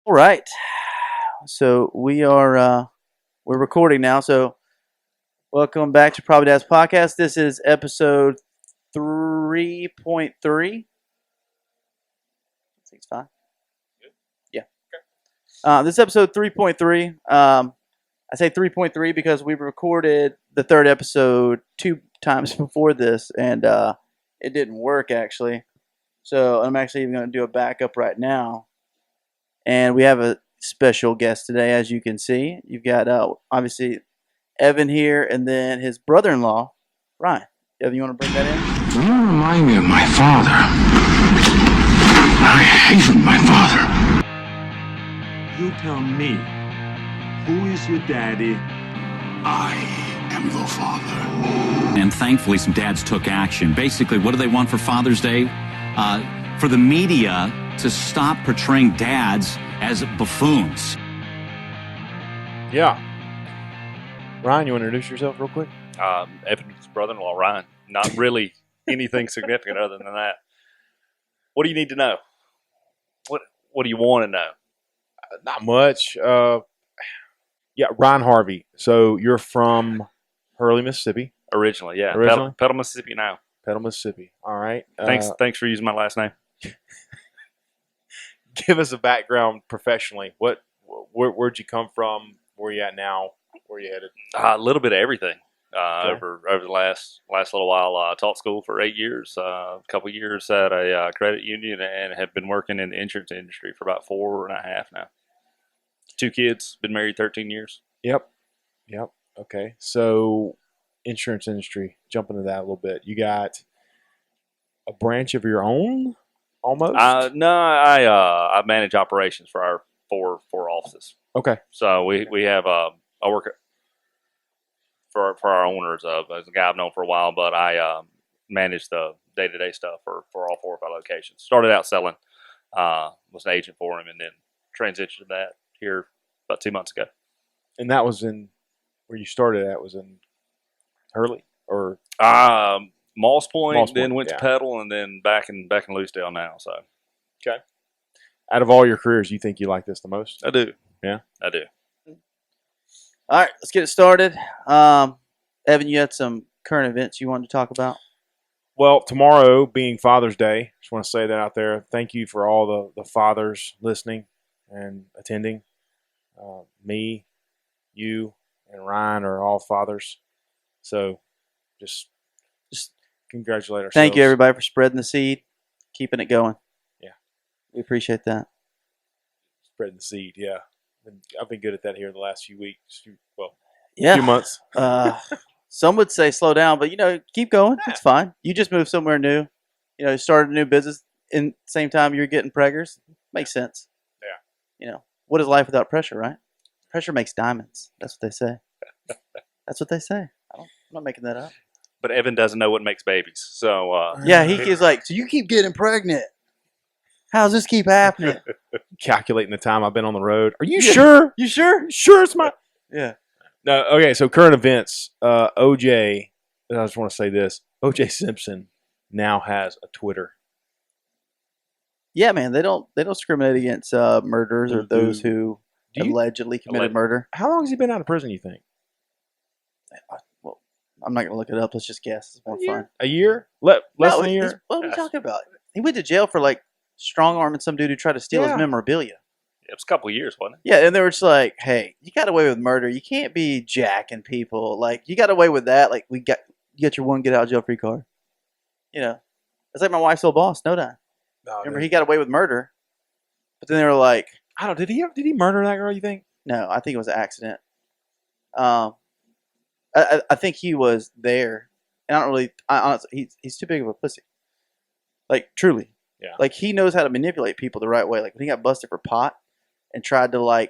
All right. So we're recording now. So welcome back to Probably Dad's podcast. This is episode 3.3. I think it's fine. Yeah. This is episode 3.3. I say 3.3 because we recorded the third episode 2 times before this, and it didn't work actually. So I'm actually even going to do a backup right now. And we have a special guest today, as you can see. You've got, obviously, Evan here, and then his brother-in-law, Ryan. Evan, you want to bring that in? You remind me of my father. I hated my father. You tell me, who is your daddy? I am your father. And thankfully, some dads took action. Basically, what do they want for Father's Day? For the media to stop portraying dads as buffoons. Yeah. Ryan, you want to introduce yourself real quick? Evan's brother-in-law, Ryan. Not really anything significant other than that. What do you need to know? What do you want to know? Not much. Ryan Harvey. So you're from Hurley, Mississippi. Originally, yeah. Originally? Petal, Mississippi now. Petal, Mississippi. All right. Thanks for using my last name. Give us a background professionally. Where'd you come from? Where you at now? Where you headed? A little bit of everything. Okay. Over the last little while, I taught school for 8 years. A couple years at a credit union, and have been working in the insurance industry for about 4.5 now. 2 kids. Been married 13 years. Yep. Okay. So insurance industry. Jump into that a little bit. You got a branch of your own? Almost? No, I manage operations for our four offices. Okay. So we have I work for our owners. As a guy I've known for a while, but I manage the day-to-day stuff for all 4 of our locations. Started out selling, was an agent for him, and then transitioned to that here about 2 months ago. And that was in where you started at was in Hurley or Moss Point, Moss then Point, went yeah. to Petal, and then back in Lucedale now. So okay. Out of all your careers, you think you like this the most? I do. Yeah, I do. All right, let's get it started. Evan, you had some current events you wanted to talk about? Well, tomorrow being Father's Day, just want to say that out there. Thank you for all the fathers listening and attending. Me, you, and Ryan are all fathers. So just congratulate ourselves. Thank you, everybody, for spreading the seed, keeping it going. Yeah. We appreciate that. Spreading the seed, yeah. I've been good at that here the last few weeks. Yeah. Few months. Some would say slow down, but, keep going. It's fine. You just moved somewhere new. You started a new business in the same time you're getting preggers. Makes sense. Yeah. What is life without pressure, right? Pressure makes diamonds. That's what they say. That's what they say. I'm not making that up. But Evan doesn't know what makes babies. So Yeah, he's like, so you keep getting pregnant. How's this keep happening? Calculating the time I've been on the road. Are you sure? You sure? Sure it's my... Yeah. No, okay, so current events. OJ, I just want to say this. OJ Simpson now has a Twitter. Yeah, man, they don't discriminate against murderers or those who Do you- allegedly committed murder. How long has he been out of prison, you think? Well, I'm not going to look it up. Let's just guess. It's more fun. A year? Less No, than a year? What are we talking about? He went to jail for strong-arming some dude who tried to steal his Yeah. memorabilia. it was a couple of years, wasn't it? Yeah, and they were just like, hey, you got away with murder. You can't be jacking people. You got away with that. You got your one get-out-of-jail-free card. It's like my wife's old boss, Snowdine. No, Remember, he got away with murder. But then they were like, I don't. Did he murder that girl? You think? no, I think it was an accident. I think he was there. And I don't really, honestly, he's too big of a pussy. Truly. Yeah. He knows how to manipulate people the right way. When he got busted for pot and tried to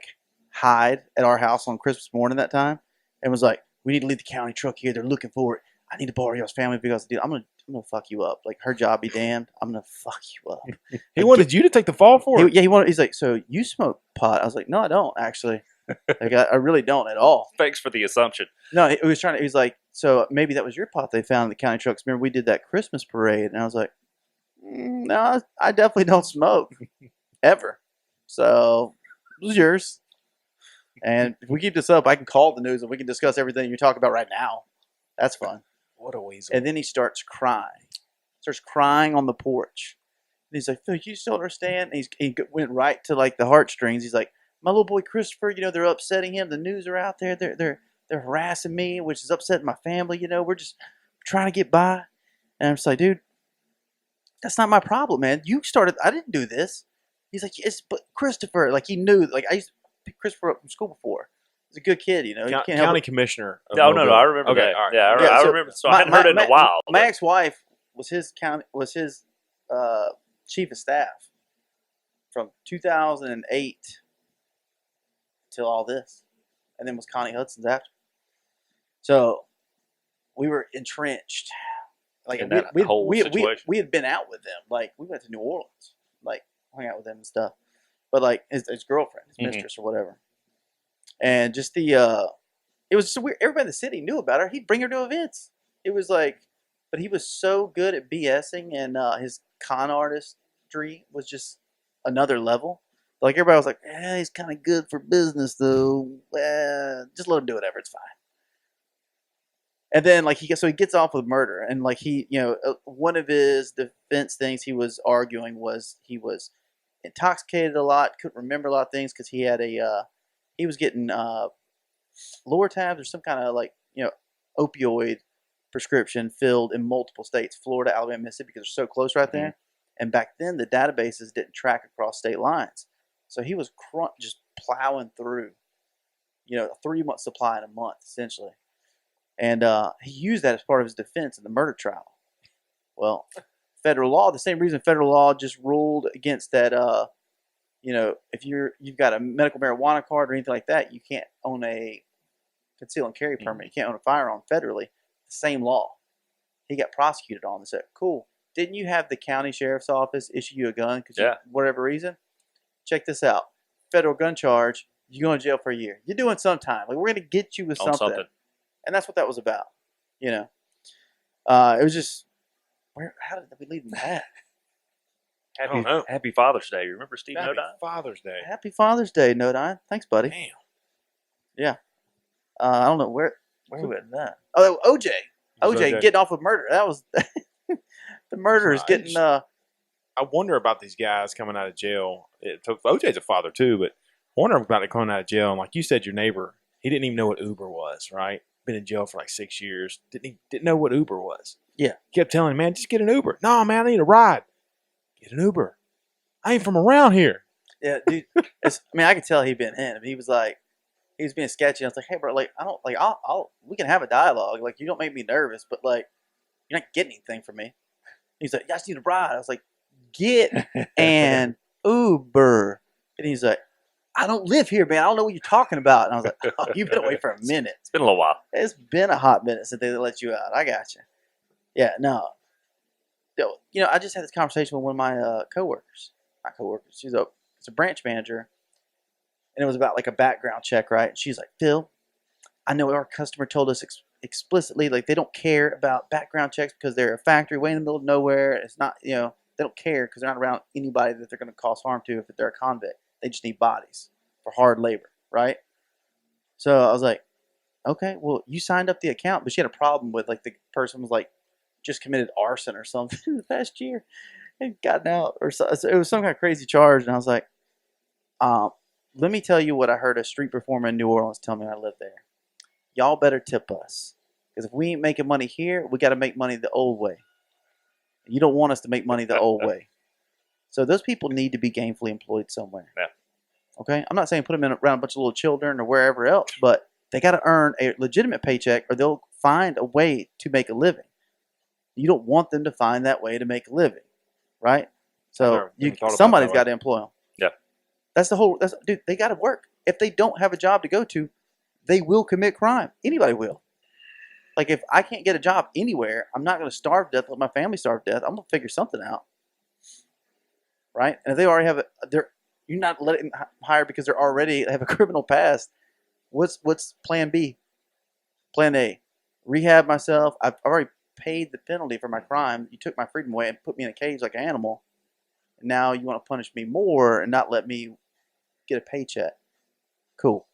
hide at our house on Christmas morning that time and was like, we need to leave the county truck here. They're looking for it. I need to borrow y'all's family because dude, I'm gonna fuck you up. Her job be damned. I'm gonna fuck you up. He wanted you to take the fall for it? He's like, so you smoke pot? I was like, no, I don't actually. I really don't at all. Thanks for the assumption. No, he was like, so maybe that was your pot they found in the county trucks. Remember we did that Christmas parade? And I was like, no, I definitely don't smoke ever. So It was yours. And if we keep this up, I can call the news and we can discuss everything you're talking about right now. That's fun. What a weasel. And then he starts crying. Starts crying on the porch. And he's like, Phil, you still understand? And he went right to like the heartstrings. He's like, my little boy Christopher, they're upsetting him. The news are out there. They're harassing me, which is upsetting my family. We're just trying to get by. And I'm just like, dude, that's not my problem, man. You started. I didn't do this. He's like, but Christopher, like he knew. Like I used to pick Christopher up from school before. He's a good kid, You can't help County it. commissioner. No, I remember Okay, that. all right. Yeah, I remember. So I hadn't heard it in a while. My ex-wife was his chief of staff from 2008 till all this, and then was Connie Hudson's after. So we were entrenched. Like in that whole situation. We had been out with them. Like we went to New Orleans, like hung out with them and stuff. But like his girlfriend, his mistress or whatever, and just it was just weird. Everybody in the city knew about her. He'd bring her to events. It was like, but he was so good at BSing, and his con artistry was just another level. Like everybody was like, he's kind of good for business though. Just let him do whatever. It's fine. And then like he gets off with murder, and like one of his defense things he was arguing was he was intoxicated a lot, couldn't remember a lot of things because he had he was getting Lortabs or some kind of opioid prescription filled in multiple states, Florida, Alabama, Mississippi, because they're so close right there. And back then the databases didn't track across state lines, so he was just plowing through, a 3-month supply in a month essentially. And he used that as part of his defense in the murder trial. Well, federal law, the same reason federal law just ruled against that, if you've got a medical marijuana card or anything like that, you can't own a conceal and carry permit. You can't own a firearm federally. The same law. He got prosecuted on and said, cool. Didn't you have the county sheriff's office issue you a gun for whatever reason? Check this out. Federal gun charge, you're going to jail for a year. You're doing some time. Like, we're going to get you with something. And that's what that was about, It was just, how did we leave that? I don't know. Happy Father's Day. You remember Steve Happy Nodine? Father's Day. Happy Father's Day, Nodine. Thanks, buddy. Damn. Yeah. I don't know where we at that. Oh, OJ. OJ getting off with murder. That was the murderers getting. I wonder about these guys coming out of jail. OJ's a father too, but I wonder about it coming out of jail. And like you said, your neighbor. He didn't even know what Uber was, right? Been in jail for like 6 years. Didn't know what Uber was. Yeah. Kept telling him, man, just get an Uber. No, man, I need a ride. Get an Uber. I ain't from around here. Yeah, dude. I could tell he'd been in. He was being sketchy. I was like, hey, bro, we can have a dialogue. Like, you don't make me nervous, but like, you're not getting anything from me. He's like, I just need a ride. I was like, get an Uber. And he's like, I don't live here, man. I don't know what you're talking about. And I was like, oh, you've been away for a minute. It's been a little while. It's been a hot minute since they let you out. I got you. Yeah, no. I just had this conversation with one of my coworkers. Not coworkers. She's a branch manager. And it was about like a background check, right? And she's like, Phil, I know our customer told us explicitly, like they don't care about background checks because they're a factory way in the middle of nowhere. It's not, they don't care because they're not around anybody that they're going to cause harm to if they're a convict. They just need bodies for hard labor, right? So I was like, okay, well, you signed up the account, but she had a problem with like the person was like just committed arson or something in the past year and gotten out or so. It was some kind of crazy charge. And I was like, let me tell you what I heard a street performer in New Orleans tell me when I lived there. Y'all better tip us. Because if we ain't making money here, we got to make money the old way. You don't want us to make money the old way. So those people need to be gainfully employed somewhere. Yeah. Okay? I'm not saying put them around a bunch of little children or wherever else, but they got to earn a legitimate paycheck or they'll find a way to make a living. You don't want them to find that way to make a living, right? So somebody's got to employ them. Yeah. Dude, they got to work. If they don't have a job to go to, they will commit crime. Anybody will. Like if I can't get a job anywhere, I'm not going to starve to death, let my family starve to death. I'm going to figure something out. Right? And if they already have you're not letting them hire because they have a criminal past. What's plan B? Plan A. Rehab myself. I've already paid the penalty for my crime. You took my freedom away and put me in a cage like an animal. And now you want to punish me more and not let me get a paycheck. Cool.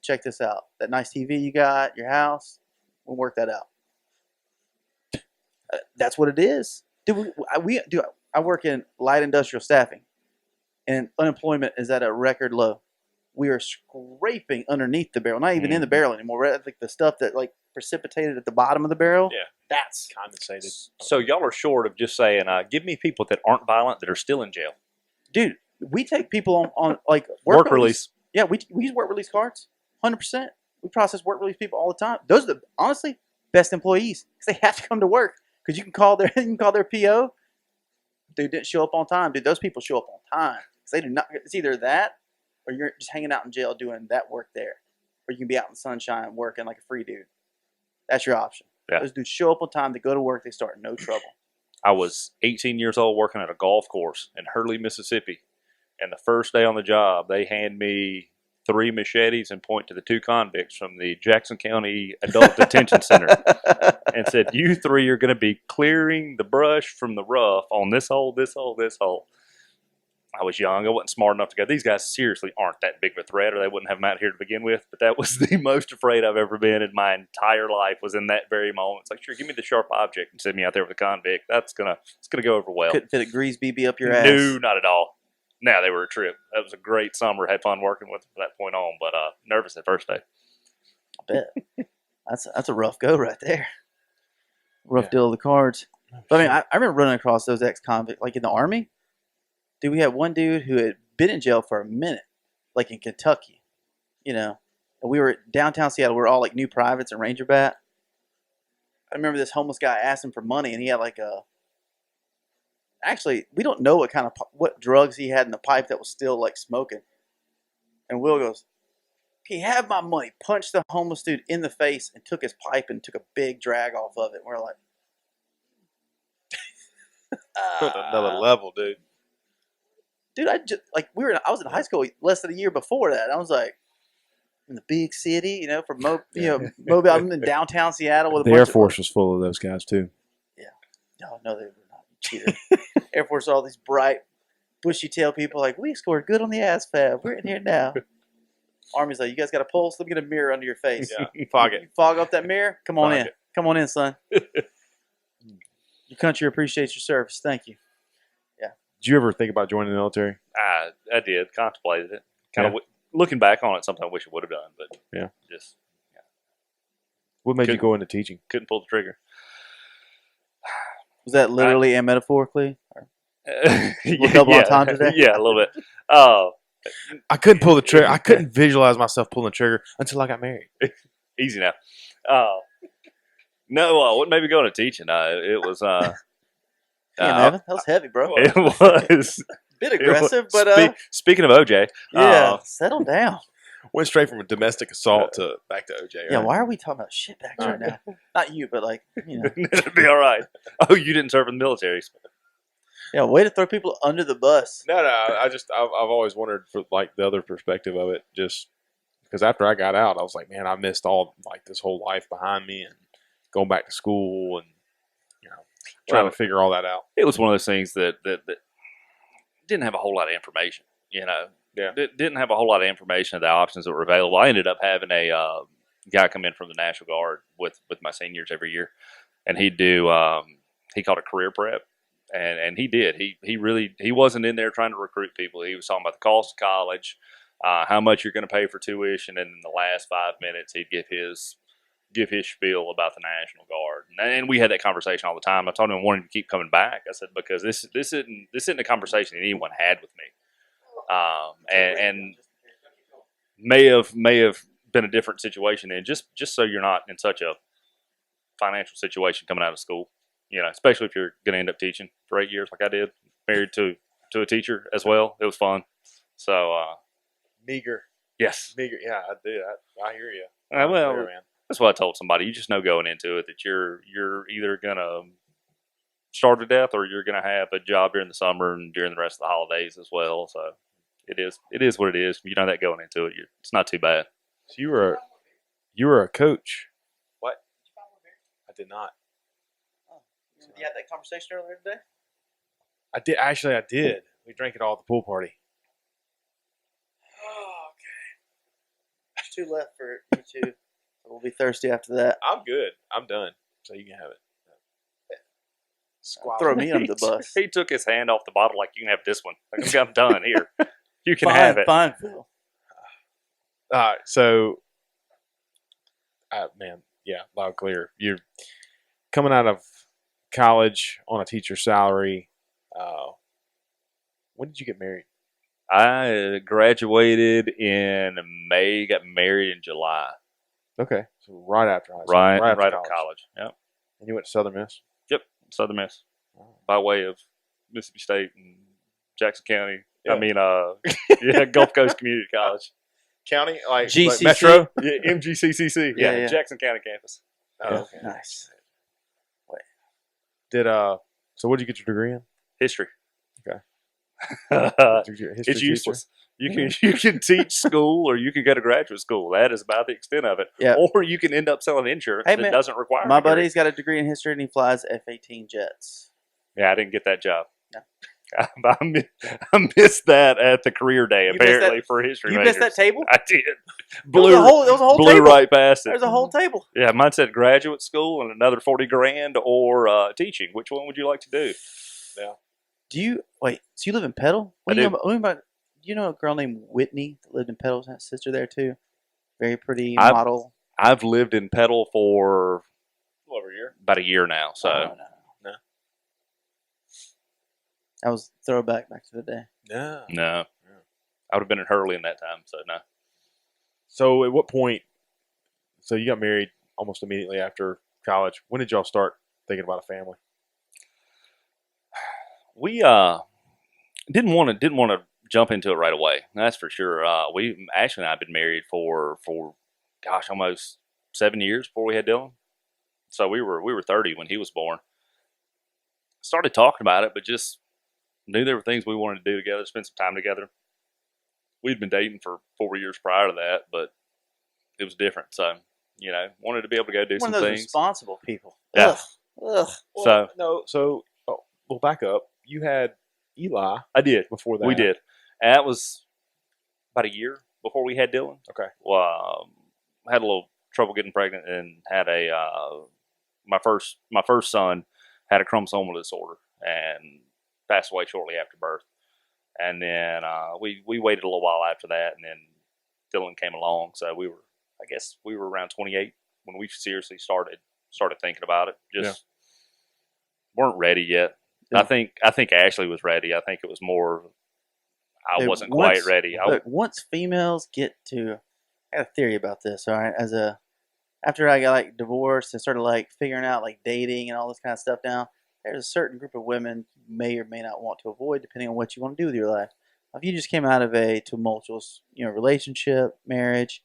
Check this out. That nice TV you got, your house, we'll work that out. That's what it is. I work in light industrial staffing, and unemployment is at a record low. We are scraping underneath the barrel, not even in the barrel anymore. Right? Like the stuff that like precipitated at the bottom of the barrel. Yeah, that's condensated. So y'all are short of just saying, give me people that aren't violent that are still in jail. Dude, we take people on like Work release. Yeah, we use work release cards, 100%. We process work release people all the time. Those are the honestly best employees because they have to come to work because you can call their PO. Dude didn't show up on time. Dude, those people show up on time. They do not. It's either that or you're just hanging out in jail doing that work there, or you can be out in the sunshine working like a free dude. That's your option. Yeah. Those dudes show up on time. They go to work. They start no trouble. I was 18 years old working at a golf course in Hurley, Mississippi. And the first day on the job, they hand me 3 machetes and point to the 2 convicts from the Jackson County Adult Detention Center and said, you 3 are going to be clearing the brush from the rough on this hole, this hole, this hole. I was young. I wasn't smart enough to go, these guys seriously aren't that big of a threat or they wouldn't have them out here to begin with. But that was the most afraid I've ever been in my entire life was in that very moment. It's like, sure, give me the sharp object and send me out there with a convict. It's gonna go over well. Couldn't fit a grease BB up your ass. No, not at all. Now they were a trip. That was a great summer. Had fun working with them from that point on, but nervous that first day. I bet. That's a rough go right there. Rough deal of the cards. But I mean, I remember running across those ex-convicts, like in the Army. Dude, we had one dude who had been in jail for a minute, like in Kentucky, and we were downtown Seattle. We were all like new privates and Ranger Bat. I remember this homeless guy asked him for money, and he had like actually, we don't know what drugs he had in the pipe that was still like smoking. And Will goes, "Can you have my money?" Punched the homeless dude in the face and took his pipe and took a big drag off of it. We're like, another level, dude. Dude, I was in high school less than a year before that. I was like in the big city, from Mobile. I'm in downtown Seattle with the Air Force was full of those guys too. Yeah, no, they were not cheater. Air Force, all these bright, bushy tail people like we scored good on the ASFAB. We're in here now. Army's like, you guys got a pulse? Let me get a mirror under your face. Yeah, fog it. You fog up that mirror. Come on in. Come on in, son. Your country appreciates your service. Thank you. Did you ever think about joining the military? I did, contemplated it. Kind of looking back on it, sometimes I wish I would have done, but What made you go into teaching? Couldn't pull the trigger. Was that literally and metaphorically? Yeah, double on time today? Yeah, a little bit. I couldn't pull the trigger. I couldn't visualize myself pulling the trigger until I got married. Easy now. No, what made me go into teaching? It was. Damn, Evan, that was heavy, bro. It was bit aggressive, but speaking of OJ, settle down. Went straight from a domestic assault to back to OJ. Yeah, right? why are we talking about shitbags right now? Not you, but it'll be all right. Oh, you didn't serve in the military. Yeah, way to throw people under the bus. No, I've always wondered for like the other perspective of it, just because after I got out, I was like, man, I missed all like this whole life behind me and going back to school and trying to figure all that out. It was one of those things that didn't have a whole lot of information. Didn't have a whole lot of information of the options that were available. I ended up having a guy come in from the National Guard with my seniors every year, and he'd do he called it career prep, and he did. He wasn't in there trying to recruit people. He was talking about the cost of college, how much you're going to pay for tuition, and in the last 5 minutes, he'd give his spiel about the National Guard, and we had that conversation all the time. I told him I wanted to keep coming back. I said because this isn't a conversation that anyone had with me, and may have been a different situation then. Just so you're not in such a financial situation coming out of school, especially if you're going to end up teaching for 8 years like I did, married to a teacher as well. It was fun. So meager. Yes, meager. Yeah, I did. I hear you. Well. That's what I told somebody. You just know going into it that you're either going to starve to death or you're going to have a job during the summer and during the rest of the holidays as well. So it is what it is. You know that going into it. It's not too bad. So you were a coach. What? I did not. Oh, you had that conversation earlier today? I did. Actually, I did. We drank it all at the pool party. 2 left for you two. We'll be thirsty after that. I'm good. I'm done. So you can have it. Throw me under the bus. He took his hand off the bottle like, you can have this one. Like, I'm done here. You can Fine, have it. fine, Phil. All right. So, man, yeah, loud clear. You're coming out of college on a teacher's salary. When did you get married? I graduated in May, got married in July. Okay. So right after high school. Right after after college. Yep. And you went to Southern Miss? Yep. Southern Miss. By way of Mississippi State and Jackson County. Yeah. I mean, yeah, Gulf Coast Community College. County? Like GCC? Metro? Yeah, MGCCC. Yeah. Jackson County campus. Oh, okay. Nice. So what did you get your degree in? History. Okay. History It's teacher? useless. You can teach school or you can go to graduate school. That is about the extent of it. Yeah. Or you can end up selling insurance Hey, that man, doesn't require My a degree. buddy's got a degree in history and he flies F-18 jets. Yeah, I didn't get that job. No. I missed that at the career day, You missed apparently, that- for history You majors. missed that table? I did. There was a whole blew table. right past it. There's a whole table. Yeah, mine said graduate school and another 40 grand or teaching. Which one would you like to do? Yeah. Do you wait? So you live in Petal? I do. Do you know a girl named Whitney that lived in Petal? Has a sister there too. Very pretty I've- model. I've lived in Petal for Over a year. about a year now. So No. That was throwback back to the day. No. no, I would have been in Hurley in that time. So no. So at what point? So you got married almost immediately after college. When did y'all start thinking about a family? We didn't want to jump into it right away. That's for sure. We Ashley and I have been married for gosh, almost 7 years before we had Dylan. So we were 30 when he was born. Started talking about it, but just knew there were things we wanted to do together, spend some time together. We'd been dating for 4 years prior to that, but it was different. So, wanted to be able to go do One some of those things. responsible people. Yeah. Ugh. So We'll back up. You had Eli I did. before that. We did. And that was about a year before we had Dylan. Okay. Well, had a little trouble getting pregnant and had my first son had a chromosomal disorder and passed away shortly after birth. And then we waited a little while after that, and then Dylan came along. So we were around 28 when we seriously started thinking about it. Just weren't ready yet. Yeah. I think Ashley was ready. I think it was more I wasn't quite ready. Once females get to, I got a theory about this. All right, after I got divorced and started figuring out dating and all this kind of stuff now, there's a certain group of women you may or may not want to avoid depending on what you want to do with your life. If you just came out of a tumultuous, relationship, marriage,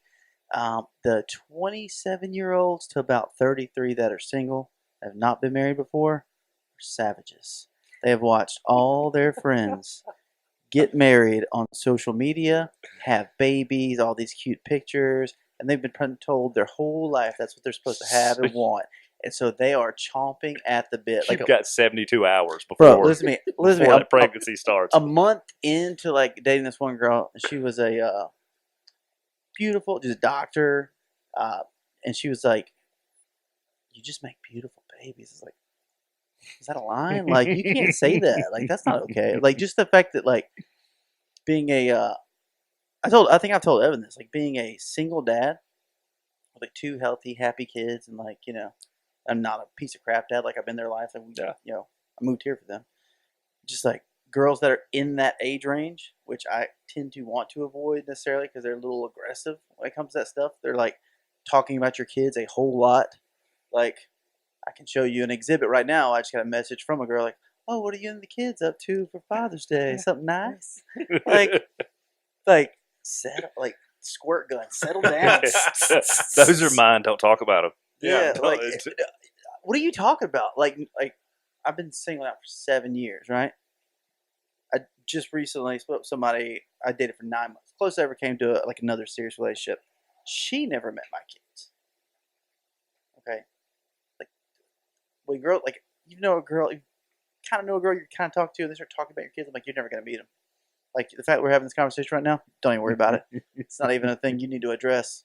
the 27-year-olds to about 33 that are single, have not been married before, are savages. They have watched all their friends get married on social media, have babies, all these cute pictures, and they've been told their whole life that's what they're supposed to have and want. And so they are chomping at the bit. You've got 72 hours before, bro, listen to me. before that pregnancy starts. A month into dating this one girl, she was a beautiful, just a doctor, and she was like, "You just make beautiful babies." It's like, is that a line? You can't say that. That's not okay. Just the fact that being a, I think I've told Evan this. Being a single dad with 2 healthy, happy kids, and I'm not a piece of crap dad. I've been their life. I moved here for them. Just girls that are in that age range, which I tend to want to avoid necessarily because they're a little aggressive when it comes to that stuff. They're talking about your kids a whole lot. I can show you an exhibit right now. I just got a message from a girl "Oh, what are you and the kids up to for Father's Day? Something nice?" Settle, squirt gun, settle down. Those are mine. Don't talk about them. Yeah, what are you talking about? I've been single out for 7 years, right? I just recently split with somebody I dated for 9 months. Closest I ever came to another serious relationship. She never met my kids. Okay, when a girl you kind of know a girl you kind of talk to, and they start talking about your kids. I'm you're never gonna meet them. The fact we're having this conversation right now, don't even worry about it. It's not even a thing you need to address.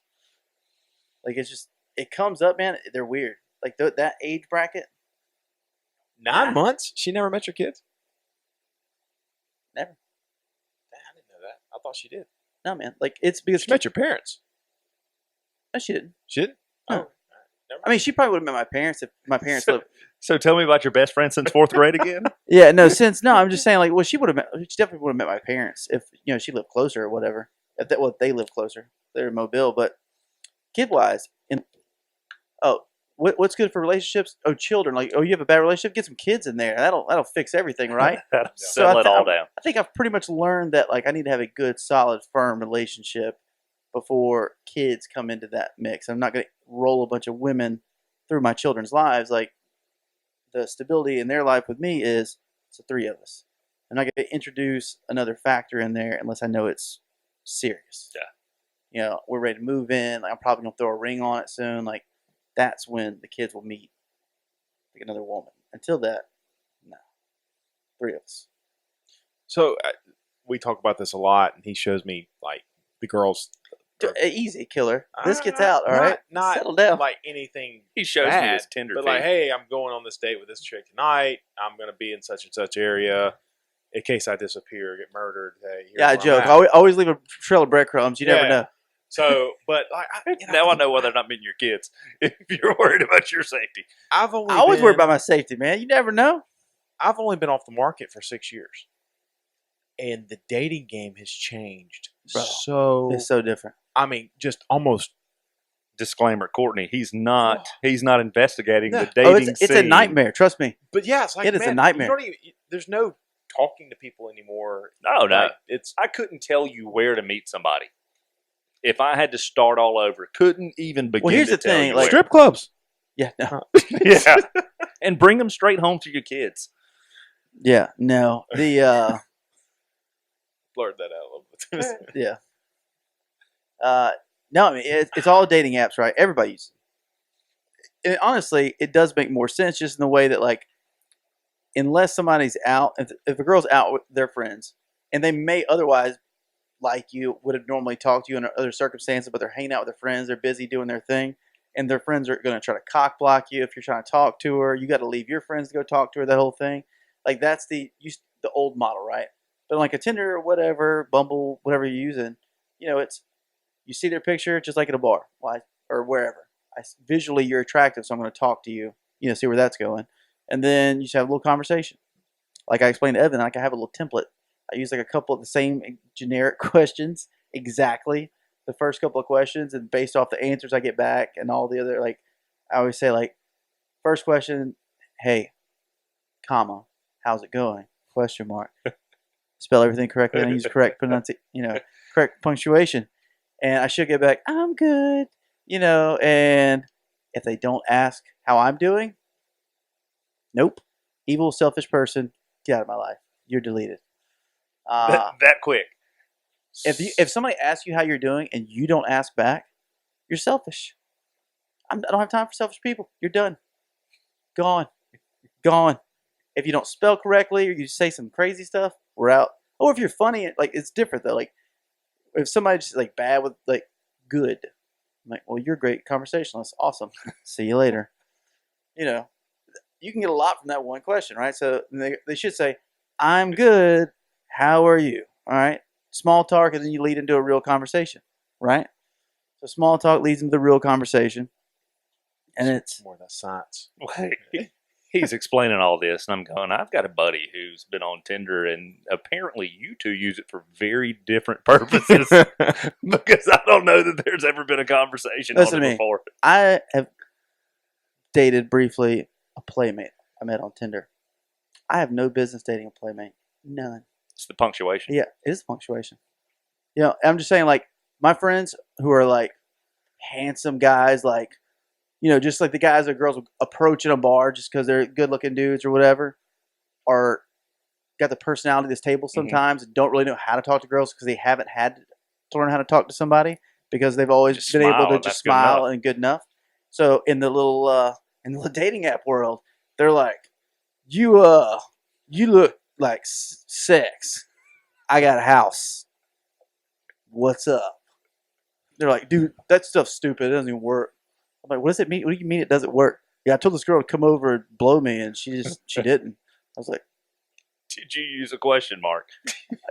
Like it's just it comes up, man. They're weird. Like that age bracket. 9 months? She never met your kids? Never. Man, I didn't know that. I thought she did. No, man. Like it's because She met your parents. No, she didn't. She didn't? No. Oh, never I mean, she probably would have met my parents if my parents lived. So tell me about your best friend since 4th grade again. Yeah, no, I'm just saying, like, well, she definitely would have met my parents if she lived closer or whatever. If they live closer, they're in Mobile. But kid wise, what's good for relationships? Oh, children. Like, you have a bad relationship, get some kids in there. That'll fix everything, right? That'll So settle it all down. I think I've pretty much learned that like I need to have a good, solid, firm relationship before kids come into that mix. I'm not going to roll a bunch of women through my children's lives. Like the stability in their life with me is it's the three of us. I'm not going to introduce another factor in there unless I know it's serious. Yeah. We're ready to move in. Like, I'm probably going to throw a ring on it soon. Like that's when the kids will meet like another woman. Until that, no. Three of us. So we talk about this a lot, and he shows me like the girls. Easy, killer. This gets out, all right? Not settle down. like anything. He shows bad, me his Tinder but feed. like, hey, I'm going on this date with this chick tonight. I'm going to be in such and such area. In case I disappear or get murdered, hey, here's Yeah, I where I'm joke. at. Always leave a trail of breadcrumbs. You never Yeah. know. So, but like, Now I know whether or not meeting your kids. If you're worried about your safety, I've only I always been, worry about my safety, man. You never know. I've only been off the market for 6 years, and the dating game has changed Bro, so. It's so different. I mean, just almost. disclaimer, Courtney, he's not investigating No. the dating It's a scene. nightmare. Trust me. But yeah, it's like It is a man, nightmare. You don't even, there's no talking to people anymore. No. Like, it's I couldn't tell you where to meet somebody. If I had to start all over, couldn't even begin here's to the tell thing, you like- where. strip clubs. Yeah, no. Yeah. And bring them straight home to your kids. Yeah, no. The Blurred that out a little bit. yeah. No, I mean it's all dating apps, right? Everybody uses it. And honestly, it does make more sense just in the way that like unless somebody's out, if a girl's out with their friends and they may otherwise like you, would have normally talked to you in other circumstances, but they're hanging out with their friends, they're busy doing their thing, and their friends are going to try to cock block you if you're trying to talk to her. You got to leave your friends to go talk to her. That whole thing, like that's the old model, right? But like a Tinder or whatever, Bumble, whatever you're using, it's you see their picture just like at a bar, or wherever. Visually, you're attractive, so I'm going to talk to you. See where that's going, and then you just have a little conversation. Like I explained to Evan, like I have a little template. I use like a couple of the same generic questions exactly. The first couple of questions, and based off the answers I get back, and all the other like, I always say like, first question, hey, comma, how's it going? Question mark. Spell everything correctly and use correct pronunciation, correct punctuation. And I should get back, I'm good, and if they don't ask how I'm doing, nope. Evil, selfish person, get out of my life. You're deleted. That quick. If somebody asks you how you're doing and you don't ask back, you're selfish. I don't have time for selfish people. You're done. Gone. If you don't spell correctly or you say some crazy stuff, we're out. Or if you're funny, like it's different though. Like if somebody's like bad with like good, I'm like, well, you're a great conversationalist. Awesome. See you later. You can get a lot from that one question, right? So they should say, I'm good. How are you? All right. Small talk, and then you lead into a real conversation, right? So small talk leads into the real conversation, and it's more of that science. He's explaining all this, and I'm going, I've got a buddy who's been on Tinder, and apparently you two use it for very different purposes because I don't know that there's ever been a conversation Listen on to it me. before. I have dated briefly a playmate I met on Tinder. I have no business dating a playmate. None. It's the punctuation. Yeah, it is punctuation. I'm just saying, like, my friends who are, like, handsome guys, like, just like the guys or girls will approach in a bar just because they're good-looking dudes or whatever, are got the personality of this table sometimes and don't really know how to talk to girls because they haven't had to learn how to talk to somebody because they've always Just been smile, able to and just that's good smile enough. and good enough. So in the little dating app world, they're like, you look like sex. I got a house. What's up? they're like, dude, that stuff's stupid. It doesn't even work. I'm like, what does it mean? What do you mean it doesn't work? Yeah, I told this girl to come over and blow me, and she didn't. I was like, Did you use a question mark?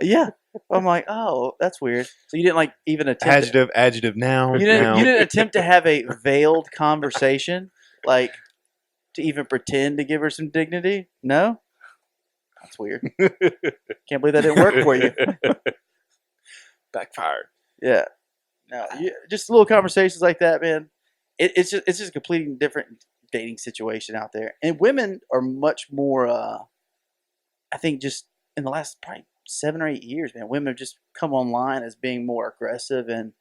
yeah. I'm like, oh, that's weird. So you didn't like even attempt. Adjective, noun. You didn't attempt to have a veiled conversation, like to even pretend to give her some dignity. No, that's weird. Can't believe that didn't work for you. Backfired. Yeah. No, just little conversations like that, man. It's just a completely different dating situation out there, and women are much more. I think just in the last probably 7 or 8 years, man, women have just come online as being more aggressive and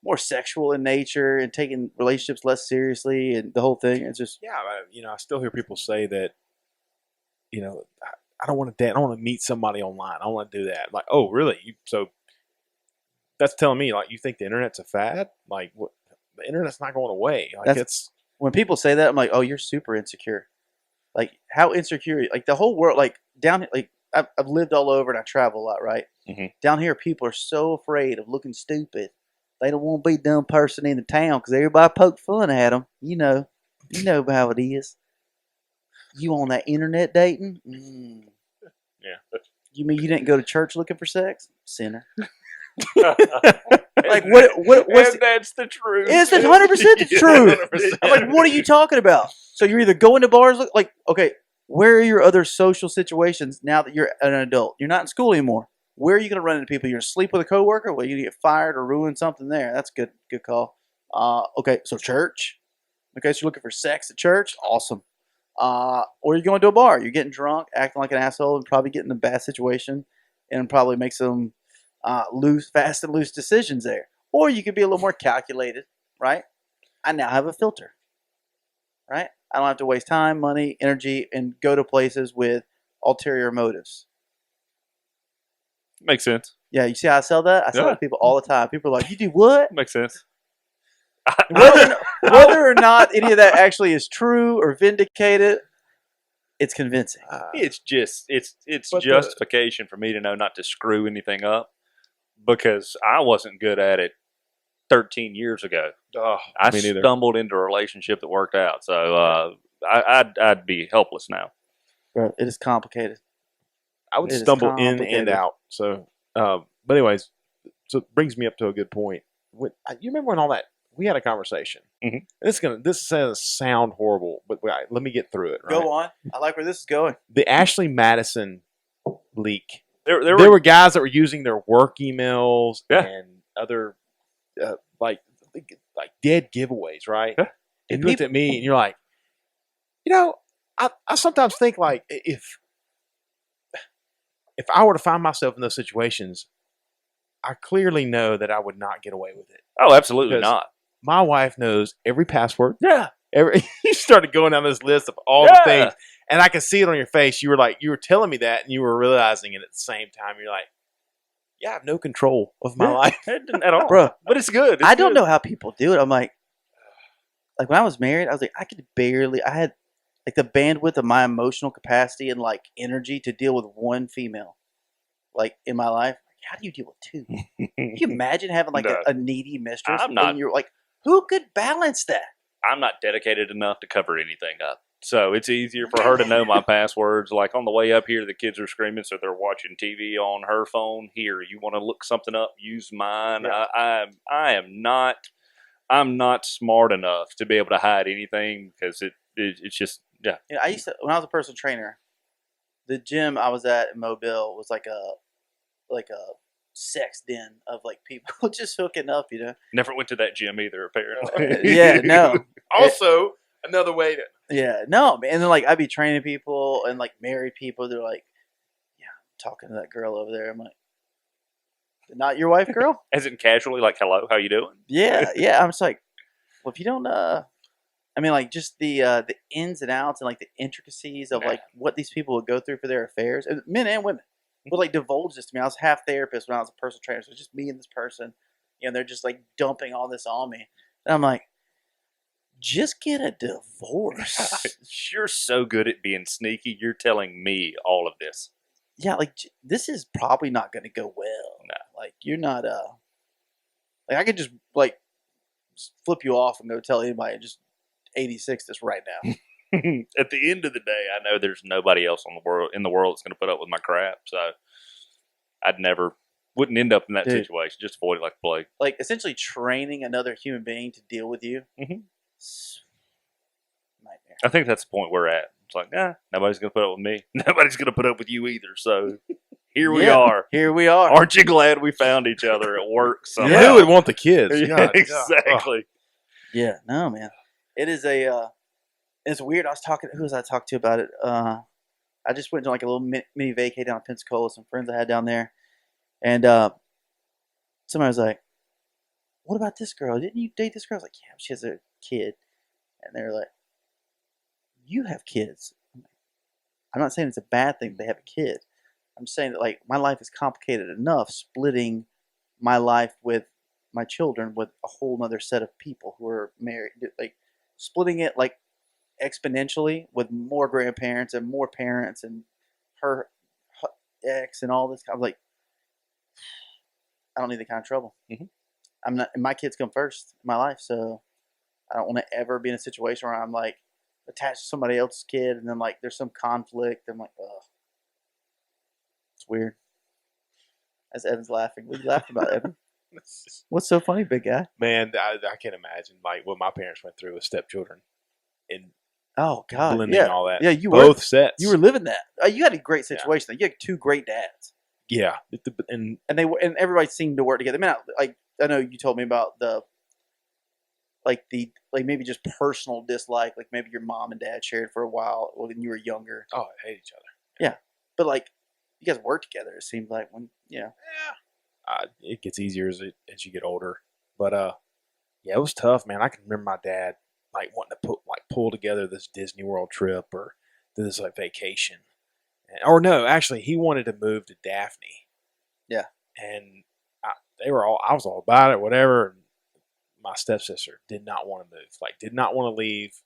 more sexual in nature and taking relationships less seriously and the whole thing. It's just I still hear people say that, I don't want to date. I don't want to meet somebody online. I don't want to do that. Like, oh, really? So that's telling me, like, you think the internet's a fad? Like, what? The internet's not going away. Like, when people say that, I'm like, oh, you're super insecure. Like, how insecure? Like, the whole world, like, down, like, I've lived all over and I travel a lot, right? Mm-hmm. Down here, people are so afraid of looking stupid. They don't want to be a dumb person in the town because everybody poke fun at them. You know how it is. You on that internet dating? Yeah. You mean you didn't go to church looking for sex? Sinner. Like what's that's the truth. It's 100% the truth. I'm like, what are you talking about? So you're either going to bars, like, okay, where are your other social situations now that you're an adult? You're not in school anymore. Where are you going to run into people? You're going to sleep with a coworker? Well, you get fired or ruin something there. That's good call. Okay, so church. Okay, so you're looking for sex at church? Awesome. Or you're going to a bar. You're getting drunk, acting like an asshole, and probably getting in a bad situation, and probably make some fast and loose decisions there. Or you could be a little more calculated, right? I now have a filter, right? I don't have to waste time, money, energy, and go to places with ulterior motives. Makes sense. Yeah, you see how I sell that? I sell that to people all the time. People are like, you do what? Makes sense. Whether or not any of that actually is true or vindicated, it's convincing. It's justification for me to know not to screw anything up because I wasn't good at it 13 years ago. I stumbled into a relationship that worked out, so I'd be helpless now. Bro, it is complicated. I would stumble in and out. So, but anyways, so it brings me up to a good point. You remember when all that we had a conversation? Mm-hmm. This is going to sound horrible, but let me get through it. Right? Go on. I like where this is going. The Ashley Madison leak. There were guys that were using their work emails and other like dead giveaways, right? Yeah. And you looked at me and you're like, I sometimes think like if I were to find myself in those situations, I clearly know that I would not get away with it. Oh, absolutely not. My wife knows every password. Yeah. You started going down this list of all the things, and I could see it on your face. You were telling me that, and you were realizing it at the same time. You're like, yeah, I have no control of my life at all. Bro, but it's good. I don't know how people do it. I'm like when I was married, I was like, I had like the bandwidth of my emotional capacity and like energy to deal with one female, like in my life. How do you deal with two? Can you imagine having like a needy mistress? I'm not. And you're like, who could balance that? I'm not dedicated enough to cover anything up. So it's easier for her to know my passwords. Like on the way up here, the kids are screaming, so they're watching TV on her phone. Here, you want to look something up? Use mine. Yeah. I'm not smart enough to be able to hide anything because it's just yeah. I used to, when I was a personal trainer, the gym I was at in Mobile was like a sex den of like people just hooking up, Never went to that gym either, apparently. Yeah, no. Also, another way to. Yeah, no, man. And then like I'd be training people and like married people. They're like, yeah, I'm talking to that girl over there. I'm like, not your wife, girl? As in casually, like, hello, how you doing? Yeah. I'm just like, well, if you don't, I mean, like just the ins and outs and like the intricacies of like what these people would go through for their affairs, men and women. Would like divulge this to me. I was half therapist when I was a personal trainer, so it's just me and this person. They're just like dumping all this on me. And I'm like, just get a divorce. You're so good at being sneaky. You're telling me all of this. Yeah, like this is probably not going to go well. No, like you're not. Like I could just like just flip you off and go tell anybody and just 86 this right now. At the end of the day, I know there's nobody else in the world that's going to put up with my crap. So wouldn't end up in that situation. Just avoid it like the plague. Like essentially training another human being to deal with you. Mhm. Nightmare. I think that's the point we're at. It's like, nobody's going to put up with me. Nobody's going to put up with you either. So here we are. Here we are. Aren't you glad we found each other at work somehow? Who would want the kids? Yeah, God, exactly. Yeah, no, man. It is it's weird. Who was I talking to about it? I just went to like a little mini vacay down in Pensacola with some friends I had down there. And somebody was like, what about this girl? Didn't you date this girl? I was like, yeah, she has a kid. And they're like, you have kids. I'm not saying it's a bad thing they have a kid. I'm saying that like my life is complicated enough splitting my life with my children with a whole nother set of people who are married. Like splitting it like exponentially with more grandparents and more parents and her ex and all this. I'm like, I don't need that kind of trouble. Mm-hmm. I'm not. My kids come first in my life, so I don't want to ever be in a situation where I'm like attached to somebody else's kid, and then like there's some conflict. I'm like, ugh, it's weird. As Evan's laughing, what are you laughing about, Evan? What's so funny, big guy? Man, I can't imagine like what my parents went through with stepchildren and Oh God, blending yeah, all that. yeah. You both sets. You were living that. You had a great situation. You had two great dads. Yeah, and everybody seemed to work together. I mean, I know you told me about the maybe just personal dislike, like maybe your mom and dad shared for a while when you were younger. Oh, I hate each other. Yeah, but like you guys work together. It seemed like when it gets easier as you get older. But yeah, it was tough, man. I can remember my dad like wanting to pull together this Disney World trip or do this like vacation. Or no, actually, he wanted to move to Daphne. Yeah. And I was all about it, whatever. And my stepsister did not want to move. Like, did not want to leave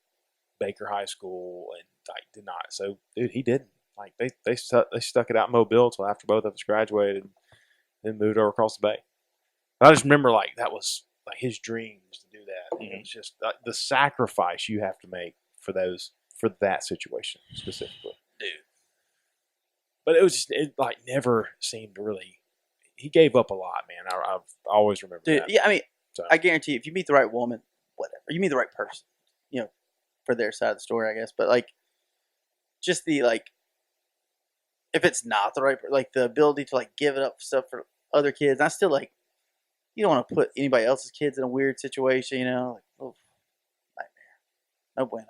Baker High School and, like, did not. So, dude, he didn't. Like, they stuck it out in Mobile until after both of us graduated and then moved over across the bay. But I just remember, like, that was, like, his dream was to do that. Mm-hmm. It's just the sacrifice you have to make for that situation specifically. Dude. But it like never seemed to really. He gave up a lot, man. I've always remembered that. Yeah, I mean, I guarantee you, if you meet the right woman, whatever, you meet the right person, for their side of the story, I guess. But like, just the like, if it's not the right, like the ability to like give it up stuff for other kids, I still like, you don't want to put anybody else's kids in a weird situation, like, oh, nightmare, no bueno.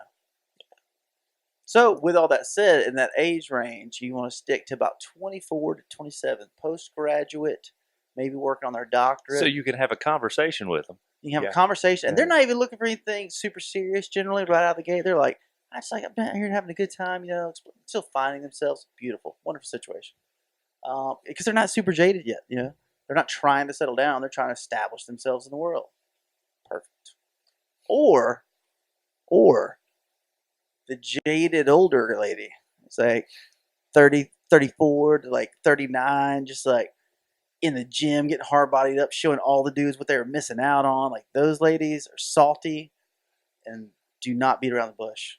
So, with all that said, in that age range, you want to stick to about 24 to 27, postgraduate, maybe working on their doctorate. So you can have a conversation with them. You can have a conversation, and they're not even looking for anything super serious. Generally, right out of the gate, they're like, "I'm out here having a good time, still finding themselves. Beautiful, wonderful situation." Because they're not super jaded yet. They're not trying to settle down. They're trying to establish themselves in the world. Perfect. Or the jaded older lady. It's like 30, 34 to like 39, just like in the gym, getting hard bodied up, showing all the dudes what they were missing out on. Like those ladies are salty and do not beat around the bush.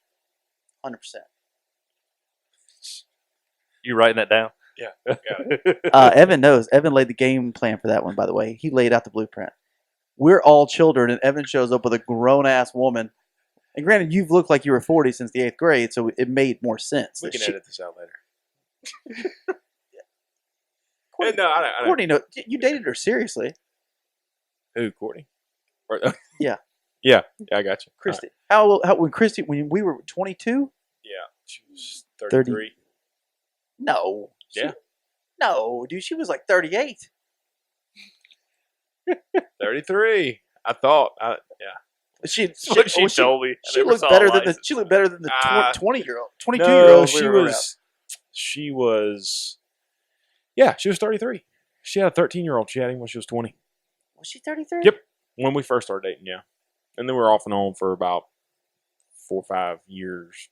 100%. You writing that down? Yeah. Got it. Evan knows. Evan laid the game plan for that one, by the way. He laid out the blueprint. We're all children, and Evan shows up with a grown-ass woman. And granted, you've looked like you were 40 since the 8th grade, so it made more sense. We can edit this out later. Courtney, no, I don't. Courtney, no, you dated her seriously. Who, Courtney? Yeah. Yeah, I got you. Christy. When we were 22? Yeah, she was 33. No. Yeah. No, dude, she was like 38. 33. I thought. Yeah. She told me. She looked better than the 20-year-old, 22-year-old. She was. Yeah, she was 33. She had a 13-year-old. She had him when she was 20. Was she 33? Yep. When we first started dating, yeah. And then we were off and on for about 4 or 5 years,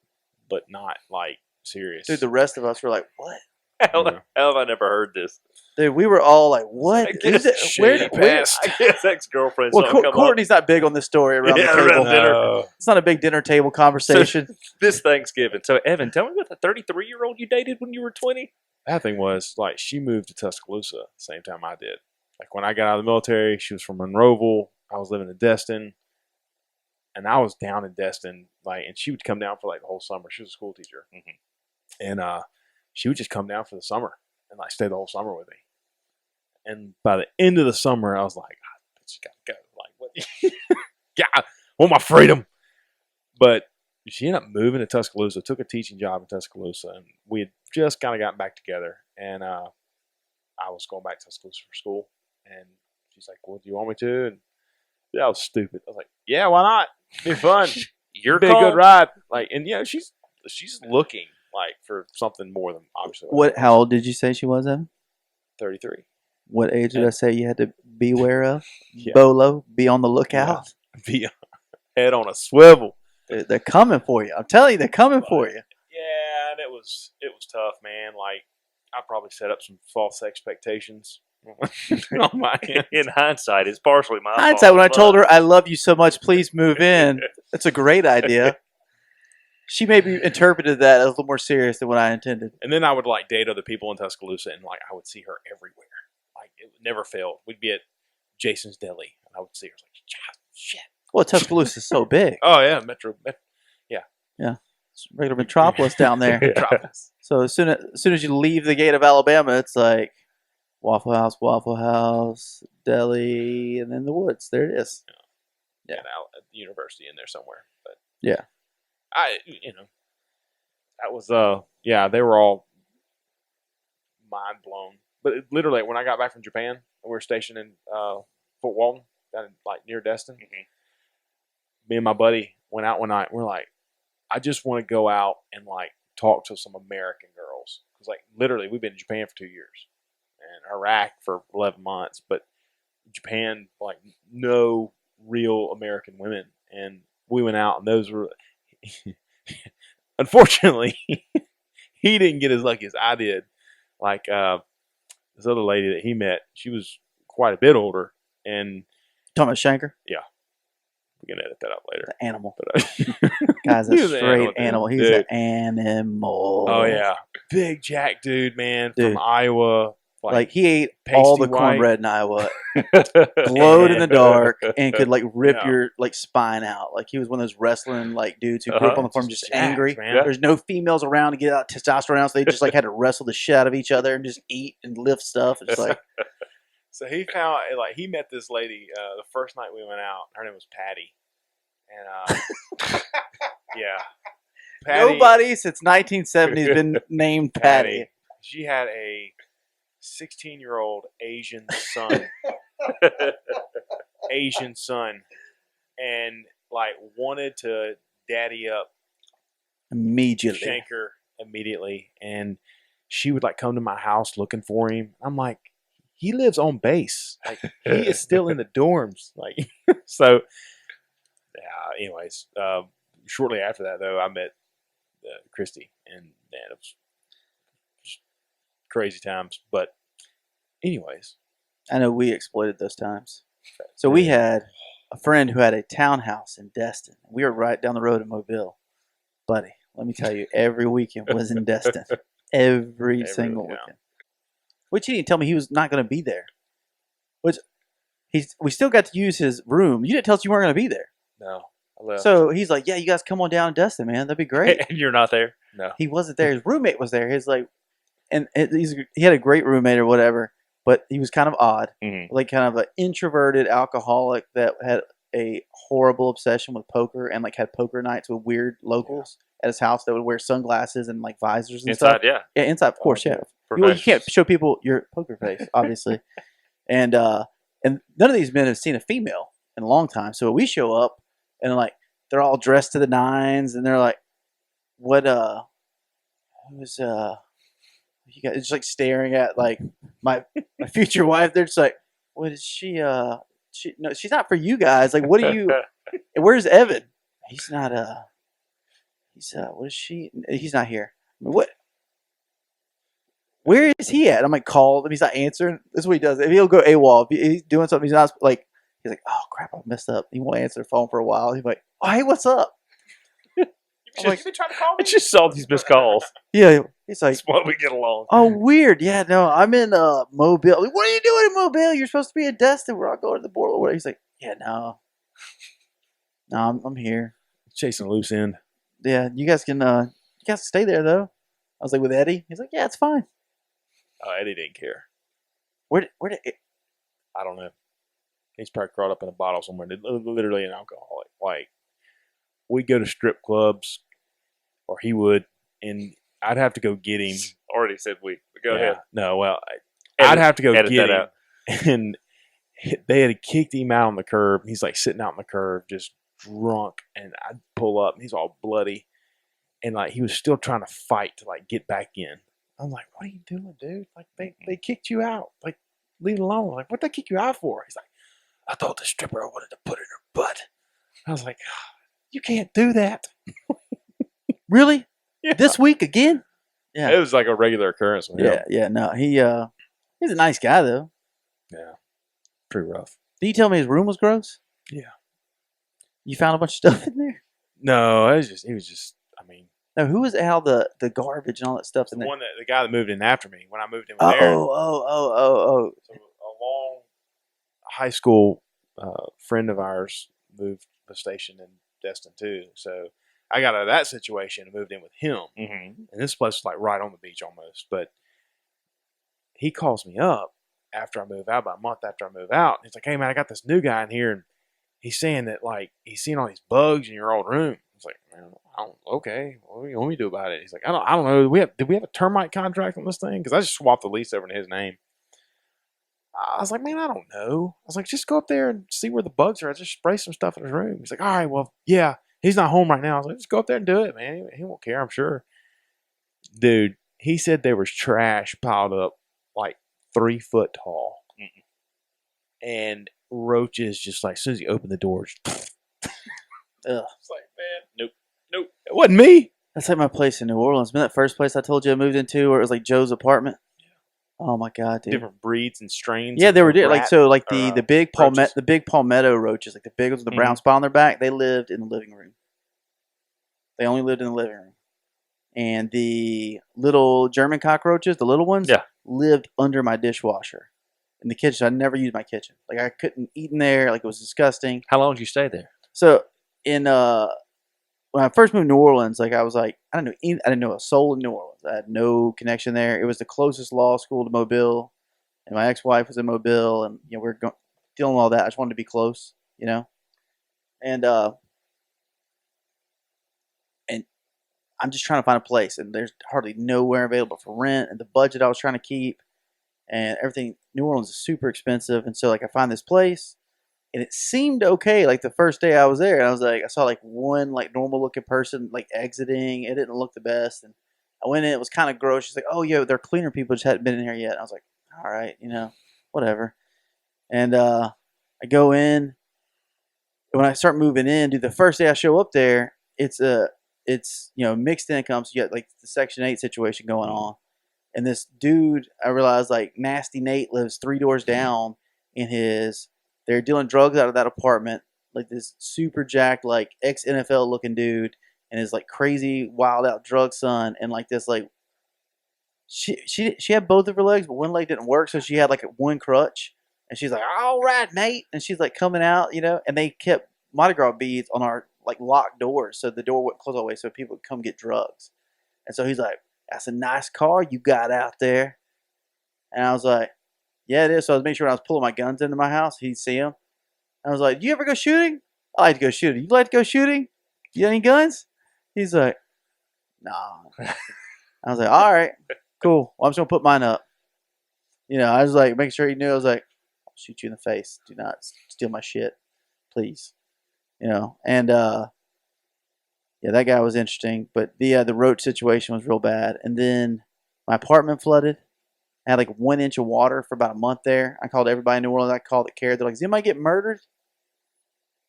but not like serious. Dude, the rest of us were like, what? How have I never heard this? Dude, we were all like, "What is it? shady past. I guess ex-girlfriend. Well, Courtney's not big on this story around the table. around dinner. No. It's not a big dinner table conversation. This Thanksgiving. So, Evan, tell me about the 33-year-old you dated when you were 20. That thing was like she moved to Tuscaloosa the same time I did. Like when I got out of the military, she was from Monroeville. I was living in Destin, and I was down in Destin. Like, and she would come down for like the whole summer. She was a school teacher, and she would just come down for the summer and like stay the whole summer with me. And by the end of the summer, I was like, I just gotta go. Like, what? Yeah, I want my freedom. But she ended up moving to Tuscaloosa, took a teaching job in Tuscaloosa, and we had just kind of gotten back together. And I was going back to Tuscaloosa for school, and she's like, "Well, do you want me to?" And that was stupid. I was like, "Yeah, why not? It'd be fun. You're Be a good ride." Like, and she's looking like for something more than obviously. What? How old did you say she was, Evan? 33. What age did I say you had to beware of? Yeah. Bolo, be on the lookout. Be head on a swivel. They're coming for you. I'm telling you, they're coming for you. Yeah, and it was tough, man. Like I probably set up some false expectations on my end. In hindsight, it's partially my Hindsight, fault. when I but- told her I love you so much, please move in. That's a great idea. She maybe interpreted that a little more serious than what I intended. And then I would like date other people in Tuscaloosa, and like I would see her everywhere. Like it never failed. We'd be at Jason's Deli, and I would see her like, shit. Well, Tuscaloosa is so big. Oh yeah, Metro. It's a regular metropolis down there. Metropolis. So as soon as you leave the gate of Alabama, it's like Waffle House, deli, and then the woods. There it is. Yeah, at the university in there somewhere. But Yeah. that was they were all mind blown. But literally, when I got back from Japan, we were stationed in Fort Walton, down in, like near Destin. Me and my buddy went out one night. We're like, I just want to go out and like talk to some American girls because like literally we've been in Japan for 2 years and Iraq for 11 months, but Japan like no real American women. And we went out and those were unfortunately he didn't get as lucky as I did. Like this other lady that he met, she was quite a bit older, and Talking about Shanker, we can edit that out later. the animal. But Guy's He a was an straight animal, dude. animal. He's Dude. an animal. oh yeah, big Jack dude, man, Dude. from Iowa. Like he ate pasty all the white. cornbread in Iowa, glowed in the dark, and could like rip Yeah. your like spine out. Like he was one of those wrestling like dudes who grew up on the farm just jacked, angry. man. There's no females around to get out testosterone out, so they just like had to wrestle the shit out of each other and just eat and lift stuff. It's like So he found like he met this lady the first night we went out. Her name was Patty, and yeah, Patty, nobody since 1970 has been named Patty. She had a 16-year-old Asian son, and like wanted to daddy up Immediately. Shanker immediately, and she would like come to my house looking for him. I'm like, he lives on base, like he is still in the dorms, like so. Yeah. Anyways, shortly after that, though, I met Christy, and man, it was just crazy times. But anyways, I know we exploited those times. So we had a friend who had a townhouse in Destin. We were right down the road in Mobile. Buddy, let me tell you, every weekend was in Destin. Every single yeah. weekend. Which he didn't tell me he was not going to be there. Which we still got to use his room. You didn't tell us you weren't going to be there. no, I left. So he's like, yeah, you guys come on down to Destin, man. That'd be great. And you're not there. no, He wasn't there. His roommate was there. He's like, and he had a great roommate or whatever, but he was kind of odd. Like kind of an introverted alcoholic that had a horrible obsession with poker and like had poker nights with weird locals at his house that would wear sunglasses and like visors and Inside, stuff. yeah. Yeah, inside, of course, yeah. Well, you Professionals. can't show people your poker face, obviously. and none of these men have seen a female in a long time. So we show up and like they're all dressed to the nines and they're like, what who's you guys just like staring at like my future wife. They're just like, what is she no, she's not for you guys. Like, what do you and where's Evan? He's not what is she? He's not here. I mean, Where is he at? I'm like, called him. He's not answering. This is what he does. If he'll go AWOL, if he's doing something, he's not like, he's like, oh crap, I messed up. He won't answer the phone for a while. He's like, oh hey, what's up? I'm like, you been trying to call I me? just saw these missed calls. Yeah, he's like, That's why we get along. oh weird. Yeah, no, I'm in Mobile. Like, what are you doing in Mobile? You're supposed to be in Destin. We're all going to the border. He's like, yeah, no, I'm here. Chasing a loose end. Yeah, you guys can stay there though. I was like, with Eddie. He's like, yeah, it's fine. Oh, Eddie didn't care. Where did I don't know. He's probably caught up in a bottle somewhere. Literally an alcoholic. Like, we'd go to strip clubs, or he would, and I'd have to go get him. Already said we. Go ahead. No, well, Edit- I'd have to go edit get that him. out. And they had kicked him out on the curb. He's like sitting out on the curb, just drunk. And I'd pull up, and he's all bloody. And like he was still trying to fight to like get back in. I'm like, what are you doing, dude? Like they kicked you out. Like, leave it alone. Like, what'd they kick you out for? He's like, I thought the stripper I wanted to put in her butt. I was like, you can't do that. really? Yeah. This week again? Yeah. It was like a regular occurrence with him. Yeah. No, he's a nice guy though. Yeah. Pretty rough. Did you tell me his room was gross? Yeah. You found a bunch of stuff in there? No, it was just, I mean, No, who was Al the garbage and all that stuff's in there? the guy that moved in after me when I moved in with Aaron. Oh. So a long high school friend of ours moved to the station in Destin too. So I got out of that situation and moved in with him. Mm-hmm. And this place was like right on the beach almost. But he calls me up after I move out, about a month after I move out. And he's like, hey man, I got this new guy in here, and he's saying that like he's seeing all these bugs in your old room. I was like, man, okay, what do you want me to do about it? He's like, I don't know. Did we have a termite contract on this thing? Because I just swapped the lease over to his name. I was like, man, I don't know. I was like, just go up there and see where the bugs are. I just spray some stuff in his room. He's like, all right, well, yeah, he's not home right now. I was like, just go up there and do it, man. He won't care, I'm sure. Dude, he said there was trash piled up like 3 foot tall. And roaches just like, as soon as he opened the doors. Ugh. It's like, man, nope. It wasn't me. That's like my place in New Orleans. Remember that first place I told you I moved into where it was like Joe's apartment? Oh my god, dude. Different breeds and strains. Yeah, of they were like rat so like or, the big roaches. the big palmetto roaches, like the big ones with the brown spot on their back, they lived in the living room. They only lived in the living room. And the little German cockroaches, the little ones, lived under my dishwasher in the kitchen. I never used my kitchen. Like I couldn't eat in there. Like it was disgusting. How long did you stay there? So when I first moved to New Orleans, like I was like, I didn't know a soul in New Orleans. I had no connection there. It was the closest law school to Mobile, and my ex-wife was in Mobile, and we were dealing with all that. I just wanted to be close, and I'm just trying to find a place, and there's hardly nowhere available for rent, and the budget I was trying to keep, and everything. New Orleans is super expensive, and so like I find this place. And it seemed okay, like the first day I was there. And I was like, I saw like one like normal looking person like exiting. It didn't look the best. And I went in, it was kind of gross. She's like, oh, yeah, they're cleaner people, just hadn't been in here yet. And I was like, all right, whatever. And I go in. When I start moving in, dude, the first day I show up there, it's mixed income. So you got like the Section 8 situation going on. And this dude, I realized like Nasty Nate lives 3 doors down in his... They're dealing drugs out of that apartment. Like this super jacked, like ex-NFL looking dude, and his like crazy, wild out drug son, and like this like she had both of her legs, but one leg didn't work, so she had like one crutch, and she's like, "All right, mate," and she's like coming out, and they kept Mardi Gras beads on our like locked doors, so the door wouldn't close all the way, so people would come get drugs. And so he's like, "That's a nice car you got out there," and I was like. Yeah, it is. So I was making sure when I was pulling my guns into my house, he'd see them. I was like, "Do you ever go shooting?" I like to go shooting. You like to go shooting? You got any guns? He's like, "Nah." I was like, "All right, cool. Well, I'm just gonna put mine up." I was like making sure he knew. I was like, "I'll shoot you in the face. Do not steal my shit, please." And yeah, that guy was interesting. But the roach situation was real bad. And then my apartment flooded. I had like 1 inch of water for about a month there. I called everybody in New Orleans. I called that cared. They're like, "Does anybody get murdered?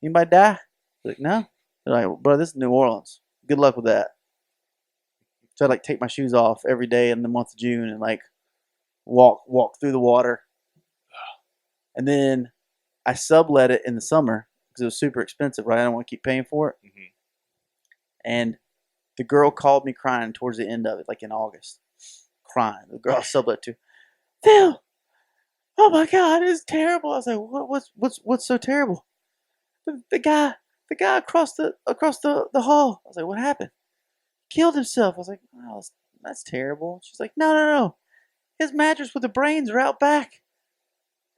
Anybody die?" I was like, "No." They're like, "Bro, this is New Orleans. Good luck with that." So I'd like take my shoes off every day in the month of June and like walk through the water. And then I sublet it in the summer because it was super expensive, right? I don't want to keep paying for it. Mm-hmm. And the girl called me crying towards the end of it, like in August. Crying. The girl I sublet to, Phil, oh my God, it's terrible. I was like, what's so terrible? The guy across the hall. I was like, what happened? Killed himself. I was like, oh, that's terrible. She's like, no. His mattress with the brains are out back.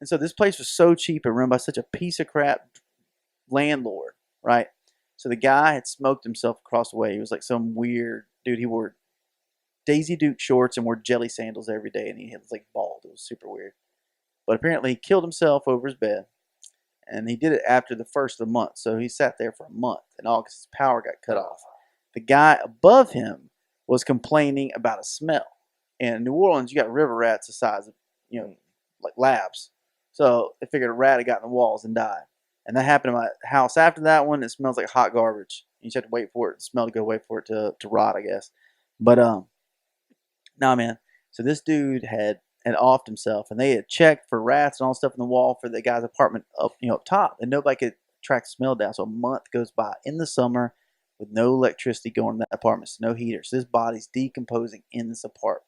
And so this place was so cheap and run by such a piece of crap landlord, right? So the guy had smoked himself across the way. He was like some weird dude. He wore Daisy Duke shorts and wore jelly sandals every day, and he was like bald. It was super weird. But apparently he killed himself over his bed, and he did it after the first of the month. So he sat there for a month. In August, his power got cut off. The guy above him was complaining about a smell. And in New Orleans, you got river rats the size of, like labs. So they figured a rat had gotten in the walls and died. And that happened in my house. After that one, it smells like hot garbage. You just have to wait for it, the smell to go, wait for it to rot, I guess. But no, man. So this dude had offed himself, and they had checked for rats and all stuff in the wall for the guy's apartment up top, and nobody could track the smell down. So a month goes by in the summer with no electricity going in that apartment, so no heater. So this body's decomposing in this apartment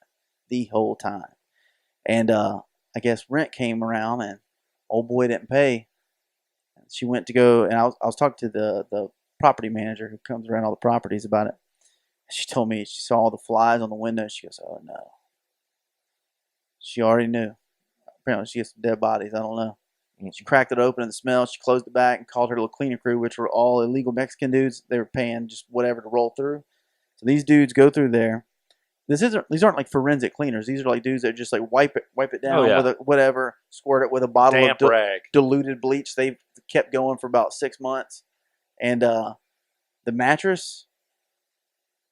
the whole time. And I guess rent came around, and old boy didn't pay. She went to go, and I was talking to the property manager who comes around all the properties about it. She told me she saw all the flies on the window, and she goes, oh no. She already knew. Apparently she gets some dead bodies. I don't know. She cracked it open and the smell. She closed it back and called her little cleaning crew, which were all illegal Mexican dudes. They were paying just whatever to roll through. So these dudes go through there. These aren't like forensic cleaners. These are like dudes that just like wipe it down with a whatever, squirt it with a bottle Damp of rag. diluted bleach. They've kept going for about 6 months. And the mattress,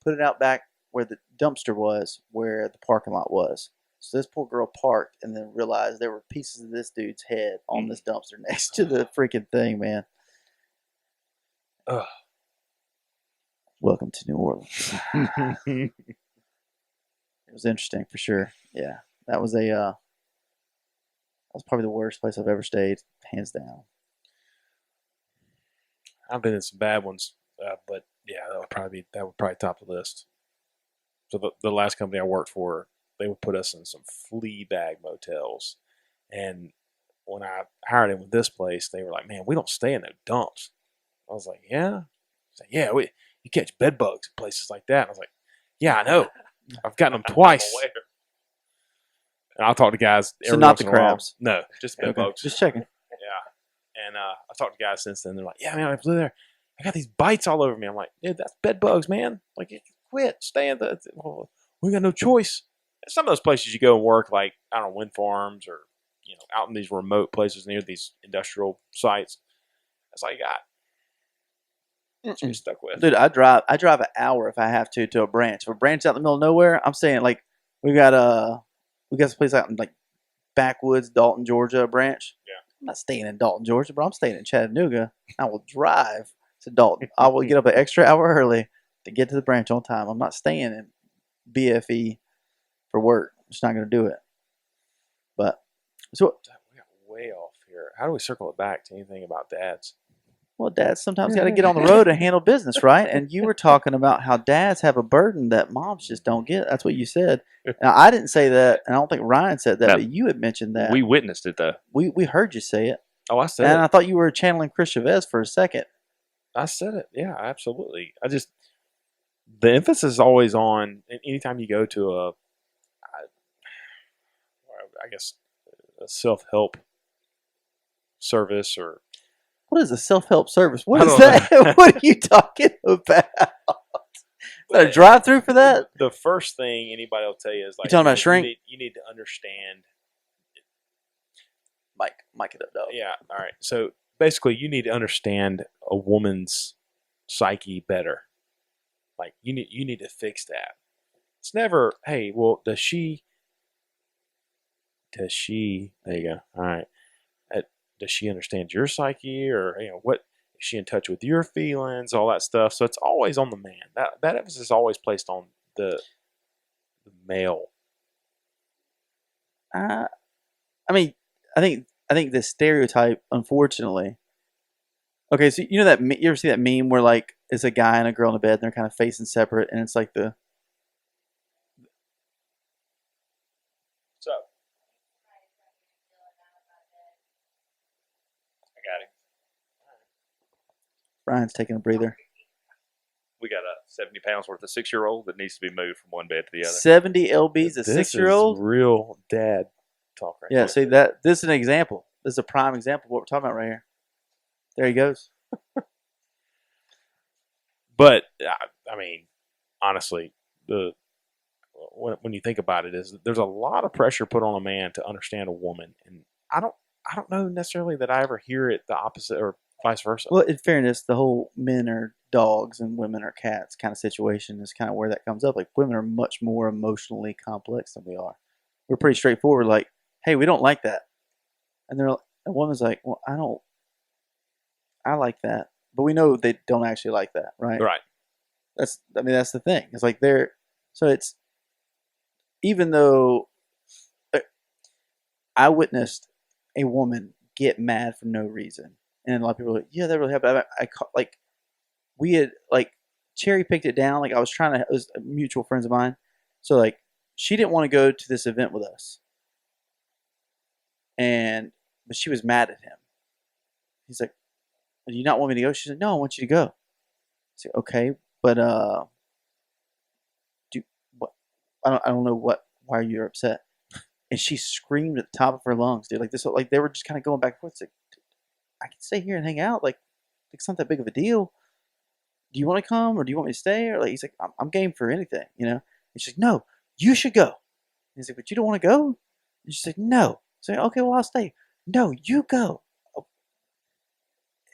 put it out back where the dumpster was, where the parking lot was. So this poor girl parked and then realized there were pieces of this dude's head on this dumpster next to the freaking thing, man. Ugh. Welcome to New Orleans. It was interesting for sure. Yeah, that was probably the worst place I've ever stayed, hands down. I've been in some bad ones, but yeah, that would probably top the list. So the last company I worked for, they would put us in some flea bag motels. And when I hired in with this place, they were like, man, we don't stay in those dumps. I was like, yeah? Yeah, you catch bed bugs in places like that. I was like, yeah, I know. I've gotten them twice. And I'll talk to guys. So not the crabs? No, just bed bugs. Just checking. Yeah. And I talked to guys since then. They're like, yeah, man, I flew there. I got these bites all over me. I'm like, dude, that's bed bugs, man. Like, quit. Stay in we got no choice. Some of those places you go and work, like, I don't know, wind farms or, out in these remote places near these industrial sites. That's all you got. That's what you're stuck with. Dude, I drive an hour if I have to a branch. If a branch out in the middle of nowhere, I'm saying, like, we got this place out in, like, backwoods, Dalton, Georgia, branch. Yeah. I'm not staying in Dalton, Georgia, but I'm staying in Chattanooga. I will drive to Dalton. I will get up an extra hour early to get to the branch on time. I'm not staying in BFE for work. I'm just not going to do it. But so we got way off here. How do we circle it back to anything about dads? Well, dads sometimes got to get on the road and handle business, right? And you were talking about how dads have a burden that moms just don't get. That's what you said. Now, I didn't say that, and I don't think Ryan said that, but you had mentioned that. We witnessed it, though. We heard you say it. Oh, I said it. And I thought you were channeling Chris Chavez for a second. I said it. Yeah, absolutely. The emphasis is always on, anytime you go to I guess, a self-help service or... What is a self-help service? What is that? What are you talking about? Is that a drive-through for that? The first thing anybody will tell you is like... You talking about shrink? You need to understand... Mic it up, dog. Yeah, all right. So basically, you need to understand a woman's psyche better. Like, you need to fix that. It's never, hey, well, does she... There you go. All right. Does she understand your psyche, or what is she in touch with your feelings, all that stuff? So it's always on the man. That emphasis is always placed on the male. I mean, I think the stereotype, unfortunately. Okay, so you know that you ever see that meme where like it's a guy and a girl in a bed and they're kind of facing separate, and it's like the So, I got it. Brian's taking a breather. We got a 70 pounds worth of 6-year-old that needs to be moved from one bed to the other. 70 lbs, a This 6-year-old. is real dad talk right Yeah, here. see that this is an example. This is a prime example of what we're talking about right here. There he goes. But I mean, honestly, when you think about it, is there's a lot of pressure put on a man to understand a woman, and I don't know necessarily that I ever hear it the opposite or vice versa. Well, in fairness, the whole men are dogs and women are cats kind of situation is kind of where that comes up. Like women are much more emotionally complex than we are. We're pretty straightforward. Like, hey, we don't like that, and a woman's like, well, I like that, but we know they don't actually like that, right? Right. That's the thing. It's like it's even though I witnessed a woman get mad for no reason, and a lot of people are like, yeah, that really happened. We had like cherry picked it down. Like I was trying to, it was mutual friends of mine, so like she didn't want to go to this event with us, but she was mad at him. He's like, do you not want me to go? She's like, no, I want you to go. I said, okay, but what? I don't know why you're upset. And she screamed at the top of her lungs, dude. Like this, like they were just kind of going back and forth. It's like, I can stay here and hang out. Like it's not that big of a deal. Do you want to come or do you want me to stay? Or like he's like, I'm game for anything, you know. And she's like, no, you should go. And he's like, but you don't want to go? And she's like, no. So okay, well I'll stay. No, you go.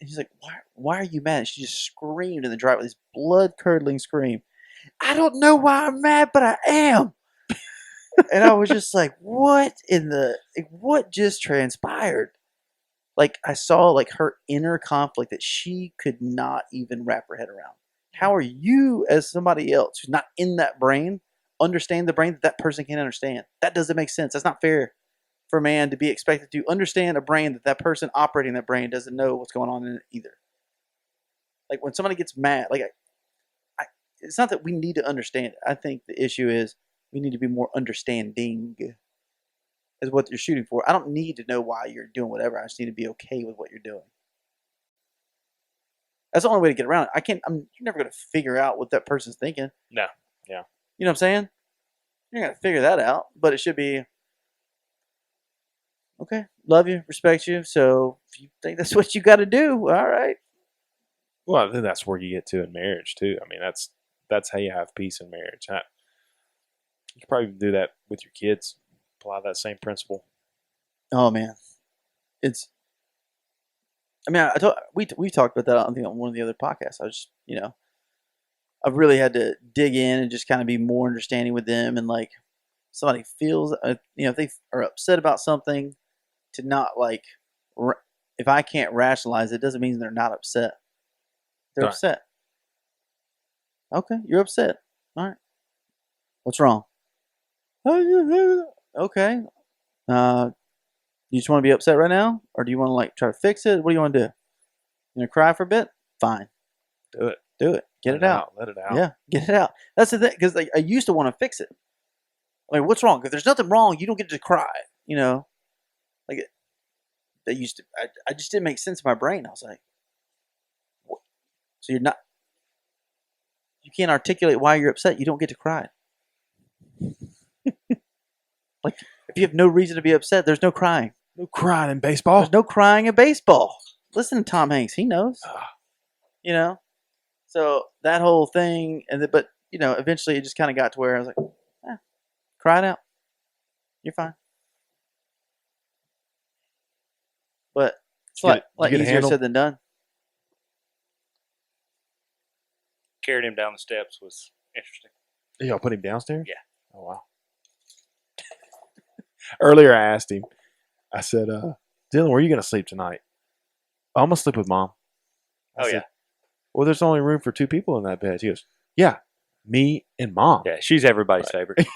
And he's like, why are you mad? And she just screamed in the driveway, this blood-curdling scream. I don't know why I'm mad, but I am. And I was just like, what just transpired? Like, I saw, like, her inner conflict that she could not even wrap her head around. How are you, as somebody else who's not in that brain, understand the brain that person can't understand? That doesn't make sense. That's not fair for a man to be expected to understand a brain that person operating that brain doesn't know what's going on in it either. Like when somebody gets mad, like it's not that we need to understand it. I think the issue is we need to be more understanding is what you're shooting for. I don't need to know why you're doing whatever. I just need to be okay with what you're doing. That's the only way to get around it. You're never going to figure out what that person's thinking. No. Yeah. You know what I'm saying? You're going to figure that out, but it should be, okay, love you, respect you. So if you think that's what you got to do, all right. Well, I think that's where you get to in marriage too. I mean, that's how you have peace in marriage. You could probably do that with your kids. Apply that same principle. Oh man, we talked about that on one of the other podcasts. I was, I've really had to dig in and just kind of be more understanding with them, and like somebody feels, if they are upset about something, to not like, if I can't rationalize it, doesn't mean they're not upset. They're upset. Okay, you're upset. All right. What's wrong? Okay. You just want to be upset right now? Or do you want to like try to fix it? What do you want to do? You want to cry for a bit? Fine. Do it. Get it out. Let it out. Yeah, get it out. That's the thing. Because like, I used to want to fix it. Like, what's wrong? If there's nothing wrong, you don't get to cry. Like that used to. I just didn't make sense in my brain. I was like, what? So you can't articulate why you're upset. You don't get to cry. Like, if you have no reason to be upset, there's no crying. No crying in baseball. There's no crying in baseball. Listen to Tom Hanks. He knows. So that whole thing, but eventually it just kind of got to where I was like, cry it out. You're fine. But it's like easier said than done. Carried him down the steps was interesting. Y'all put him downstairs? Yeah. Oh, wow. Earlier I asked him, I said, Dylan, where are you going to sleep tonight? I'm going to sleep with Mom. I said, well, there's only room for 2 people in that bed. He goes, yeah, me and Mom. Yeah, she's everybody's favorite.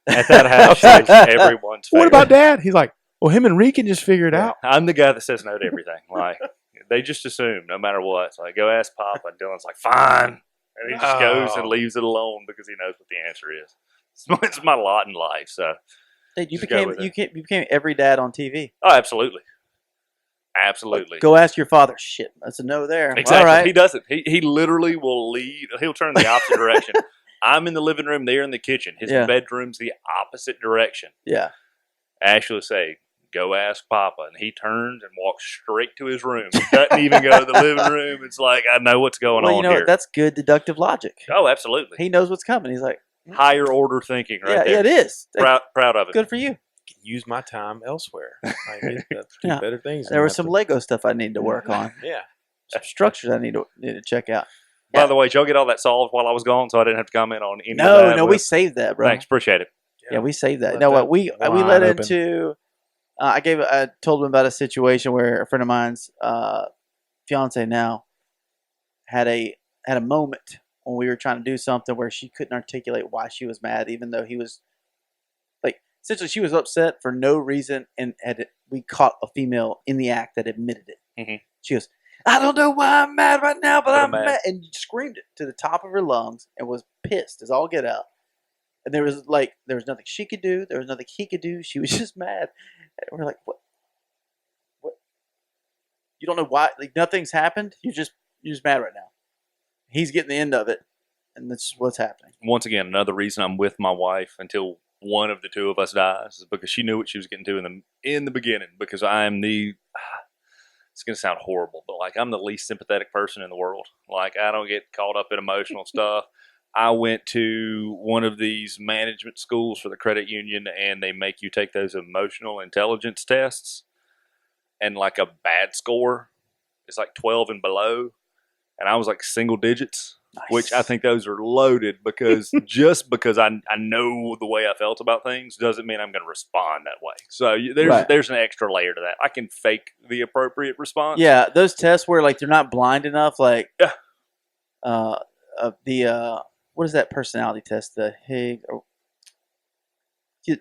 At that house, shakes everyone's What favorite. about Dad? He's like, well, him and Reed can just figure it out. I'm the guy that says no to everything. Like, they just assume no matter what. It's like, go ask Papa. And Dylan's like, fine. And he just goes and leaves it alone because he knows what the answer is. It's my lot in life. So, Dude, you just go with became every dad on TV. oh, absolutely. Absolutely. Go ask your father. Shit, that's a no there. Exactly. All right. He doesn't. He literally will leave. He'll turn the opposite direction. I'm in the living room. They're in the kitchen. His Yeah. bedroom's the opposite direction. Yeah. Ashley will say, go ask Papa. And he turns and walks straight to his room. He doesn't even go to the living room. It's like, I know what's going Well, on you know here. what? That's good deductive logic. Oh, absolutely. He knows what's coming. He's like, Higher order thinking right there. yeah, it is. Proud of it. Good for you. Use my time elsewhere. I get to do Yeah. better things. There was some Lego stuff I need to work on. Yeah. Some structures I need to check out. By the way, did y'all get all that solved while I was gone so I didn't have to comment on any of No, that? no, we saved that, bro. Thanks. Appreciate it. Yeah, we saved that. Let No, that what we wide led open. into. I told him about a situation where a friend of mine's fiance now had a moment when we were trying to do something where she couldn't articulate why she was mad, even though he was like essentially she was upset for no reason, and we caught a female in the act that admitted it. Mhm. She goes, "I don't know why I'm mad right now, but I'm mad." mad," and screamed it to the top of her lungs and was pissed as all get out. And there was nothing she could do. There was nothing he could do. She was just mad. And we're like, what? You don't know why? Like nothing's happened. You're just mad right now. He's getting the end of it, and that's what's happening. Once again, another reason I'm with my wife until one of the two of us dies is because she knew what she was getting to in the beginning. Because I'm it's going to sound horrible, but like I'm the least sympathetic person in the world. Like I don't get caught up in emotional stuff. I went to one of these management schools for the credit union, and they make you take those emotional intelligence tests. And like a bad score is like 12 and below. And I was like single digits, which I think those are loaded because just because I know the way I felt about things doesn't mean I'm going to respond that way. So there's an extra layer to that. I can fake the appropriate response. Yeah, those tests where like they're not blind enough, like Yeah. What is that personality test? The Higgs. The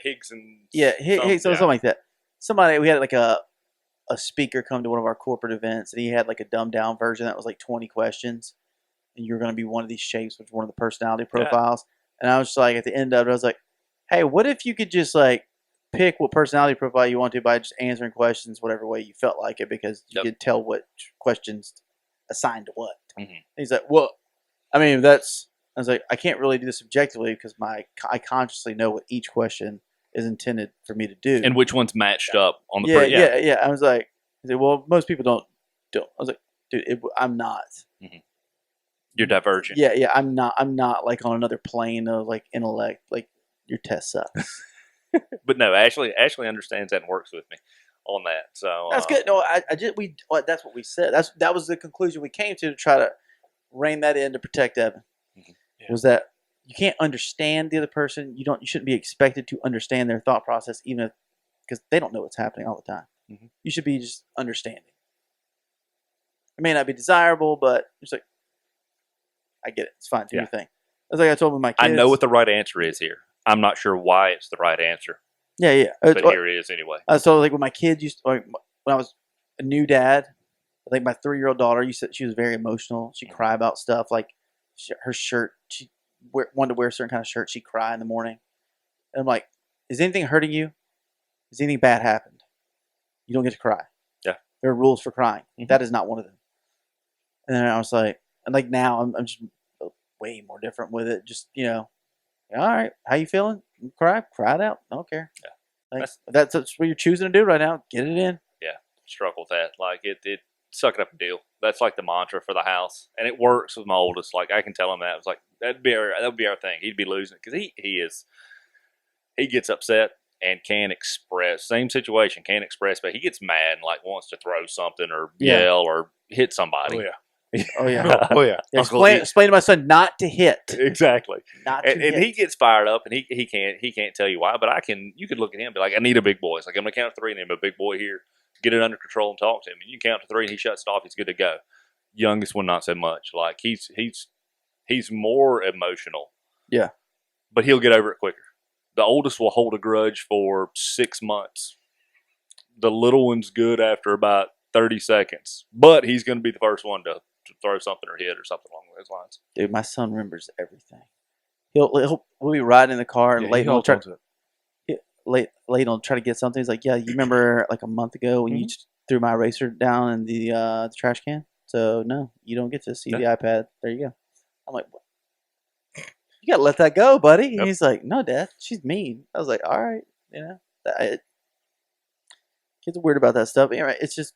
Higgs and Higgs, something like that. We had like a speaker come to one of our corporate events, and he had like a dumbed down version that was like 20 questions, and you're going to be one of these shapes, which is one of the personality profiles. Yeah. And I was just like, at the end of it, I was like, hey, what if you could just like pick what personality profile you want to by just answering questions whatever way you felt like it, because you could tell what questions assigned to what. Mm-hmm. He's like, well, I mean, I was like, I can't really do this objectively because I consciously know what each question is intended for me to do, and which one's matched up on the yeah. I was like, well, most people don't. I was like, dude, I'm not. Mm-hmm. You're divergent. Yeah, I'm not like on another plane of like intellect. Like your test sucks. But no, Ashley understands that and works with me on that. So that's good. No, that's what we said. That was the conclusion we came to try to rein that in to protect Evan. Mm-hmm. Yeah. Was that you can't understand the other person. You shouldn't be expected to understand their thought process, even because they don't know what's happening all the time. Mm-hmm. You should be just understanding. It may not be desirable, but it's like, I get it. It's fine. Do your thing. That's like I told my kids. I know what the right answer is here. I'm not sure why it's the right answer. Yeah. But here it is anyway. So like when my kids when I was a new dad, I think my 3-year-old daughter, you said she was very emotional. She'd cry about stuff like her shirt. She wanted to wear a certain kind of shirt. She'd cry in the morning. And I'm like, is anything hurting you? Has anything bad happened? You don't get to cry. Yeah. There are rules for crying. Mm-hmm. That is not one of them. And then I was like, and like now I'm just way more different with it. Just, all right, how you feeling? You cry it out. I don't care. Yeah. Like, that's what you're choosing to do right now. Get it in. Yeah. Struggle with that. Like it suck it up and deal. That's like the mantra for the house. And it works with my oldest. Like I can tell him that. It's like, that would be our thing. He'd be losing it because he gets upset and can express, same situation, can't express, but he gets mad and like wants to throw something or yell or hit somebody. Oh, yeah. Oh yeah. Oh yeah. Explain to my son not to hit. Exactly. Not to hit. And he gets fired up, and he can't tell you why. But you could look at him and be like, I need a big boy. It's like I'm gonna count to 3 and I'm a big boy here. Get it under control and talk to him. And you count to 3 and he shuts it off. He's good to go. Youngest one, not so much. Like he's more emotional. Yeah. But he'll get over it quicker. The oldest will hold a grudge for 6 months. The little one's good after about 30 seconds, but he's going to be the first one to throw something or hit or something along those lines. Dude, my son remembers everything. We'll be riding in the car and Leighton will try to get something. He's like, yeah, you remember like a month ago when you threw my eraser down in the trash can? So no, you don't get to see the iPad. There you go. I'm like, what? You gotta let that go, buddy. And he's like, no, Dad, she's mean. I was like, all right, kids are weird about that stuff. Anyway, it's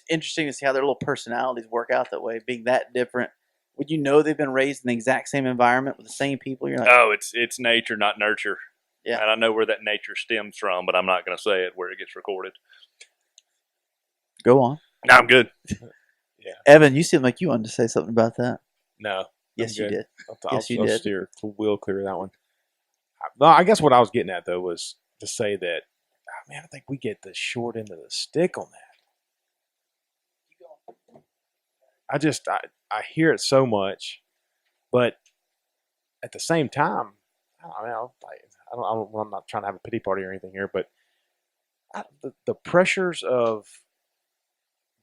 interesting to see how their little personalities work out that way, being that different. Would you know they've been raised in the exact same environment with the same people? You're like, oh, it's nature, not nurture. Yeah, and I know where that nature stems from, but I'm not going to say it where it gets recorded. Go on. No, I'm good. Yeah, Evan, you seem like you wanted to say something about that. No. Yes, you did. I'll steer wheel clear that one. No, I guess what I was getting at, though, was to say that, man, I think we get the short end of the stick on that. I hear it so much, but at the same time, I'm not trying to have a pity party or anything here, but the pressures of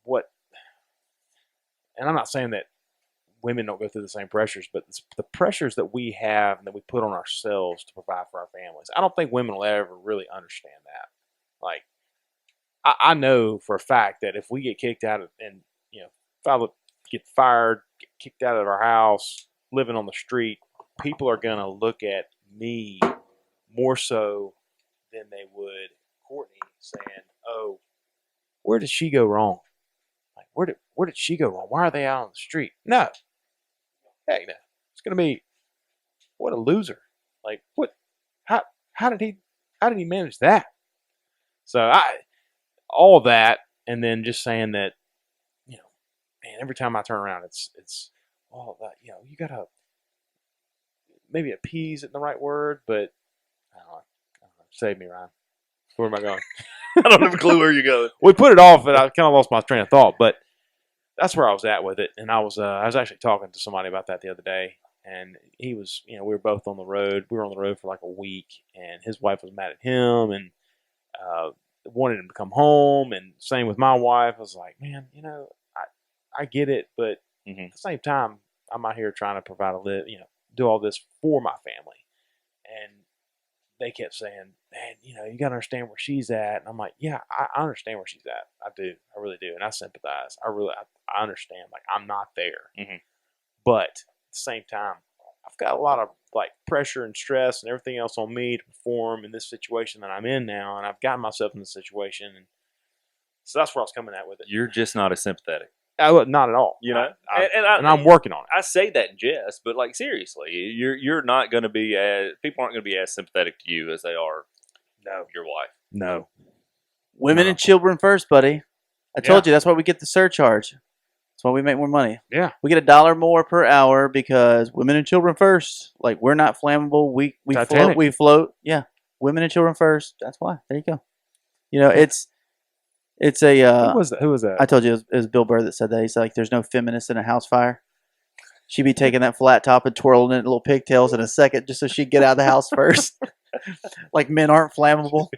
what, and I'm not saying that women don't go through the same pressures, but the pressures that we have and that we put on ourselves to provide for our families. I don't think women will ever really understand that. Like, I know for a fact that if we get kicked out of, and if I get fired, get kicked out of our house, living on the street, people are going to look at me more so than they would Courtney, saying, "Oh, where did she go wrong? Like, where did she go wrong? Why are they out on the street?" No, heck no. It's going to be, what a loser. Like, what? How did he manage that? So all that, and then just saying that, man, every time I turn around, it's all that, you gotta maybe appease isn't the right word, but I don't know. Save me, Ryan. Where am I going? I don't have a clue where you're going. We put it off, and I kind of lost my train of thought, but that's where I was at with it. And I was actually talking to somebody about that the other day, and he was, we were both on the road. We were on the road for like a week, and his wife was mad at him and wanted him to come home. And same with my wife. I was like, man, I get it, but at the same time, I'm out here trying to provide a do all this for my family. And they kept saying, man, you got to understand where she's at. And I'm like, yeah, I understand where she's at. I do. I really do. And I sympathize. I understand. Like, I'm not there. But at the same time, I've got a lot of like pressure and stress and everything else on me to perform in this situation that I'm in now. And I've gotten myself in this situation. And so that's where I was coming at with it. You're just not as sympathetic. Not at all. And I'm working on it. I say that in jest, but like seriously, you're not going to be people aren't going to be as sympathetic to you as they are your wife. No. Women and children first, buddy. I told you that's why we get the surcharge. That's why we make more money. Yeah. We get $1 more per hour because women and children first. Like, we're not flammable. We float. We float. Yeah. Women and children first. That's why. There you go. It's a. Who was that? I told you it was Bill Burr that said that. He's like, "There's no feminist in a house fire." She'd be taking that flat top and twirling it in little pigtails in a second just so she'd get out of the house first. Like, men aren't flammable.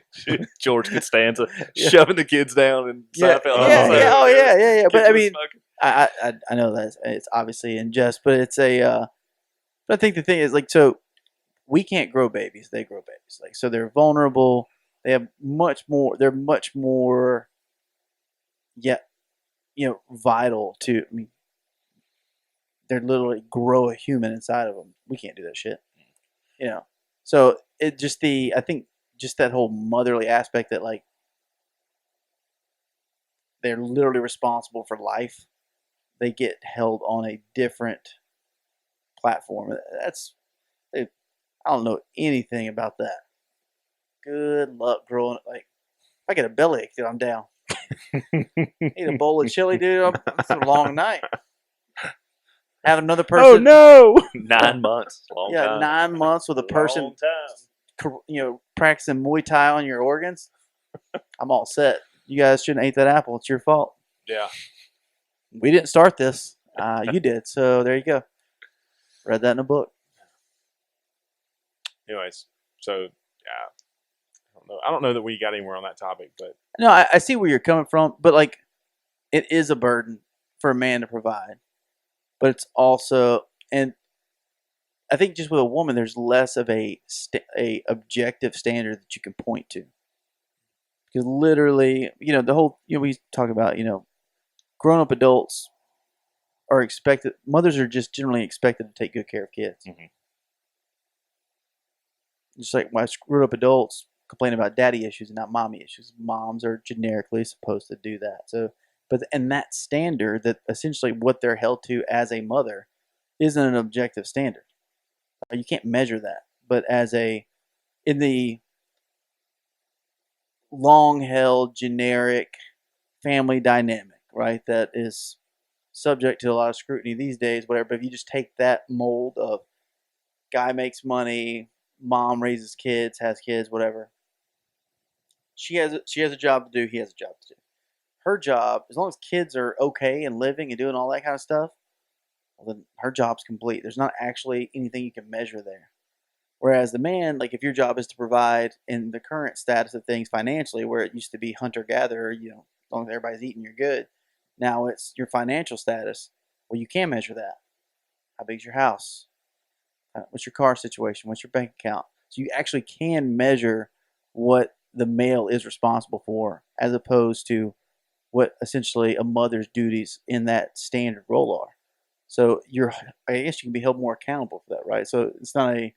George Costanza shoving the kids down and But I mean, I know that it's obviously in jest, but it's a. But I think the thing is, like, so we can't grow babies; they grow babies. Like, so they're vulnerable. They have much more. They're much more. Vital to. I mean, they literally grow a human inside of them. We can't do that shit. So it just I think just that whole motherly aspect that, like, they're literally responsible for life. They get held on a different platform. I don't know anything about that. Good luck growing. Like, if I get a bellyache, dude, I'm down. Eat a bowl of chili, dude. It's a long night. Have another person. Oh no! 9 months. Long time. 9 months with a person. Long time. Practicing Muay Thai on your organs. I'm all set. You guys shouldn't have ate that apple. It's your fault. Yeah. We didn't start this. You did. So there you go. Read that in a book. Anyways, so I don't know that we got anywhere on that topic, but No, I see where you're coming from, but like, it is a burden for a man to provide, but it's also, and I think just with a woman, there's less of a objective standard that you can point to, because literally, the whole, we talk about, grown up adults are expected, mothers are just generally expected to take good care of kids. Mm-hmm. Just like why grown up adults complain about daddy issues and not mommy issues. Moms are generically supposed to do that. So, and that standard, that essentially what they're held to as a mother, isn't an objective standard. You can't measure that. But in the long held generic family dynamic, right, that is subject to a lot of scrutiny these days, whatever. But if you just take that mold of guy makes money, mom raises kids, has kids, whatever. She has a job to do. He has a job to do. Her job, as long as kids are okay and living and doing all that kind of stuff, well, then her job's complete. There's not actually anything you can measure there. Whereas the man, like if your job is to provide in the current status of things financially, where it used to be hunter-gatherer, as long as everybody's eating, you're good. Now it's your financial status. Well, you can measure that. How big's your house? What's your car situation? What's your bank account? So you actually can measure what the male is responsible for, as opposed to what essentially a mother's duties in that standard role are. So I guess you can be held more accountable for that, right? So it's not a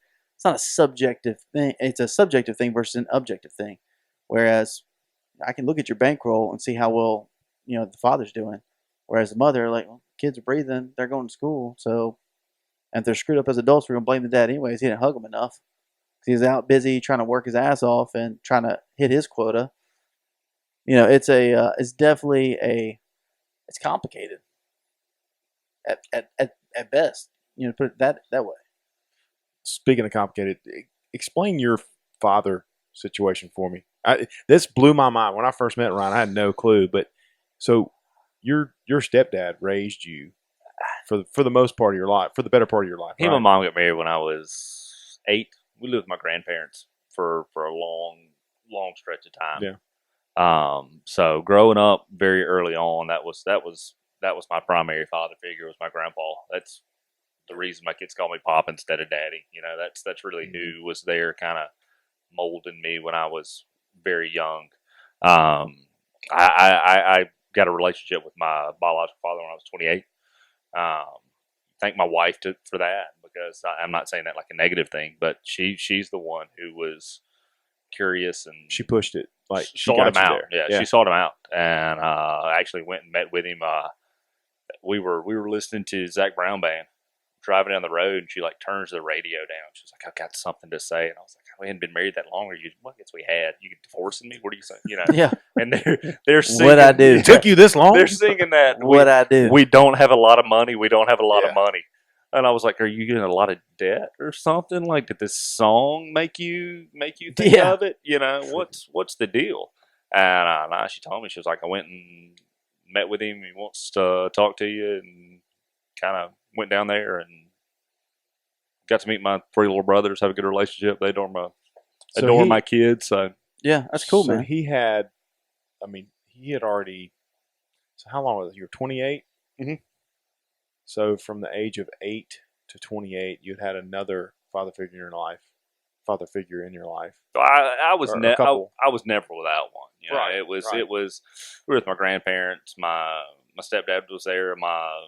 subjective thing. It's a subjective thing versus an objective thing. Whereas I can look at your bankroll and see how well the father's doing. Whereas the mother, like, well, kids are breathing, they're going to school, so. And if they're screwed up as adults, we're going to blame the dad anyways. He didn't hug them enough. He was out busy trying to work his ass off and trying to hit his quota. It's definitely it's complicated at best. Put it that way. Speaking of complicated, explain your father situation for me. This blew my mind. When I first met Ryan, I had no clue. But so your stepdad raised you for the most part of your life, for the better part of your life. He and my mom got married when I was 8. We lived with my grandparents for a long stretch of time. Yeah. So growing up very early on, that was my primary father figure, was my grandpa. That's the reason my kids call me Pop instead of Daddy. That's really who was there, kind of molding me when I was very young. I got a relationship with my biological father when I was 28. Thank my wife for that, because I'm not saying that like a negative thing, but she's the one who was curious, and she pushed it, like she sought got him you out. there. Yeah, she sought him out, and I actually went and met with him. We were listening to Zach Brown Band, driving down the road, and she like turns the radio down. She was like, "I've got something to say," and I was like, "We hadn't been married that long. Or I guess we had. You divorcing me? What are you saying?" Yeah. And they're singing. What I do? It took you this long? They're singing that. What I do? We don't have a lot of money. We don't have a lot of money. And I was like, "Are you getting a lot of debt or something? Like, did this song make you think of it? What's the deal?" And she told me, she was like, "I went and met with him. He wants to talk to you," and kind of went down there and got to meet my 3 little brothers, have a good relationship. They adore my kids. So yeah, that's cool, man. He had already. So how long was it? You were 28. Mm-hmm. So from the age of 8 to 28, you'd had another father figure in your life. So I was I was never without one. Right. It was we were with my grandparents. My stepdad was there. My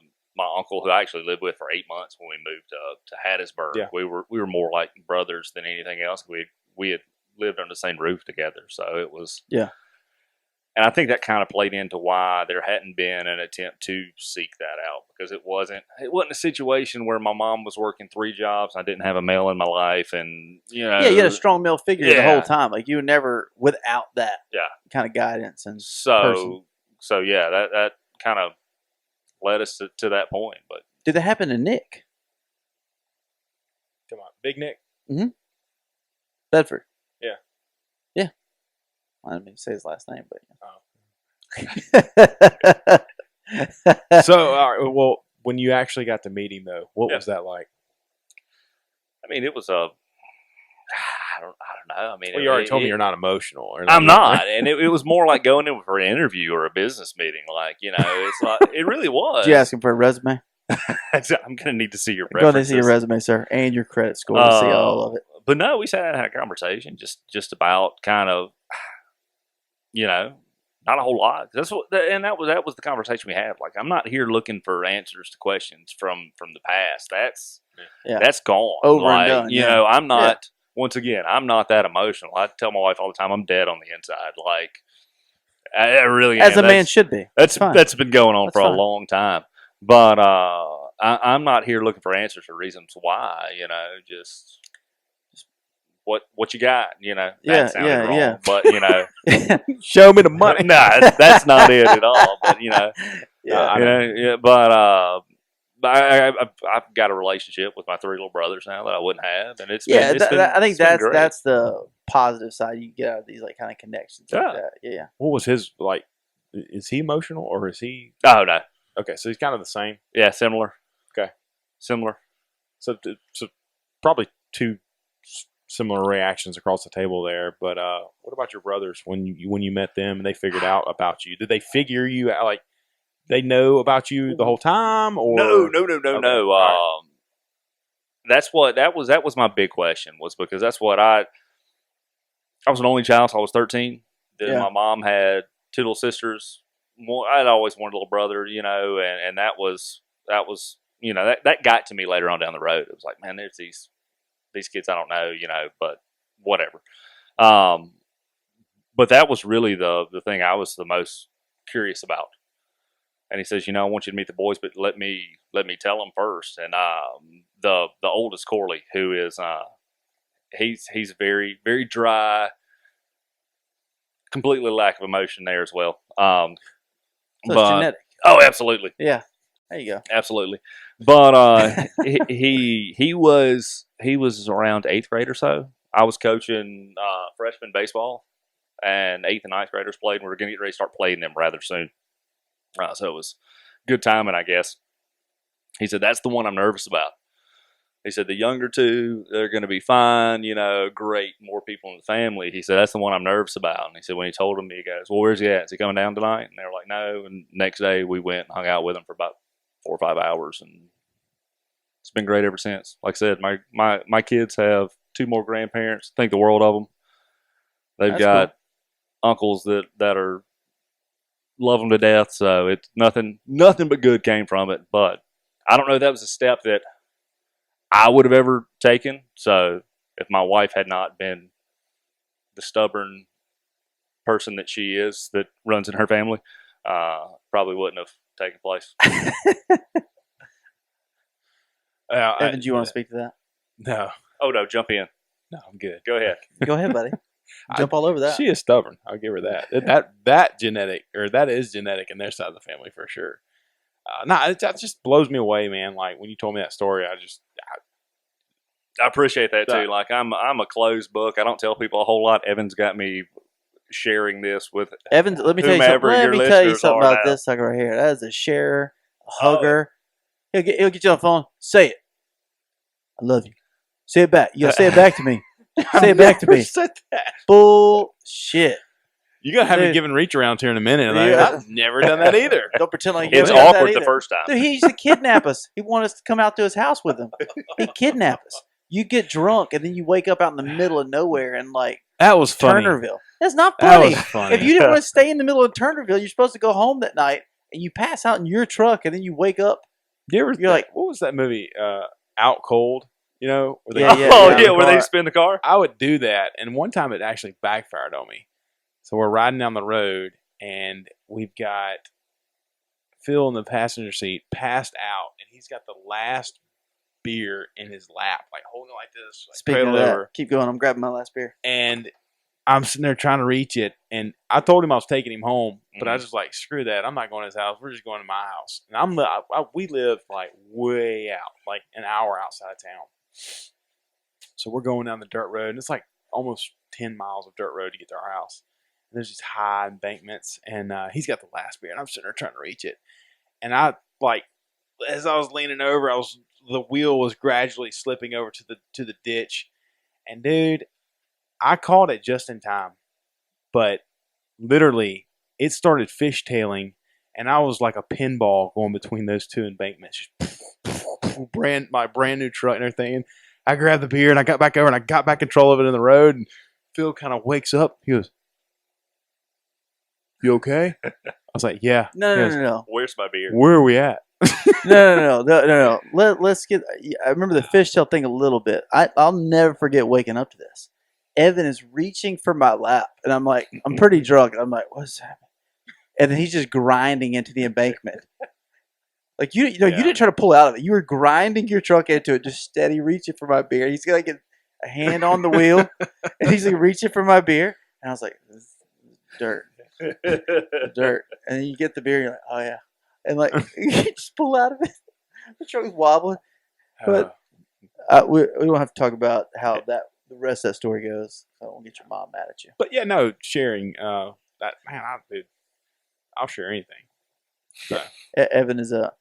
uncle, who I actually lived with for 8 months when we moved to Hattiesburg. Yeah. We were more like brothers than anything else. We had lived under the same roof together, so it was. Yeah. And I think that kind of played into why there hadn't been an attempt to seek that out, because it wasn't a situation where my mom was working 3 jobs. I didn't have a male in my life, and Yeah, you had a strong male figure the whole time. Like, you were never without that kind of guidance and person. So yeah, that kind of led us to that point. But did that happen to Nick? Come on, Big Nick. Mm-hmm. Bedford. Yeah. Yeah. I didn't mean to say his last name, but So, all right, well, when you actually got to meet him, though, what was that like? I mean, it was I don't know. I mean, Well, you already told me you're not emotional. Or I'm not, and it was more like going in for an interview or a business meeting. Like, it's like it really was. Did you ask him for a resume? I'm gonna need to see your Go ahead and references. see your resume, sir, and your credit score to see all of it. But no, we sat down and had a conversation just about kind of, not a whole lot. That's what, and that was the conversation we had. Like, I'm not here looking for answers to questions from the past. That's gone. Over and done. I'm not. Once again, I'm not that emotional. I tell my wife all the time, I'm dead on the inside. Like, I really am. As a man should be. That's been going on for fine. a long time. But I'm not here looking for answers or reasons why. Just what you got. That sounded wrong. But show me the money. Nah, that's not it at all. But I've got a relationship with my 3 little brothers now that I wouldn't have, and it's been I think great. that's the positive side you get out of these like kind of connections like that. Yeah. What was his like? Is he emotional or is he? Oh no. Okay, so he's kind of the same. Yeah, similar. Okay, similar. So probably 2 similar reactions across the table there. But what about your brothers when you met them and they figured out about you? Did they figure you out? Like, they know about you the whole time, or no. Right. That was my big question, was because that's what I was an only child, so I was 13. Then my mom had 2 little sisters. I'd always wanted a little brother, and that was that got to me later on down the road. It was like, man, there's these kids I don't know, but whatever. But that was really the thing I was the most curious about. And he says, I want you to meet the boys, but let me tell them first. And the oldest, Corley, who is he's very, very dry, completely lack of emotion there as well. So it's genetic. Oh, absolutely. Yeah. There you go. Absolutely. But he was around 8th grade or so. I was coaching freshman baseball, and 8th and 9th graders played, and we were going to get ready to start playing them rather soon. So it was good timing, I guess. He said, that's the one I'm nervous about. He said, the younger 2, they're going to be fine, great, more people in the family. He said, that's the one I'm nervous about. And he said, when he told him, he goes, well, where's he at? Is he coming down tonight? And they were like, no. And next day we went and hung out with him for about 4 or 5 hours. And it's been great ever since. Like I said, my kids have 2 more grandparents. Think the world of them. They've got uncles that are love them to death. So it's nothing but good came from it. But I don't know if that was a step that I would have ever taken. So if my wife had not been the stubborn person that she is, that runs in her family, probably wouldn't have taken place. Evan, do you want to speak to that? No. Oh no, jump in. No, I'm good. Go ahead. Go ahead, buddy. Jump all over that. She is stubborn. I'll give her that. That genetic, or that is genetic in their side of the family for sure. That just blows me away, man. Like, when you told me that story, I appreciate that too. Like, I'm a closed book. I don't tell people a whole lot. Evan's got me sharing this with Evan. Let me tell you something. About this sucker right here. That is a sharer, a hugger. He'll get you on the phone. Say it. I love you. Say it back. You gotta say it back to me. Say it back to me. Said that. Bullshit. You're going to have me giving reach around here in a minute. Like, I've never done that either. Don't pretend like it's awkward the first time. Dude, he used to kidnap us. He wanted us to come out to his house with him. He'd kidnap us. You get drunk, and then you wake up out in the middle of nowhere in, like, that was funny. Turnerville. That's not funny. That was funny. If you didn't want to stay in the middle of Turnerville, you're supposed to go home that night, and you pass out in your truck, and then you wake up. You're like, what was that movie? Out Cold? Where they where they spin the car? I would do that, and one time it actually backfired on me. So we're riding down the road, and we've got Phil in the passenger seat, passed out, and he's got the last beer in his lap, like holding it like this. Like, speaking of that, keep going. I'm grabbing my last beer. And I'm sitting there trying to reach it, and I told him I was taking him home, but I was just like, screw that. I'm not going to his house. We're just going to my house. And we live like way out, like an hour outside of town. So we're going down the dirt road, and it's like almost 10 miles of dirt road to get to our house. And there's these high embankments, and he's got the last beer, and I'm sitting there trying to reach it. And I, like, as I was leaning over, the wheel was gradually slipping over to the ditch. And dude, I called it just in time, but literally it started fishtailing, and I was like a pinball going between those two embankments. My brand new truck and everything. And I grabbed the beer and I got back over and I got back control of it in the road. And Phil kind of wakes up. He goes, "You okay?" I was like, "Yeah." No. Where's my beer? Where are we at? No. Let's get. I remember the fishtail thing a little bit. I'll never forget waking up to this. Evan is reaching for my lap, and I'm like, I'm pretty drunk. I'm like, what's happening? And then he's just grinding into the embankment. Like you didn't try to pull out of it. You were grinding your truck into it, just steady reaching for my beer. He's got like a hand on the wheel, and he's like reaching for my beer. And I was like, this is dirt. Dirt. And then you get the beer, you're like, oh yeah. And like you just pull out of it. The truck's wobbling. But we don't have to talk about how the rest of that story goes. So I won't get your mom mad at you. But yeah, no, sharing that, man, I'll share anything. So. Evan is a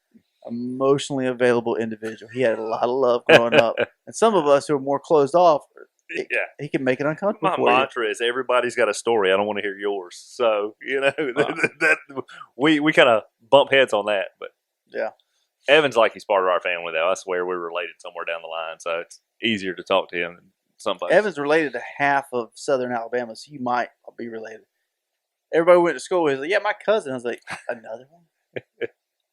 emotionally available individual. He had a lot of love growing up. And some of us who are more closed off, he can make it uncomfortable My for mantra is everybody's got a story. I don't want to hear yours. So, that we kind of bump heads on that. But yeah, Evan's like he's part of our family, though. I swear we're related somewhere down the line. So it's easier to talk to him than somebody. Evan's related to half of Southern Alabama, so you might be related. Everybody went to school with, like, yeah, my cousin. I was like, another one?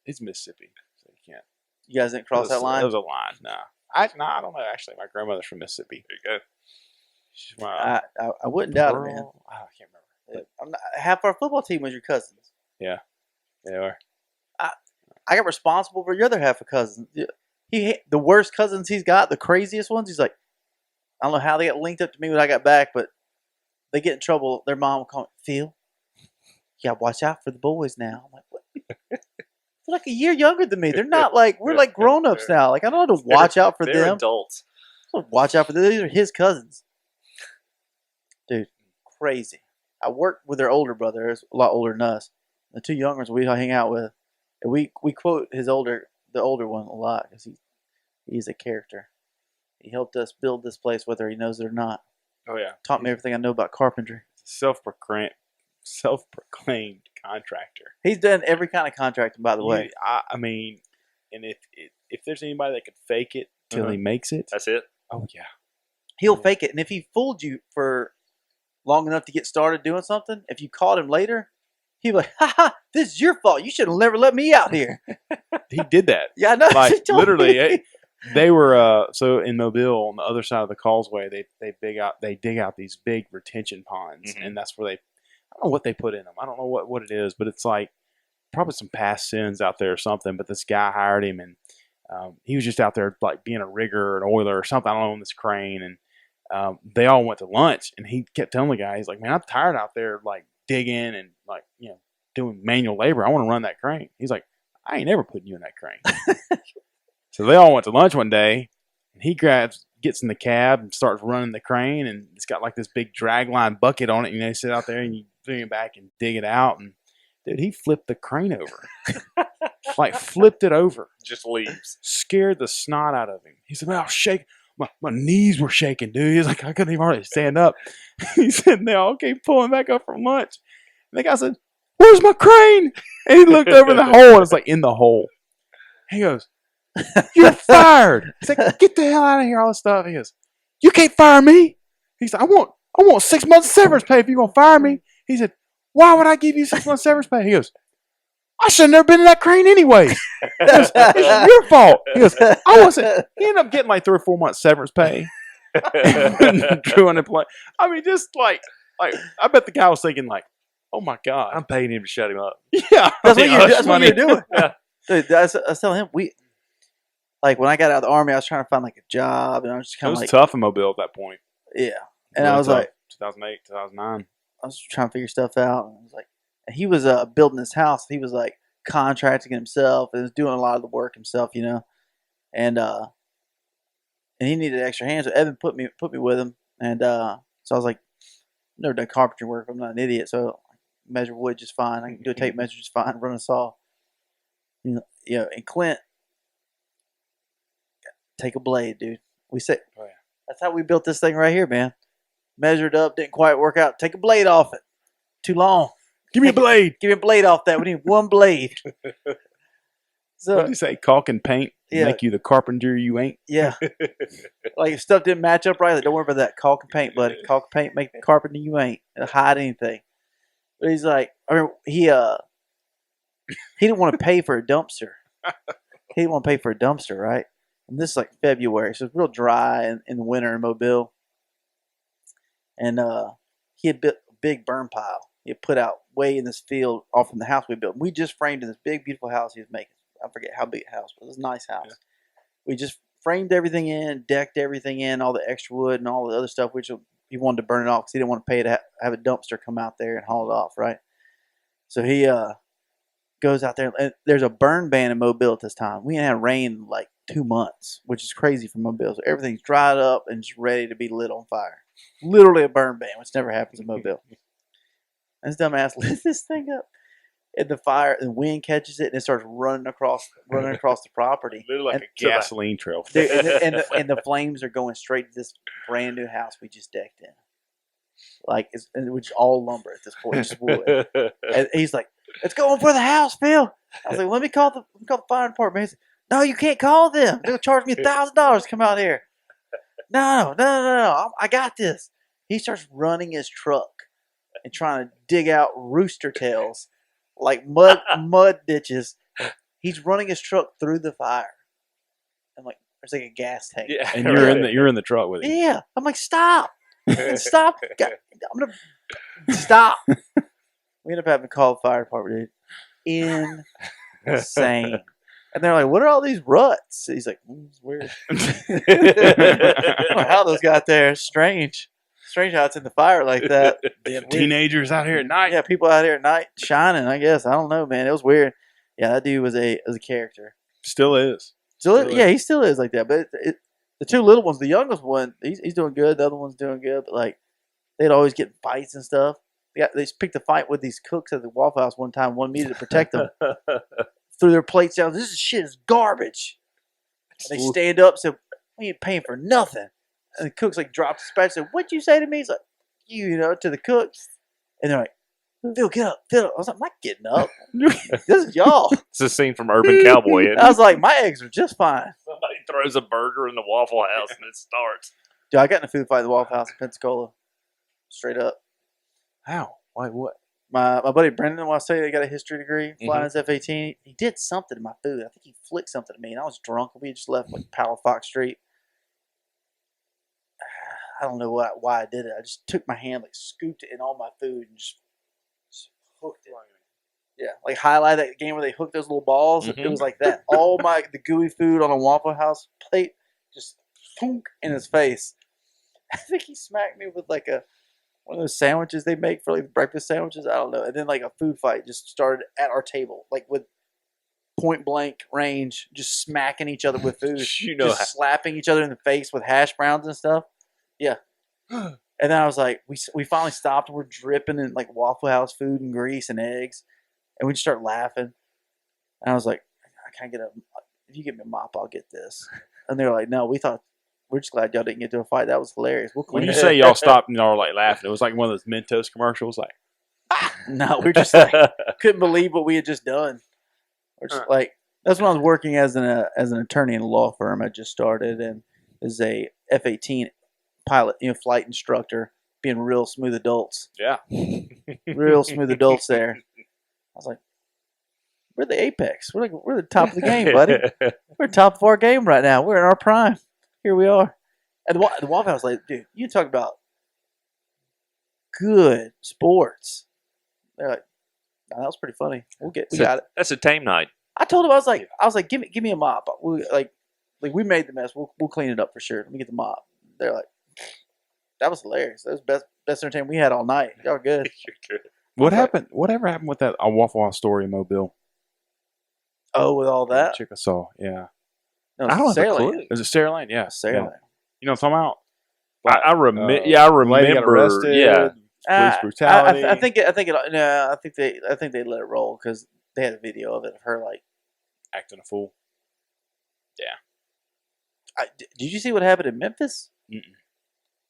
It's Mississippi, so you can't. You guys didn't cross that line? There was a line, no. I don't know, actually. My grandmother's from Mississippi. There you go. She's I wouldn't doubt it, man. I can't remember. But half our football team was your cousins. Yeah, they are. I got responsible for your other half of cousins. The worst cousins he's got, the craziest ones, he's like, I don't know how they got linked up to me when I got back, but they get in trouble. Their mom will call me, Phil, you got to watch out for the boys now. I'm like, what? They're like a year younger than me. They're not like, we're like grown-ups now. Like, I don't have to watch out for they're them. Adults. I don't watch out for them. These are his cousins. Dude, crazy. I worked with their older brother. He's a lot older than us. The two young ones we hang out with. And we quote the older one a lot because he's a character. He helped us build this place whether he knows it or not. Oh, yeah. Taught me everything I know about carpentry. Self-proclaimed contractor. He's done every kind of contracting, by the way. I mean, and if there's anybody that could fake it till he makes it. That's it? Oh, yeah. He'll fake it. And if he fooled you for long enough to get started doing something, if you caught him later, he'd be like, ha, this is your fault. You should have never let me out here. He did that. Yeah, I know. Like, literally, they were so in Mobile on the other side of the causeway. They dig out these big retention ponds, and that's where I don't know what they put in them. I don't know what it is, but it's like probably some past sins out there or something. But this guy hired him, and he was just out there like being a rigger or an oiler or something. I don't know, on this crane, and they all went to lunch, and he kept telling the guy, he's like, "Man, I'm tired out there like digging and like doing manual labor. I want to run that crane." He's like, "I ain't ever putting you in that crane." So they all went to lunch one day, and he gets in the cab and starts running the crane, and it's got like this big drag line bucket on it. You sit out there and you bring it back and dig it out, and dude, he flipped the crane over, like flipped it over, just leaves, scared the snot out of him. He said, "Man, I was shaking. My knees were shaking, dude." He's like, "I couldn't even hardly stand up." He said, "They all came pulling back up from lunch." And the guy said, "Where's my crane?" And he looked over the hole, and it's like in the hole. He goes, "You're fired." He's like, "Get the hell out of here, all this stuff." He goes, "You can't fire me." He said, I want 6 months severance pay if you're going to fire me." He said, "Why would I give you 6 months severance pay?" He goes, "I should have never been in that crane anyway." He goes, "It's your fault." He goes, "I wasn't." He ended up getting like 3 or 4 months severance pay. Drew unemployment. I mean, just like I bet the guy was thinking like, "Oh my God, I'm paying him to shut him up." Yeah, That's what you're doing. Yeah. Dude, I was telling him, like when I got out of the Army, I was trying to find like a job, and I was just it kind of was like, tough in Mobile at that point. yeah. And Really I was tough. like, 2008, 2009. I was trying to figure stuff out. And I was like, and he was building his house. He was like contracting himself and was doing a lot of the work himself, and he needed extra hands. So Evan put me with him, and so I was like, I've never done carpentry work. I'm not an idiot, so I can measure wood just fine. I can do a tape measure just fine. Run a saw, and Clint, take a blade, dude. We say, Oh, yeah. That's how we built this thing right here, man. Measured up, didn't quite work out. Take a blade off it. Too long. Give me a blade. Give me a blade off that. We need one blade. So What did you say? Caulk and paint Yeah. make you the carpenter you ain't. yeah, like if stuff didn't match up right, like, don't worry about that. Caulk and paint, buddy. Caulk and paint make the carpenter you ain't. It'll hide anything. But he's like, I mean, he didn't want to pay for a dumpster. He didn't want to pay for a dumpster, right? And this is like February, so it's real dry in the winter in Mobile. And he had built a big burn pile. He had put out way in this field off from the house we built. We just framed in this big, beautiful house he was making. I forget how big a house, but it was a nice house. Yeah. We just framed everything in, decked everything in, all the extra wood and all the other stuff, which he wanted to burn it off because he didn't want to pay to have a dumpster come out there and haul it off, right? So he goes out there, and there's a burn ban in Mobile at this time. We ain't had rain in like 2 months, which is crazy for Mobile. So everything's dried up and just ready to be lit on fire. Literally a burn ban, which never happens in Mobile. And this dumbass lit this thing up. And the fire, the wind catches it, and it starts running across the property. Literally like a gasoline trail. Dude, and the flames are going straight to this brand new house we just decked in. Like, which is all lumber at this point, just wood. And he's like, "It's going for the house, Phil." I was like, "Let me call the fire department." He's like, "No, you can't call them. They'll charge me $1,000 to come out here." No, I got this. He starts running his truck and trying to dig out rooster tails. Like mud ditches. He's running his truck through the fire. I'm like, there's like a gas tank. Yeah, and you're in the truck with him. Yeah. I'm like, stop. Stop. God, I'm gonna stop. We end up having to call the fire department, dude. Insane. And they're like, what are all these ruts? He's like, it's weird. I don't know how those got there. Strange how it's in the fire like that. Teenagers out here at night. Yeah, people out here at night shining, I guess. I don't know, man. It was weird. Yeah, that dude was a character. Still is. Yeah, he still is like that. But the two little ones, the youngest one, he's doing good. The other one's doing good. But like, they'd always get in fights and stuff. They just picked a fight with these cooks at the Waffle House one time. Wanted me to protect them. Threw their plates down. This shit is garbage. And they stand up and said, "We ain't paying for nothing." And the cook's like dropped the spatula. Said, "What'd you say to me?" He's like, you know, to the cooks. And they're like, "Phil, get up, Phil." I was like, "I'm not getting up. This is y'all." It's a scene from Urban Cowboy. Isn't it? I was like, my eggs are just fine. Somebody throws a burger in the Waffle House and it starts. Dude, I got in a food fight at the Waffle House in Pensacola. Straight up. How? Why? What? My buddy Brendan, when I say he got a history degree, flying his F-18, he did something to my food. I think he flicked something to me, and I was drunk. We had just left like Palafox Street. I don't know why I did it. I just took my hand, like scooped it in all my food, and just hooked it. Yeah, like highlight that game where they hooked those little balls. It was like that. All the gooey food on a Waffle House plate just thunk in his face. I think he smacked me with like one of those sandwiches they make for like breakfast sandwiches. I don't know. And then like a food fight just started at our table, like with point blank range, just smacking each other with food, slapping each other in the face with hash browns and stuff. Yeah. And then I was like, we finally stopped. And we're dripping in like Waffle House food and grease and eggs, and we just start laughing. And I was like, I can't get if you give me a mop, I'll get this. And they're like, no, we're just glad y'all didn't get to a fight. That was hilarious. We'll When you say y'all stopped and y'all were like laughing, it was like one of those Mentos commercials. Like, no, we're just like couldn't believe what we had just done. We're just like, that's when I was working as an attorney in a law firm. I just started and as a F-18 pilot, flight instructor, being real smooth adults. Yeah, real smooth adults there. I was like, we're the apex. We're the top of the game, buddy. We're top of our game right now. We're in our prime. Here we are. And the Waffle House, like, dude, you talk about good sports. They're like, nah, that was pretty funny. We got it. That's a tame night. I told him, I was like, give me a mop. We made the mess. We'll clean it up for sure. Let me get the mop. They're like, that was hilarious. That was best entertainment we had all night. Y'all were good. You're good. what happened? Whatever happened with that Waffle House story in Mobile? Oh, with all that? Chick I saw. Yeah. No, I don't have Sarah a Lane. clue. Is it Sarah Lane? Yeah. Sarah Yeah. Lane. You know what I'm talking about? I remember. Lady got remember. arrested, Yeah. Police brutality. I think they let it roll because they had a video of it of her like acting a fool. did you see what happened in Memphis? Mm-mm.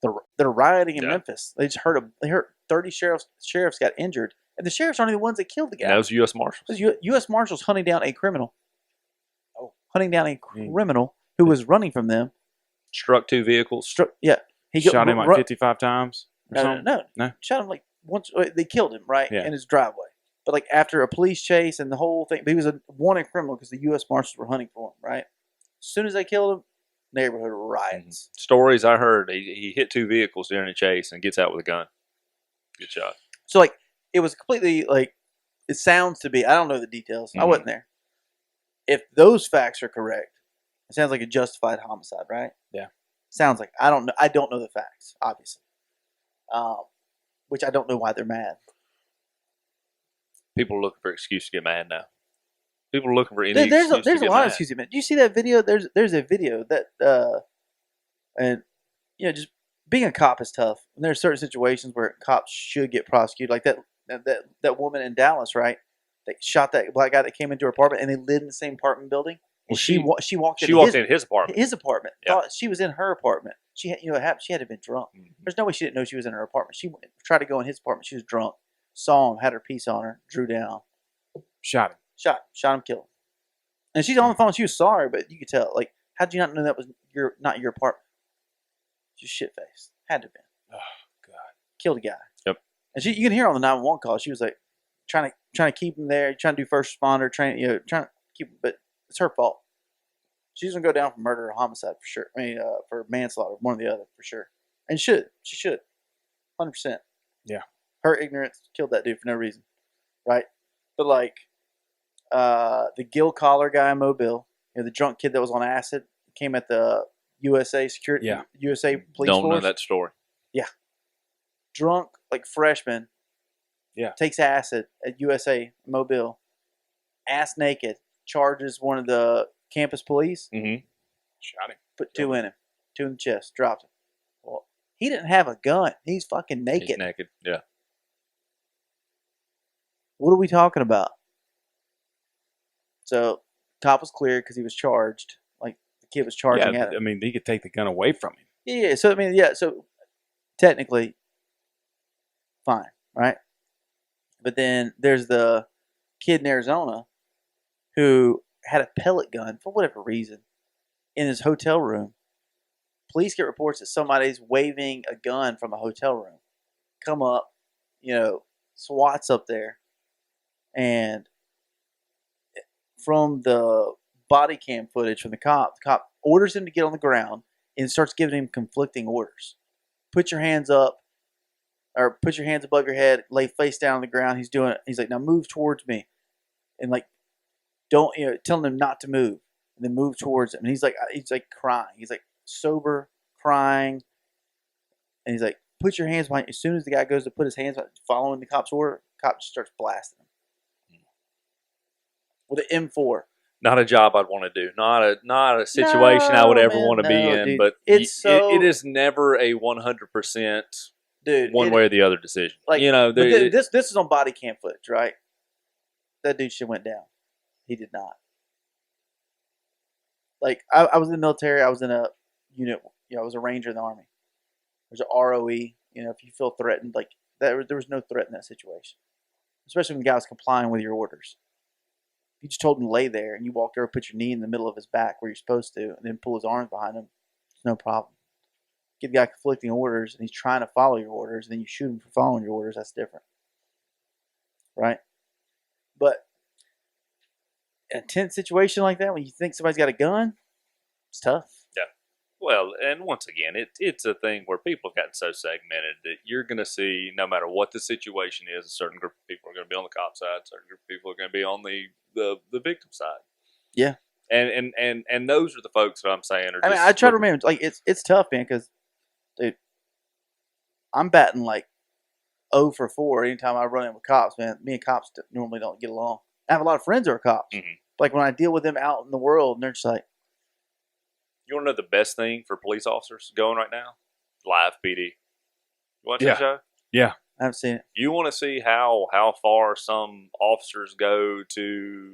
They're rioting in Yeah. Memphis. They heard 30 sheriffs got injured, and the sheriffs aren't even the ones that killed the guy. And those U.S. Marshals. Those U.S. Marshals hunting down a criminal. Hunting down a Mm. criminal who was running from them. Struck 2 vehicles. He Shot him like 55 times or something? No. Shot him like once. They killed him Yeah. in his driveway. But like after a police chase and the whole thing, he was a wanted criminal because the U.S. Marshals were hunting for him. Right. As soon as they killed him, neighborhood riots. Stories I heard, he hit 2 vehicles during a chase and gets out with a gun. Good shot. So like it was completely like it sounds to be. I don't know the details. I wasn't there. If those facts are correct, it sounds like a justified homicide, right? Yeah. Sounds like I don't know. I don't know the facts, obviously. Which I don't know why they're mad. People are looking for an excuse to get mad now. People are looking for any There's excuse to a get lot mad. of excuses, man. Do you see that video? There's a video that and just being a cop is tough. And there are certain situations where cops should get prosecuted, like that woman in Dallas, right? They shot that black guy that came into her apartment, and they lived in the same apartment building. And Well, she walked She walked in his apartment. his apartment. Yeah. Thought she was in her apartment. She had, what happened? She had to have been drunk. There's no way she didn't know she was in her apartment. She tried to go in his apartment. She was drunk. Saw him, had her piece on her, drew down, Shot him. shot him, killed him. And she's on the phone. She was sorry, but you could tell. Like, how did you not know that was not your apartment? She's shit faced. Had to have been. Oh, God. Killed a guy. Yep. And you can hear on the 911 call. She was like trying to keep him there, trying to do first responder, trying to keep him, but it's her fault. She's gonna go down for murder or homicide for sure. I mean, for manslaughter, one or the other for sure. And she should, 100%. Yeah. Her ignorance killed that dude for no reason, right? But like, the Gill Collar guy in Mobile, the drunk kid that was on acid, came at the USA security, USA police Don't force. know that story. Yeah. Drunk, like freshman. Yeah. Takes acid at USA Mobile. Ass naked. Charges one of the campus police. Mm-hmm. Shot him. Put 2 in him. 2 in the chest. Dropped him. Well, he didn't have a gun. He's fucking naked. He's naked. Yeah. What are we talking about? So, top was clear because he was charged. Like, the kid was charging at him. I mean, he could take the gun away from him. Yeah. So, I mean, so technically, fine, right? But then there's the kid in Arizona who had a pellet gun for whatever reason in his hotel room. Police get reports that somebody's waving a gun from a hotel room. Come up, SWAT's up there. And from the body cam footage from the cop orders him to get on the ground and starts giving him conflicting orders. Put your hands up, or put your hands above your head, lay face down on the ground. He's doing it. He's like, now move towards me. And like, don't, telling him not to move. And then move towards him. And he's like crying. He's like sober, crying. And he's like, put your hands behind you. As soon as the guy goes to put his hands behind, following the cop's order, the cop just starts blasting him. With an M4. Not a job I'd want to do. Not a situation I would ever want to be in. Dude. But it is never a 100% one way or the other decision. Like, this is on body cam footage, right? That dude shit went down. He did not. Like, I was in the military. I was in a unit. I was a ranger in the Army. There's an ROE. If you feel threatened, like that, there was no threat in that situation. Especially when the guy was complying with your orders. You just told him to lay there, and you walked over, put your knee in the middle of his back where you're supposed to, and then pull his arms behind him. It's no problem. Give the guy conflicting orders, and he's trying to follow your orders, and then you shoot him for following your orders. That's different, right? But in a tense situation like that, when you think somebody's got a gun, it's tough. Yeah. Well, and once again, it's a thing where people have gotten so segmented that you're going to see, no matter what the situation is, a certain group of people are going to be on the cop side, a certain group of people are going to be on the victim side. Yeah. And those are the folks that I'm saying are just... I try to remember, like, it's tough, man, because, dude, I'm batting, like, 0 for 4 anytime I run in with cops, man. Me and cops normally don't get along. I have a lot of friends who are cops. Mm-hmm. Like, when I deal with them out in the world, and they're just like... You want to know the best thing for police officers going right now? Live PD. You watch that show? Yeah. I haven't seen it. You want to see how far some officers go to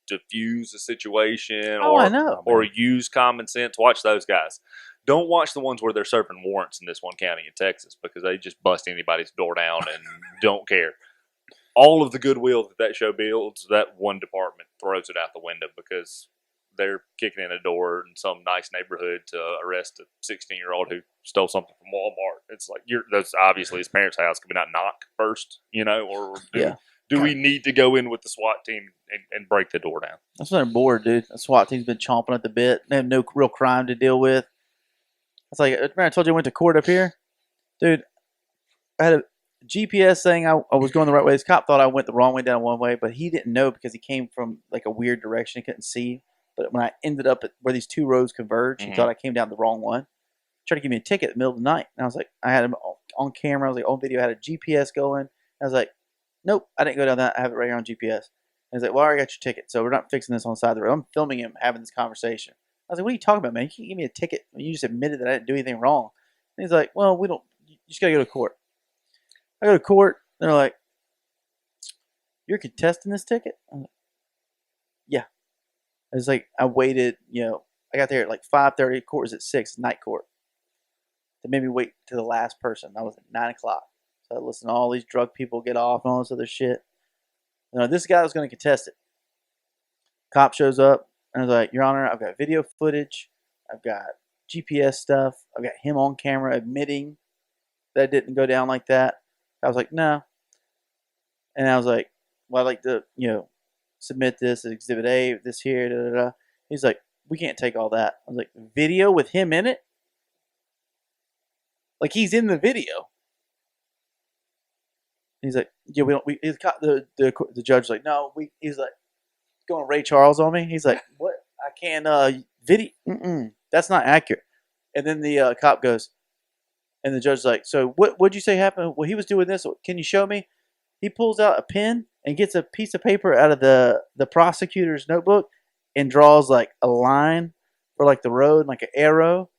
diffuse a situation I know. or use common sense? Watch those guys. Don't watch the ones where they're serving warrants in this one county in Texas because they just bust anybody's door down and don't care. All of the goodwill that show builds, that one department throws it out the window because they're kicking in a door in some nice neighborhood to arrest a 16-year-old who stole something from Walmart. It's like that's obviously his parents' house. Can we not knock first, or do we need to go in with the SWAT team and break the door down? That's when they're bored, dude. The SWAT team's been chomping at the bit. They have no real crime to deal with. It's like, remember I told you I went to court up here? Dude, I had a GPS saying I was going the right way. This cop thought I went the wrong way down one way, but he didn't know because he came from like a weird direction. He couldn't see. But when I ended up at where these two roads converge, he thought I came down the wrong one. He tried to give me a ticket in the middle of the night. And I was like, I had him on camera. I was like, on video. I had a GPS going. And I was like, nope, I didn't go down that. I have it right here on GPS. And he's like, well, I already got your ticket, so we're not fixing this on the side of the road. I'm filming him having this conversation. I was like, what are you talking about, man? You can't give me a ticket when you just admitted that I didn't do anything wrong. And he's like, well, you just got to go to court. I go to court. They're like, you're contesting this ticket? I'm like, yeah. It's like I waited, I got there at like 5:30. Court was at 6, night court. They made me wait to the last person. That was at 9 o'clock. So I listened to all these drug people get off and all this other shit. This guy was going to contest it. Cop shows up and I was like, Your Honor, I've got video footage. I've got GPS stuff. I've got him on camera admitting that it didn't go down like that. I was like, no. And I was like, well, I'd like to, submit this as Exhibit A, this here, da, da, da. He's like, we can't take all that. I was like, video with him in it? Like, he's in the video. He's like, yeah, the judge was like, no, he's like, going Ray Charles on me. He's like, what? I can't, video, that's not accurate. And then the cop goes, and the judge's like, so what'd you say happened? Well, he was doing this. Can you show me? He pulls out a pen and gets a piece of paper out of the prosecutor's notebook and draws like a line for like the road, like an arrow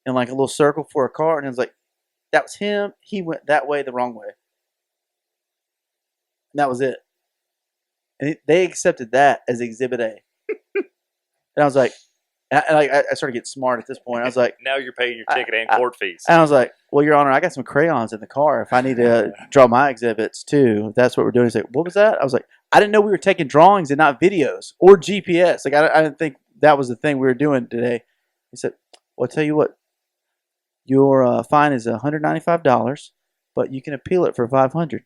and like a little circle for a car. And it was like, that was him. He went that way, the wrong way. And that was it. And they accepted that as Exhibit A. And I was like, I started getting smart at this point. I was like, now you're paying your ticket and court fees. And I was like, well, Your Honor, I got some crayons in the car if I need to draw my exhibits too. If that's what we're doing. He's like, what was that? I was like, I didn't know we were taking drawings and not videos or GPS. Like, I didn't think that was the thing we were doing today. He said, well, I'll tell you what, your fine is $195, but you can appeal it for $500.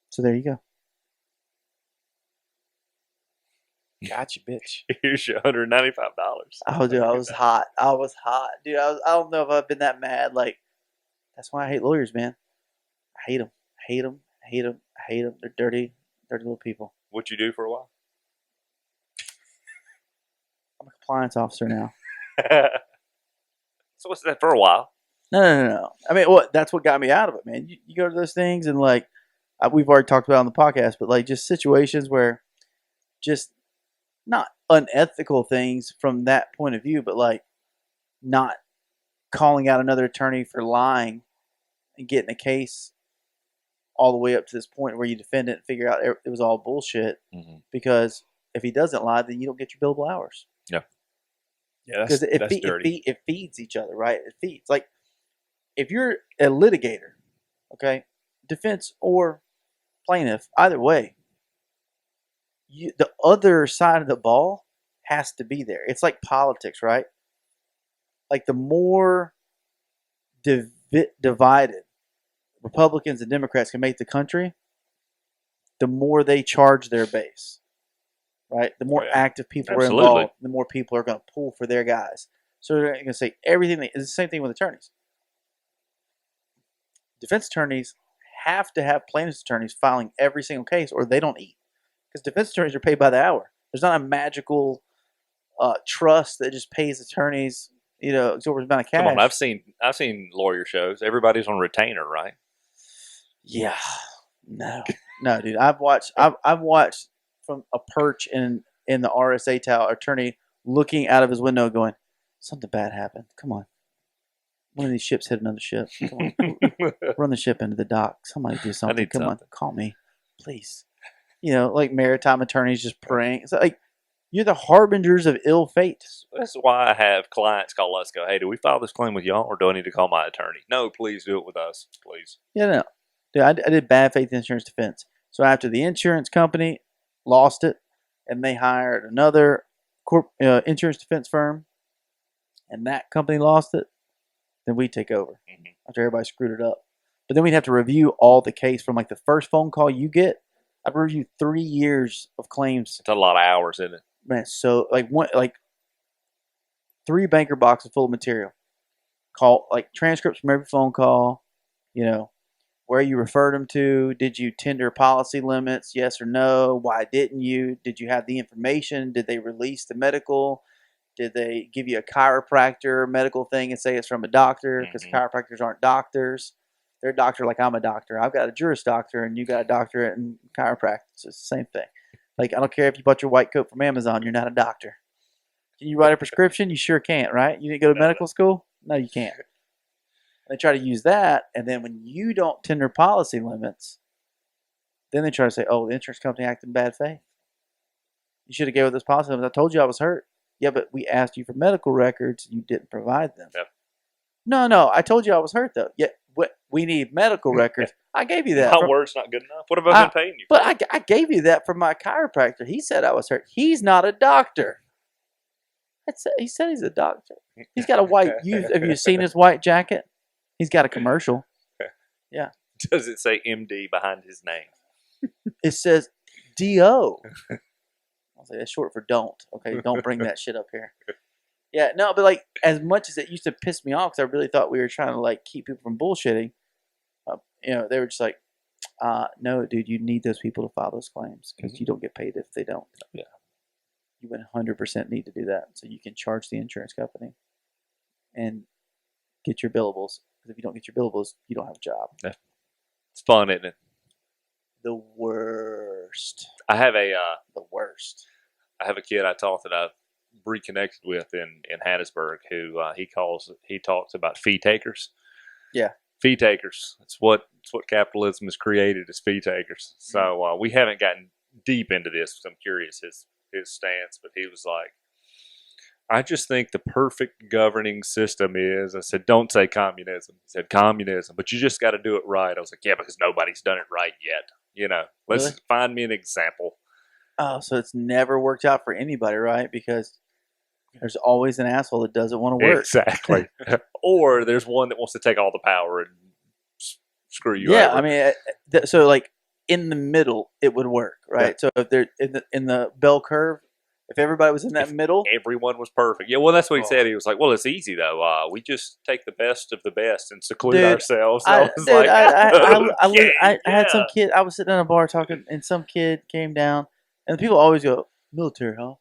So there you go. Gotcha, bitch. Here's your $195. Oh, dude, I was hot. Dude, I don't know if I've been that mad. Like, that's why I hate lawyers, man. I hate them. They're dirty little people. What'd you do for a while? I'm a compliance officer now. So what's that for a while? No. I mean, that's what got me out of it, man. You go to those things and like, we've already talked about on the podcast, but like just situations where just not unethical things from that point of view, but like not calling out another attorney for lying and getting a case all the way up to this point where you defend it and figure out it was all bullshit. Mm-hmm. Because if he doesn't lie, then you don't get your billable hours. Yeah. Yeah, that's dirty. It feeds each other, right? It feeds. Like, if you're a litigator, okay, defense or plaintiff, either way, the other side of the ball has to be there. It's like politics, right? Like, the more divided Republicans and Democrats can make the country, the more they charge their base, right? The more active people are involved, the more people are going to pull for their guys. So they're going to say everything. It's the same thing with attorneys. Defense attorneys have to have plaintiff's attorneys filing every single case, or they don't eat. Because defense attorneys are paid by the hour. There's not a magical trust that just pays attorneys, exorbitant amount of cash. Come on, I've seen lawyer shows. Everybody's on retainer, right? Yeah, no, dude. I've watched from a perch in the RSA tower, attorney looking out of his window, going, "Something bad happened. Come on, one of these ships hit another ship. Come on, run the ship into the dock. Somebody do something. Come on, call me, please." Like maritime attorneys just praying. It's like You're the harbingers of ill fate. That's why I have clients call us, go, hey, do we file this claim with y'all, or do I need to call my attorney? No, please do it with us, please. Yeah, no. Dude, I did bad faith insurance defense. So after the insurance company lost it, and they hired another insurance defense firm, and that company lost it, then we take over after everybody screwed it up. But then we'd have to review all the case from like the first phone call you get. I've reviewed 3 years of claims. It's a lot of hours, isn't it? Man, so like 3 banker boxes full of material. Call like transcripts from every phone call. You know, where you referred them to. Did you tender policy limits? Yes or no? Why didn't you? Did you have the information? Did they release the medical? Did they give you a chiropractor medical thing and say it's from a doctor? Because chiropractors aren't doctors. They're a doctor like I'm a doctor. I've got a Juris Doctor and you got a doctorate in chiropractic. It's the same thing. Like, I don't care if you bought your white coat from Amazon. You're not a doctor. Can you write a prescription? You sure can't, right? You didn't go to medical school? No, you can't. They try to use that, and then when you don't tender policy limits, then they try to say, oh, the insurance company acted in bad faith. You should have gave us this policy limits. I told you I was hurt. Yeah, but we asked you for medical records, and you didn't provide them. Yep. No, I told you I was hurt, though. Yeah, we need medical records. I gave you that. My word's not good enough. What have I been paying you for? But I gave you that from my chiropractor. He said I was hurt. He's not a doctor. He said he's a doctor. He's got a white. Have you seen his white jacket? He's got a commercial. Yeah. Does it say MD behind his name? It says DO. I was like, that's short for don't. Okay, don't bring that shit up here. Yeah, no, but like as much as it used to piss me off, because I really thought we were trying to like keep people from bullshitting. They were just like, no, dude, you need those people to file those claims because you don't get paid if they don't. Yeah. You 100% need to do that so you can charge the insurance company and get your billables. Because if you don't get your billables, you don't have a job. Yeah. It's fun, isn't it? The worst. I have the worst. I have a kid I taught that I've reconnected with in Hattiesburg who he talks about fee takers. Yeah. Fee takers. It's what capitalism has created as fee takers. So we haven't gotten deep into this because I'm curious his stance, but he was like, I just think the perfect governing system is, I said, don't say communism. He said communism, but you just got to do it right. I was like, yeah, because nobody's done it right yet. Let's find me an example. Oh, so it's never worked out for anybody, right? Because there's always an asshole that doesn't want to work. Exactly. Or there's one that wants to take all the power and screw you over. Yeah, I mean, so like in the middle, it would work, right? Yeah. So if they're in the bell curve, if everybody was in that middle, everyone was perfect. Yeah, well, that's what he said. He was like, "Well, it's easy though. We just take the best of the best and seclude ourselves." I had some kid. I was sitting in a bar talking, and some kid came down, and people always go, "Military, huh?"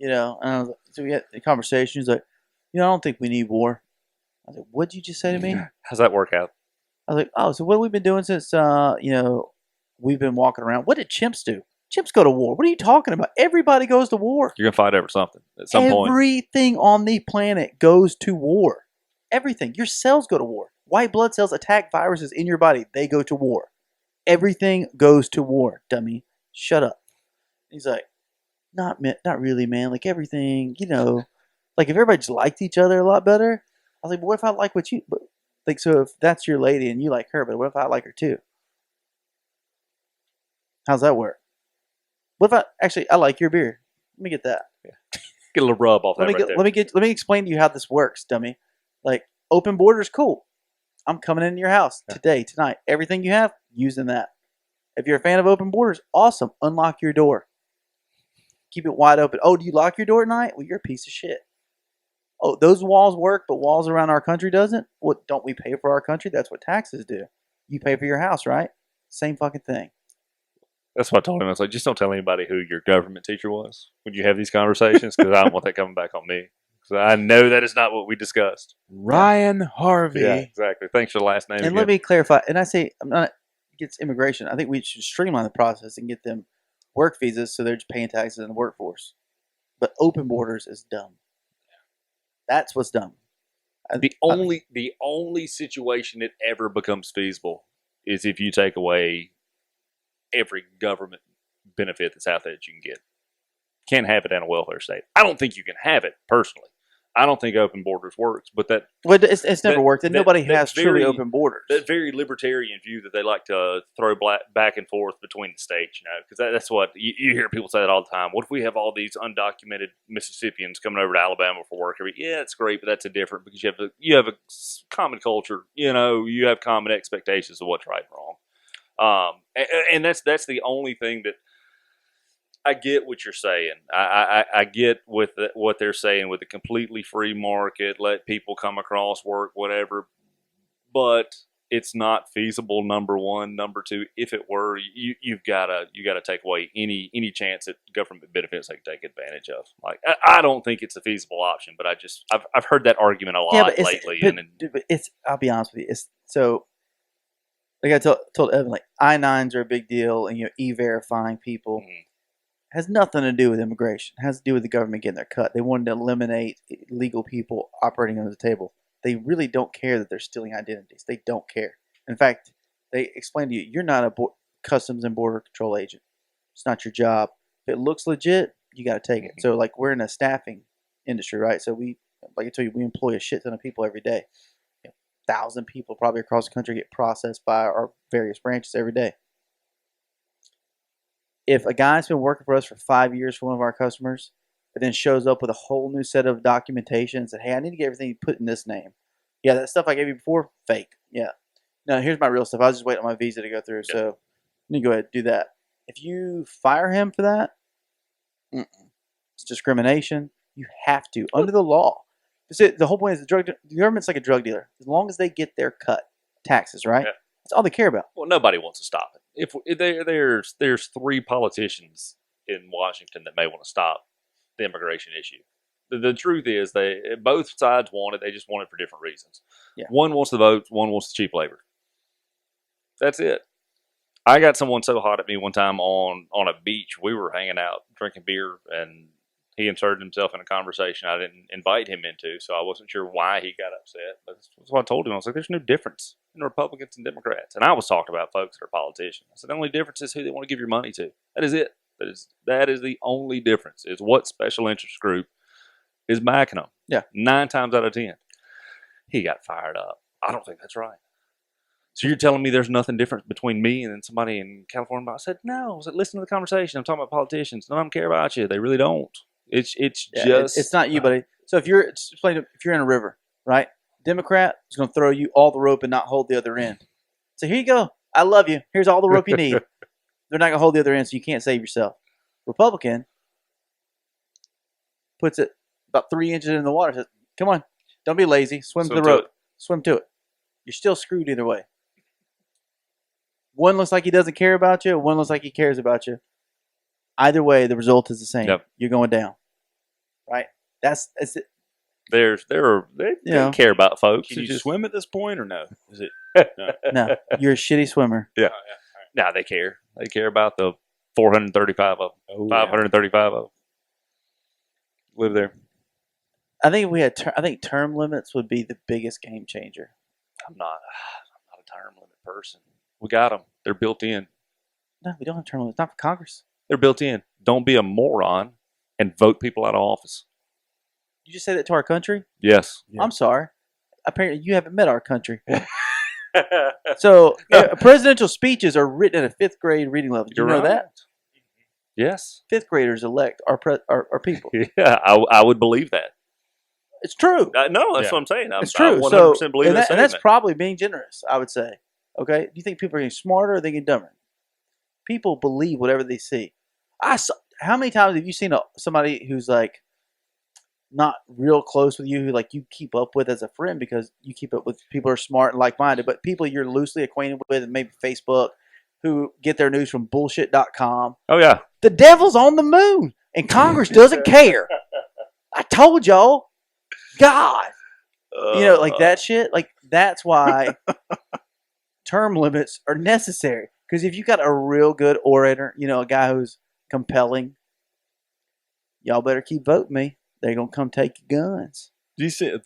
And I was like, so we had a conversation. He's like, I don't think we need war. I was like, "What'd you just say to me?" How's that work out? I was like, "Oh, so what have we been doing since we've been walking around? What did chimps do? Chimps go to war. What are you talking about? Everybody goes to war. You're going to fight over something at some point. Everything on the planet goes to war. Everything. Your cells go to war. White blood cells attack viruses in your body. They go to war. Everything goes to war, dummy. Shut up." He's like, not really, man. Like everything, like if everybody just liked each other a lot better. I was like, but what if I like what you, but like, so if that's your lady and you like her, but what if I like her too? How's that work? What if I like your beer? Let me get that. Yeah. Get a little rub off that right there. Let me explain to you how this works, dummy. Like, open borders, cool. I'm coming into your house today, tonight. Everything you have, using that. If you're a fan of open borders, awesome. Unlock your door. Keep it wide open. Oh, do you lock your door at night? Well, you're a piece of shit. Oh, those walls work, but walls around our country doesn't? What, don't we pay for our country? That's what taxes do. You pay for your house, right? Same fucking thing. That's what I told him. I was like, just don't tell anybody who your government teacher was when you have these conversations, because I don't want that coming back on me. Because I know that is not what we discussed. Ryan Harvey. Yeah, exactly. Thanks for the last name. And let me clarify. And I say, I'm not against immigration. I think we should streamline the process and get them work visas so they're just paying taxes in the workforce. But open borders is dumb. That's what's dumb. The only situation it ever becomes feasible is if you take away every government benefit that's out there that you can get. can't have it in a welfare state. I don't think you can have it personally. I don't think open borders works, but it's never worked, and nobody has truly open borders. That very libertarian view that they like to throw back and forth between the states, because that's what you hear people say that all the time. What if we have all these undocumented Mississippians coming over to Alabama for work? Yeah, it's great, but that's different because you have a common culture. You have common expectations of what's right and wrong. And that's the only thing that. I get what you're saying. I get with what they're saying with a completely free market, let people come across, work, whatever. But it's not feasible. Number one, number two. If it were, you've got to take away any chance that government benefits they can take advantage of. Like I don't think it's a feasible option. But I've heard that argument a lot lately. But it's I'll be honest with you. It's so. Like I told Evan, like I-9s are a big deal, and e-verifying people. Mm-hmm. Has nothing to do with immigration. It has to do with the government getting their cut. They wanted to eliminate illegal people operating under the table. They really don't care that they're stealing identities. They don't care. In fact, they explain to you, you're not a Customs and Border Control agent. It's not your job. If it looks legit, you got to take it. So, like, we're in a staffing industry, right? So we, like I told you, we employ a shit ton of people every day. 1,000 people probably across the country get processed by our various branches every day. If a guy's been working for us for 5 years for one of our customers, but then shows up with a whole new set of documentation and said, hey, I need to get everything you put in this name. Yeah, that stuff I gave you before, fake. Yeah. No, here's my real stuff. I was just waiting on my visa to go through, so let me go ahead and do that. If you fire him for that, it's discrimination. You have to, under the law. The whole point is the government's like a drug dealer. As long as they get their cut, taxes, right? Yeah. That's all they care about. Well, nobody wants to stop it. If there's 3 politicians in Washington that may want to stop the immigration issue. The truth is, both sides want it. They just want it for different reasons. Yeah. One wants the votes. One wants the cheap labor. That's it. I got someone so hot at me one time on a beach. We were hanging out, drinking beer, and he inserted himself in a conversation I didn't invite him into, so I wasn't sure why he got upset. But that's what I told him. I was like, there's no difference in Republicans and Democrats. And I was talking about folks that are politicians. I said, the only difference is who they want to give your money to. That is it. That is the only difference, is what special interest group is backing them. Yeah. 9 times out of 10. He got fired up. I don't think that's right. So you're telling me there's nothing different between me and somebody in California? I said, no. I said, listen to the conversation. I'm talking about politicians. None of them care about you. They really don't. It's not you, buddy. So if you're in a river, right? Democrat is going to throw you all the rope and not hold the other end. So here you go. I love you. Here's all the rope you need. They're not going to hold the other end, so you can't save yourself. Republican puts it about 3 inches in the water. Says, come on, don't be lazy. Swim to the rope. Swim to it. You're still screwed either way. One looks like he doesn't care about you. One looks like he cares about you. Either way, the result is the same. Yep. You're going down. Right? That's it. They care about folks. Can you swim at this point or no? Is it no? You're a shitty swimmer. Yeah. No, they care. They care about the 435 of them. 535 of them. Live there. I think I think term limits would be the biggest game changer. I'm not a term limit person. We got them. They're built in. No, we don't have term limits. Not for Congress. They're built in. Don't be a moron and vote people out of office. You just say that to our country? Yes. Yeah. I'm sorry. Apparently, you haven't met our country. So, presidential speeches are written at a 5th grade reading level. Do you know that? Yes. 5th graders elect our people. Yeah, I would believe that. It's true. No, that's what I'm saying. It's true. I 100% believe that. And that's probably being generous, I would say. Okay? Do you think people are getting smarter or are they getting dumber? People believe whatever they see. How many times have you seen somebody who's like not real close with you, who like you keep up with as a friend because you keep up with people who are smart and like-minded, but people you're loosely acquainted with and maybe Facebook who get their news from bullshit.com. Oh, yeah. The devil's on the moon and Congress doesn't care. I told y'all. God. Like that shit. Like that's why term limits are necessary. Because if you got a real good orator, a guy who's compelling, y'all better keep voting me. They're going to come take your guns. Do you see?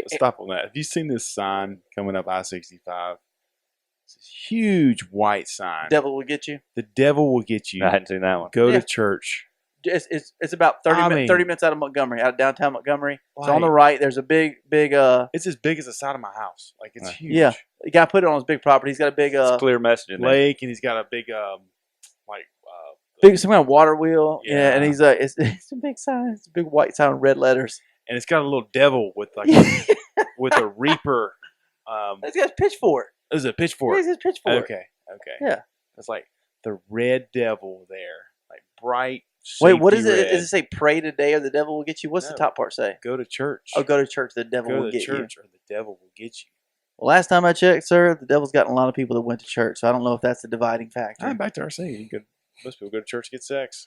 Stop on that. Have you seen this sign coming up I-65? It's this huge white sign. The devil will get you. The devil will get you. I hadn't seen that one. Go to church. It's about 30 minutes out of Montgomery, out of downtown Montgomery. So on the right, there's a big. It's as big as the side of my house. Like it's huge. Yeah, the guy put it on his big property. He's got a big It's clear message in there. lake, and he's got a big big some kind of water wheel. Yeah. Yeah, and he's it's a big sign. It's a big white sign with red letters. and it's got a little devil with like with a reaper. It's got a pitchfork. Is it a pitchfork? It's a pitchfork. Okay. Yeah. It's like the red devil there, like bright. Wait, what is safety it? red. Does it say pray today or the devil will get you? What's the No. top part say? Go to church. Oh, go to church. The devil Go will to get church, or the devil will get you. you. Well, last time I checked, sir, the devil's gotten a lot of people that went to church. So I don't know if that's the dividing factor. I'm back to RC. Most people go to church to get sex.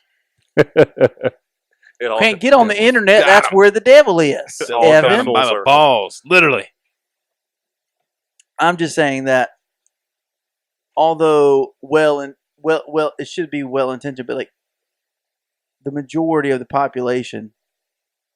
Can't get on the internet. Got That's 'em. where the devil is. all Evan. comes full By the circle. balls, literally. I'm just saying that, although it should be well intentioned, but like the majority of the population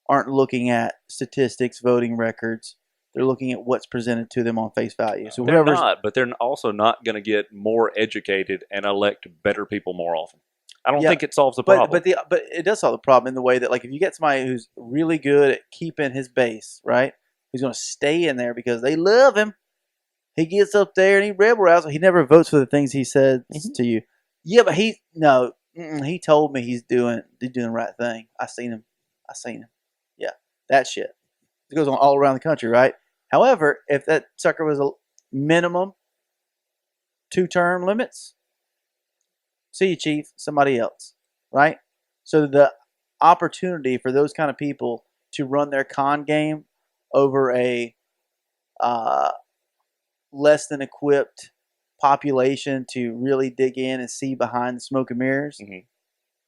aren't looking at statistics, voting records. They're looking at what's presented to them on face value. So They're whoever's not, but they're also not going to get more educated and elect better people more often. I don't Yeah, think it solves the problem. but it does solve the problem in the way that, like, if you get somebody who's really good at keeping his base, right, who's going to stay in there because they love him, he gets up there and he rebel rouses. He never votes for the things he says to you. Yeah, but he told me he's doing the right thing. I seen him. Yeah, that shit. It goes on all around the country, right? However, if that sucker was a minimum 2-term limits, see you, chief, somebody else, right? So the opportunity for those kind of people to run their con game over a less than equipped population to really dig in and see behind the smoke and mirrors,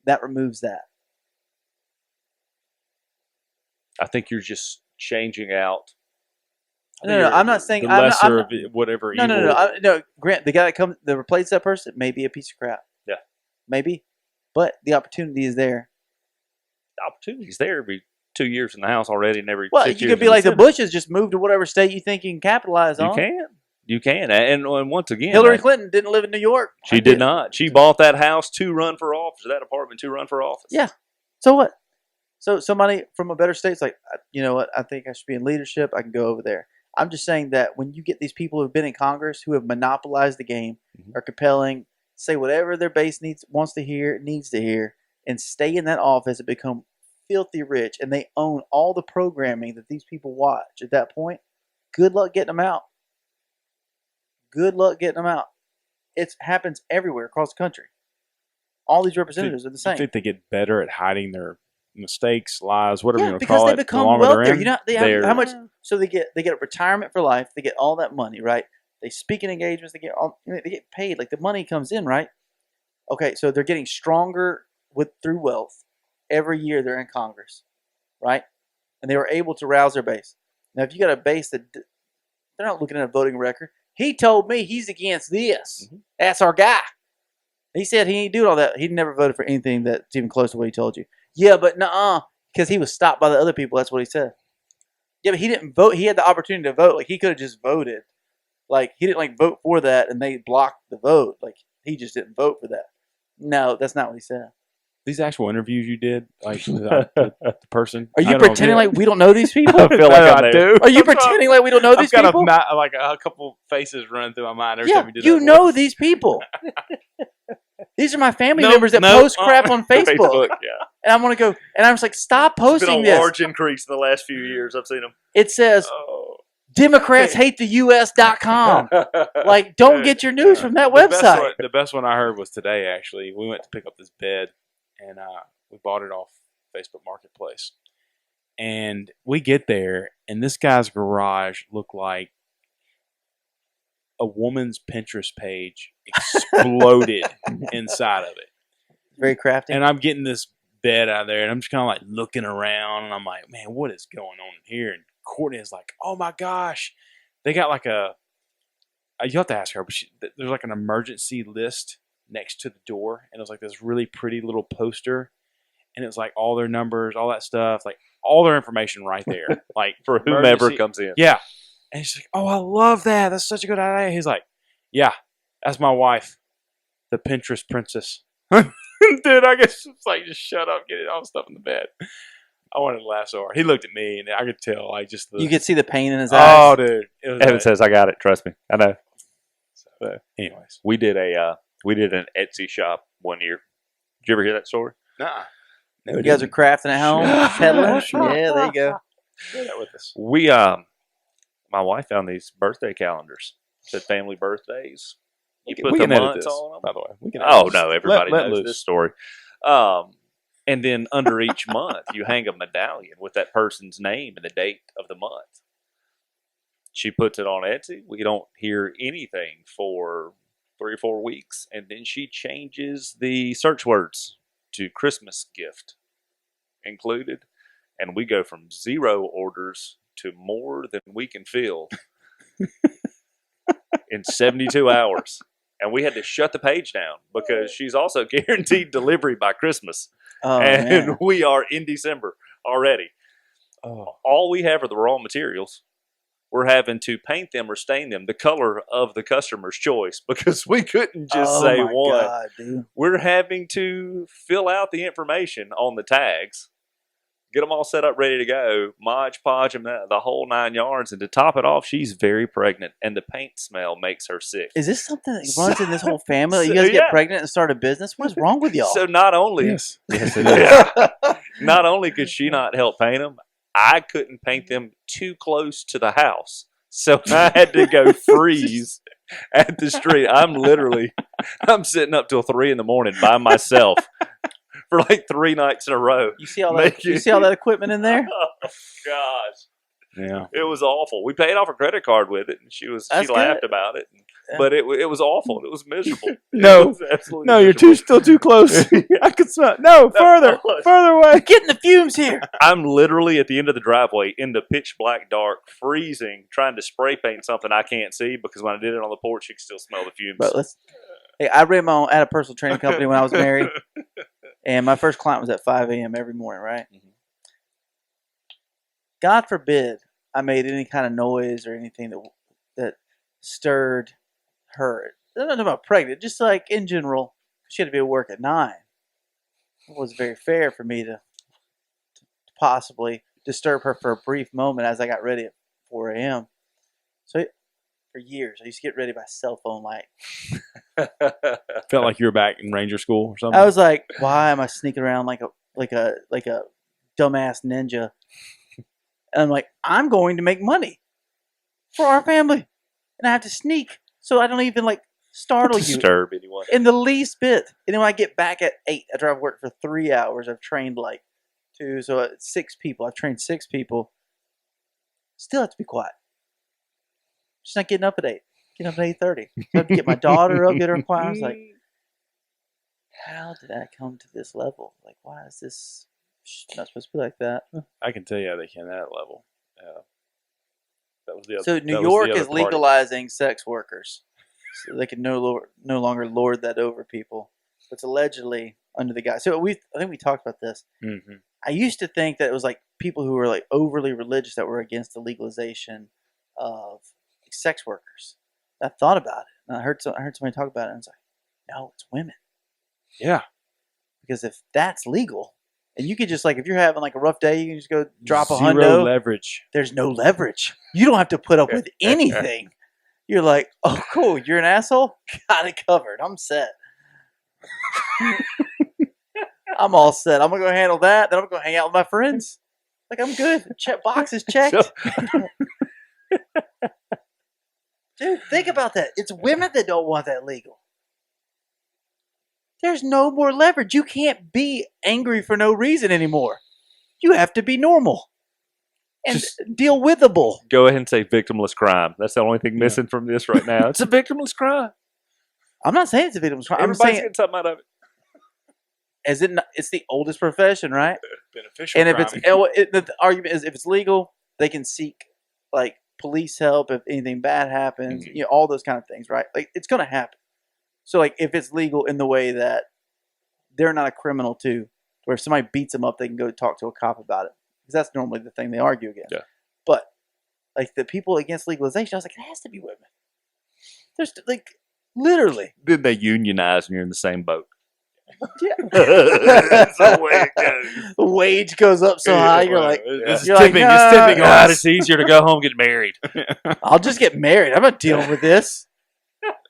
that removes that. I think you're just changing out. No, I'm not saying the I'm lesser not, of whatever no, evil. no. Grant, the guy that replaced that person may be a piece of crap. Yeah. Maybe, but the opportunity is there. The opportunity's there. Every 2 years in the House already, and every Well, 6 you years could be in like the Senate. Bushes, just move to whatever state you think you can capitalize on. You can, and once again, Hillary Clinton didn't live in New York. She did not. She bought that house to run for office, that apartment to run for office. Yeah. So what? So somebody from a better state's like, you know what? I think I should be in leadership. I can go over there. I'm just saying that when you get these people who've been in Congress who have monopolized the game, are compelling, say whatever their base wants to hear, needs to hear, and stay in that office and become filthy rich, and they own all the programming that these people watch at that point, good luck getting them out. Good luck getting them out. It happens everywhere across the country. All these representatives are the I same. think they get better at hiding their mistakes, lies, whatever you Yeah, want to because call they it. the become longer they're wealthier. in. You know how much? So they get retirement for life. They get all that money, right? They speak in engagements. They get paid. Like the money comes in, right? Okay, so they're getting stronger through wealth every year they're in Congress, right? And they were able to rouse their base. Now, if you got a base that they're not looking at a voting record, he told me he's against this. That's our guy. He said he ain't doing all that. He never voted for anything that's even close to what he told you. Yeah, but nuh-uh, because he was stopped by the other people. That's what he said. Yeah, but he didn't vote. He had the opportunity to vote. Like, he could have just voted. Like, he didn't, vote for that, and they blocked the vote. Like, he just didn't vote for that. No, that's not what he said. These actual interviews you did, like with the person. Are you I don't know, pretending like we don't know these people? I feel like I'm I there. do. Are you pretending like we don't know these I've got people? a couple faces running through my mind every Yeah, time you did you that know voice. these people. These are my family Nope, members that nope, post crap on Facebook. Yeah. And I'm going to go, and I'm just like, stop It's been posting a this. large increase in the last few years. I've seen them. It says, Oh. Democrats hate the US.com. Like, don't get your news from that website. The best one I heard was today, actually. We went to pick up this bed, and we bought it off Facebook Marketplace. And we get there, and this guy's garage looked like a woman's Pinterest page exploded inside of it. Very crafty. And I'm getting this bed out of there, and I'm just kind of like looking around, and I'm like, man, what is going on in here? And Courtney is like, oh my gosh, they got like you have to ask her, but there's like an emergency list next to the door, and it was like this really pretty little poster, and it was like all their numbers, all that stuff, like all their information right there, like For whomever emergency- comes in. Yeah. And she's like, oh, I love that. That's such a good idea. He's like, yeah, that's my wife, the Pinterest princess. Dude, I guess it's like, just shut up, get it all stuff in the bed. I wanted to laugh so hard. He looked at me, and I could tell, like, just the. You could see the pain in his Oh, eyes. dude. It was Evan says, "I got it. Trust me. I know." anyways. We did an Etsy shop one year. Did you ever hear that story? Nah. No, You guys are crafting at home, peddling. Yeah, there you go. Share that with us. We my wife found these birthday calendars. It said family birthdays. You put we the can edit months this, on them. by the way. We can Oh edit this. no, everybody Let knows loose. this story. And then under each month, you hang a medallion with that person's name and the date of the month. She puts it on Etsy. We don't hear anything for 3 or 4 weeks, and then she changes the search words to Christmas gift included, and we go from 0 orders to more than we can fill in 72 hours. And we had to shut the page down because she's also guaranteed delivery by Christmas. Oh, and man. we are in December already. Oh. All we have are the raw materials. We're having to paint them or stain them the color of the customer's choice because we couldn't just say my one. God, dude. We're having to fill out the information on the tags, get them all set up, ready to go, Mod Podge them, the whole 9 yards. And to top it off, she's very pregnant, and the paint smell makes her sick. Is this something that runs in this whole family? You guys get Yeah. pregnant and start a business? What is wrong with y'all? So not only, Yes, it is. not only could she not help paint them, I couldn't paint them too close to the house. So I had to go freeze at the street. I'm sitting up till 3 a.m. by myself for like 3 nights in a row. You see all that equipment in there? Oh, gosh. Yeah. It was awful. We paid off her credit card with it, and she That's laughed good. about it. Yeah. But it was awful. It was miserable. No. It was absolutely No, you're miserable. still too close. I could smell. No, further away. Getting the fumes here. I'm literally at the end of the driveway in the pitch black dark, freezing, trying to spray paint something I can't see because when I did it on the porch, you could still smell the fumes. But I ran my own at a personal training company when I was married, and my first client was at 5 a.m. every morning, right? Mhm. God forbid I made any kind of noise or anything that stirred her. Not about pregnant, just like in general. She had to be at work at 9. It was very fair for me to possibly disturb her for a brief moment as I got ready at 4 a.m. So for years, I used to get ready by cell phone light. Felt like you were back in Ranger School or something. I was like, why am I sneaking around like a dumbass ninja? And I'm like, I'm going to make money for our family, and I have to sneak so I don't even like startle you Disturb anyone. in the least bit. And then when I get back at 8, after I've worked for 3 hours, I've trained like 2, so 6 people. I've trained 6 people. Still have to be quiet. She's not getting up at 8. Getting up at 8:30. So I have to get my daughter up, get her quiet. I was like, how did I come to this level? Like, why is this not supposed to be like that? I can tell you how they came to that level. That was the other. So that New was the York other is party. legalizing sex workers, so they can no longer lord that over people. It's allegedly under the guy. So I think we talked about this. Mm-hmm. I used to think that it was like people who were like overly religious that were against the legalization of sex workers. I thought about it, and I heard somebody talk about it, and I was like, no, it's women. Yeah. Because if that's legal, and you could just like, if you're having like a rough day, you can just go drop a Zero hundo. leverage. There's no leverage. You don't have to put up with anything. You're like, oh, cool. You're an asshole? Got it covered. I'm set. I'm all set. I'm going to go handle that. Then I'm going to go hang out with my friends. Like, I'm good. Check box is checked. Dude, think about that. It's women that don't want that legal. There's no more leverage. You can't be angry for no reason anymore. You have to be normal and Just deal with the bull. go ahead and say victimless crime. That's the only thing missing from this right now. It's a victimless crime. I'm not saying it's a victim's crime. I'm Everybody's saying getting something out of it. as it. It's the oldest profession, right? Beneficial. And if crime. the argument is if it's legal, they can seek like police help if anything bad happens. Mhm. You know, all those kind of things, right? Like it's going to happen. So like if it's legal in the way that they're not a criminal too, where if somebody beats them up, they can go talk to a cop about it because that's normally the thing they argue against. Yeah. But like the people against legalization, I was like, it has to be women. There's like literally. Then they unionize and you're in the same boat. That's the way it goes. The wage goes up so high, you're like, This is you're like, tipping. "Nah, It's tipping God, on it's easier to go home and get married. I'll just get married. I'm not dealing with this.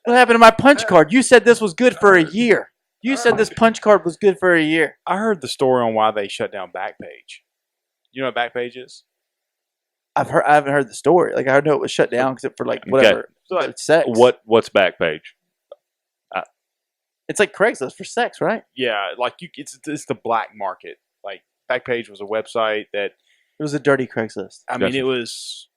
What happened to my punch card? You said this was good for a year. You said this punch card was good for a year. I heard the story on why they shut down Backpage. You know what Backpage is? I haven't heard the story. Like I know it was shut down because for like whatever. So like, Sex. What's Backpage? It's like Craigslist for sex, right? yeah, like it's the black market. Like Backpage was a website that It was a dirty Craigslist. I mean Gotcha. it was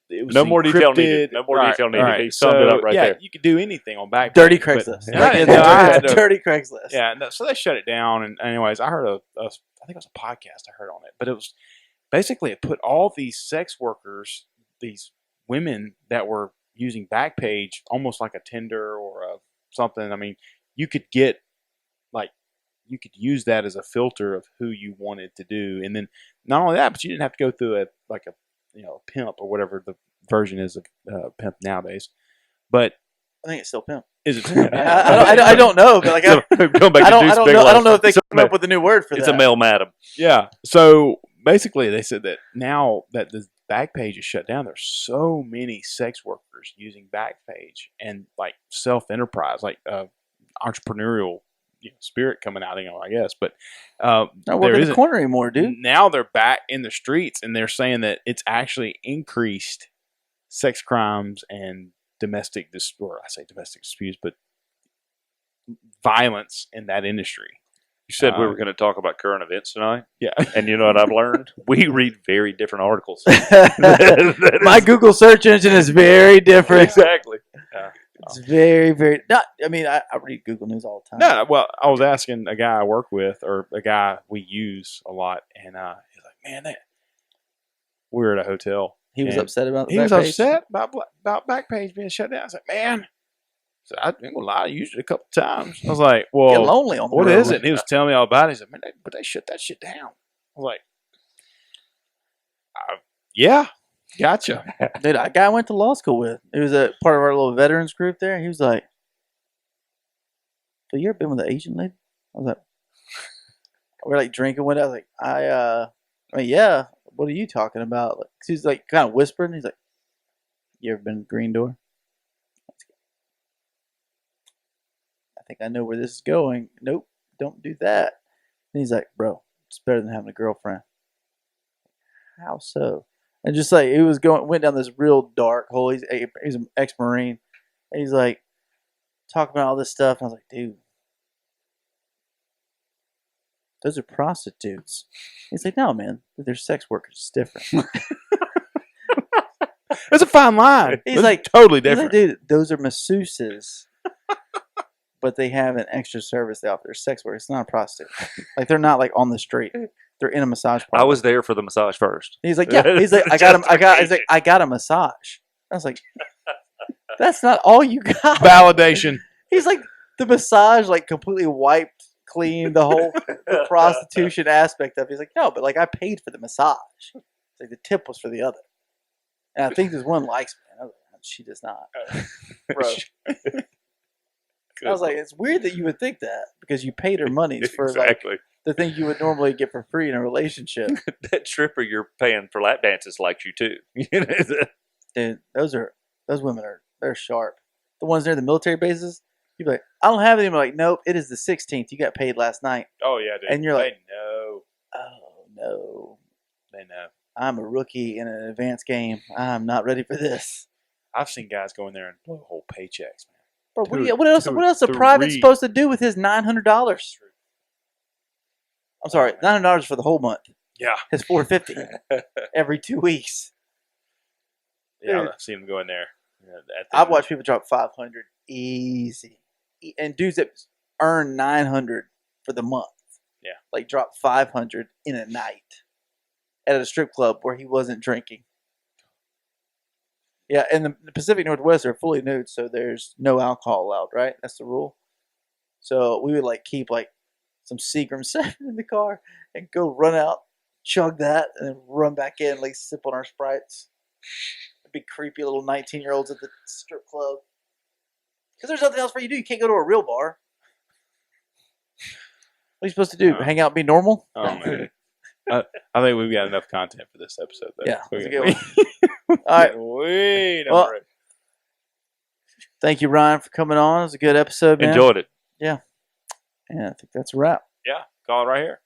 No more detail needed. encrypted. No more Right, detail needed. right. He summed it up right yeah, there. you could do anything on Backpage. Dirty but- Craigslist. Yeah, Like, no, I had to- dirty Craigslist. Yeah, no, so they shut it down. And anyways, I heard I think it was a podcast I heard on it, but it was basically it put all these sex workers, these women that were using Backpage, almost like a Tinder or something. I mean, you could get you could use that as a filter of who you wanted to do, and then not only that, but you didn't have to go through a pimp or whatever the version is of pimp nowadays. But I think it's still pimp. is it? I don't know, but like Going back I to Deuce don't Bigelow. know if they It's a come up with a new word for It's that. a male madam. Yeah. So basically, they said that now that the Backpage is shut down, there's so many sex workers using Backpage and like self-enterprise, like entrepreneurial spirit coming out, I guess. But Not there working the isn't. corner anymore, dude. Now they're back in the streets, and they're saying that it's actually increased sex crimes and domestic disputes, but violence in that industry. You said we were going to talk about current events tonight, Yeah. and you know what I've learned? We read very different articles. My Google search engine is very different. Exactly. It's very, very. Not. I mean, I read Google News all the time. No, well, I was asking a guy I work with, or a guy we use a lot, and he's like, "Man, we were at a hotel. He was and upset about. He was Backpage. upset about Backpage being shut down." I was like, "Man, so I ain't gonna lie, I used it a couple times." I was like, Get "Well, lonely on the what road. is it?" And he was telling me all about it. He said, "Man, but they shut that shit down." I was like, "Yeah, gotcha." Dude, a guy I went to law school with. He was a part of our little veterans group there. He was like, "So you ever been with an Asian lady?" I was like, "We're like drinking one day." I was like, I mean, yeah. What are you talking about?" Like, he's like kind of whispering. He's like, "You ever been to Green Door?" I think I know where this is going. Nope, don't do that. And he's like, "Bro, it's better than having a girlfriend." How so? And just like it went down this real dark hole. He's an ex-Marine. And he's like talking about all this stuff. And I was like, dude, those are prostitutes. He's like, no, man, they're sex workers. It's different. It's a fine line. He's It's like totally He's different. like, dude, those are masseuses. But they have an extra service they offer. They're sex workers. It's not a prostitute. Like they're not like on the street. They're in a massage parlor. I was there for the massage first. He's like, yeah. He's like, I got a massage. I was like, that's not all you got. Validation. He's like, the massage like completely wiped clean the whole prostitution aspect of it. He's like, no, but like I paid for the massage. It's like the tip was for the other. And I think this one likes me. And I was like, she does not. Bro. I was like, it's weird that you would think that because you paid her money for like Exactly. the thing you would normally get for free in a relationship. That stripper you're paying for lap dances likes you too. Dude, those women they're sharp. The ones near the military bases, you'd be like, I don't have any. I'm like, nope, it is the 16th. You got paid last night. Oh yeah, dude. And you're like, they know. Oh no, They know. I'm a rookie in an advanced game. I'm not ready for this. I've seen guys go in there and blow whole paychecks, man. Bro, Two- what else? two- What else? A private three. supposed to do with his $900? I'm sorry, $900 for the whole month. Yeah. His $450 every 2 weeks. Yeah, Dude. I've seen them go in there. I've watched people drop 500 easy, and dudes that earn 900 for the month. Yeah. Like drop 500 in a night at a strip club where he wasn't drinking. Yeah, and the Pacific Northwest are fully nude, so there's no alcohol allowed, right? That's the rule. So we would like keep like some Seagram 7 in the car and go run out, chug that, and then run back in, like sip on our Sprites. Big creepy little 19-year-olds at the strip club. Because there's nothing else for you to do. You can't go to a real bar. are you supposed to do? Hang out, and be normal? Oh man, I think we've got enough content for this episode. Though. Yeah, we that's a got good one. All right. way down Well, the road. Thank you, Ryan, for coming on. It was a good episode, man. Enjoyed it. Yeah. And I think that's a wrap. Yeah, call it right here.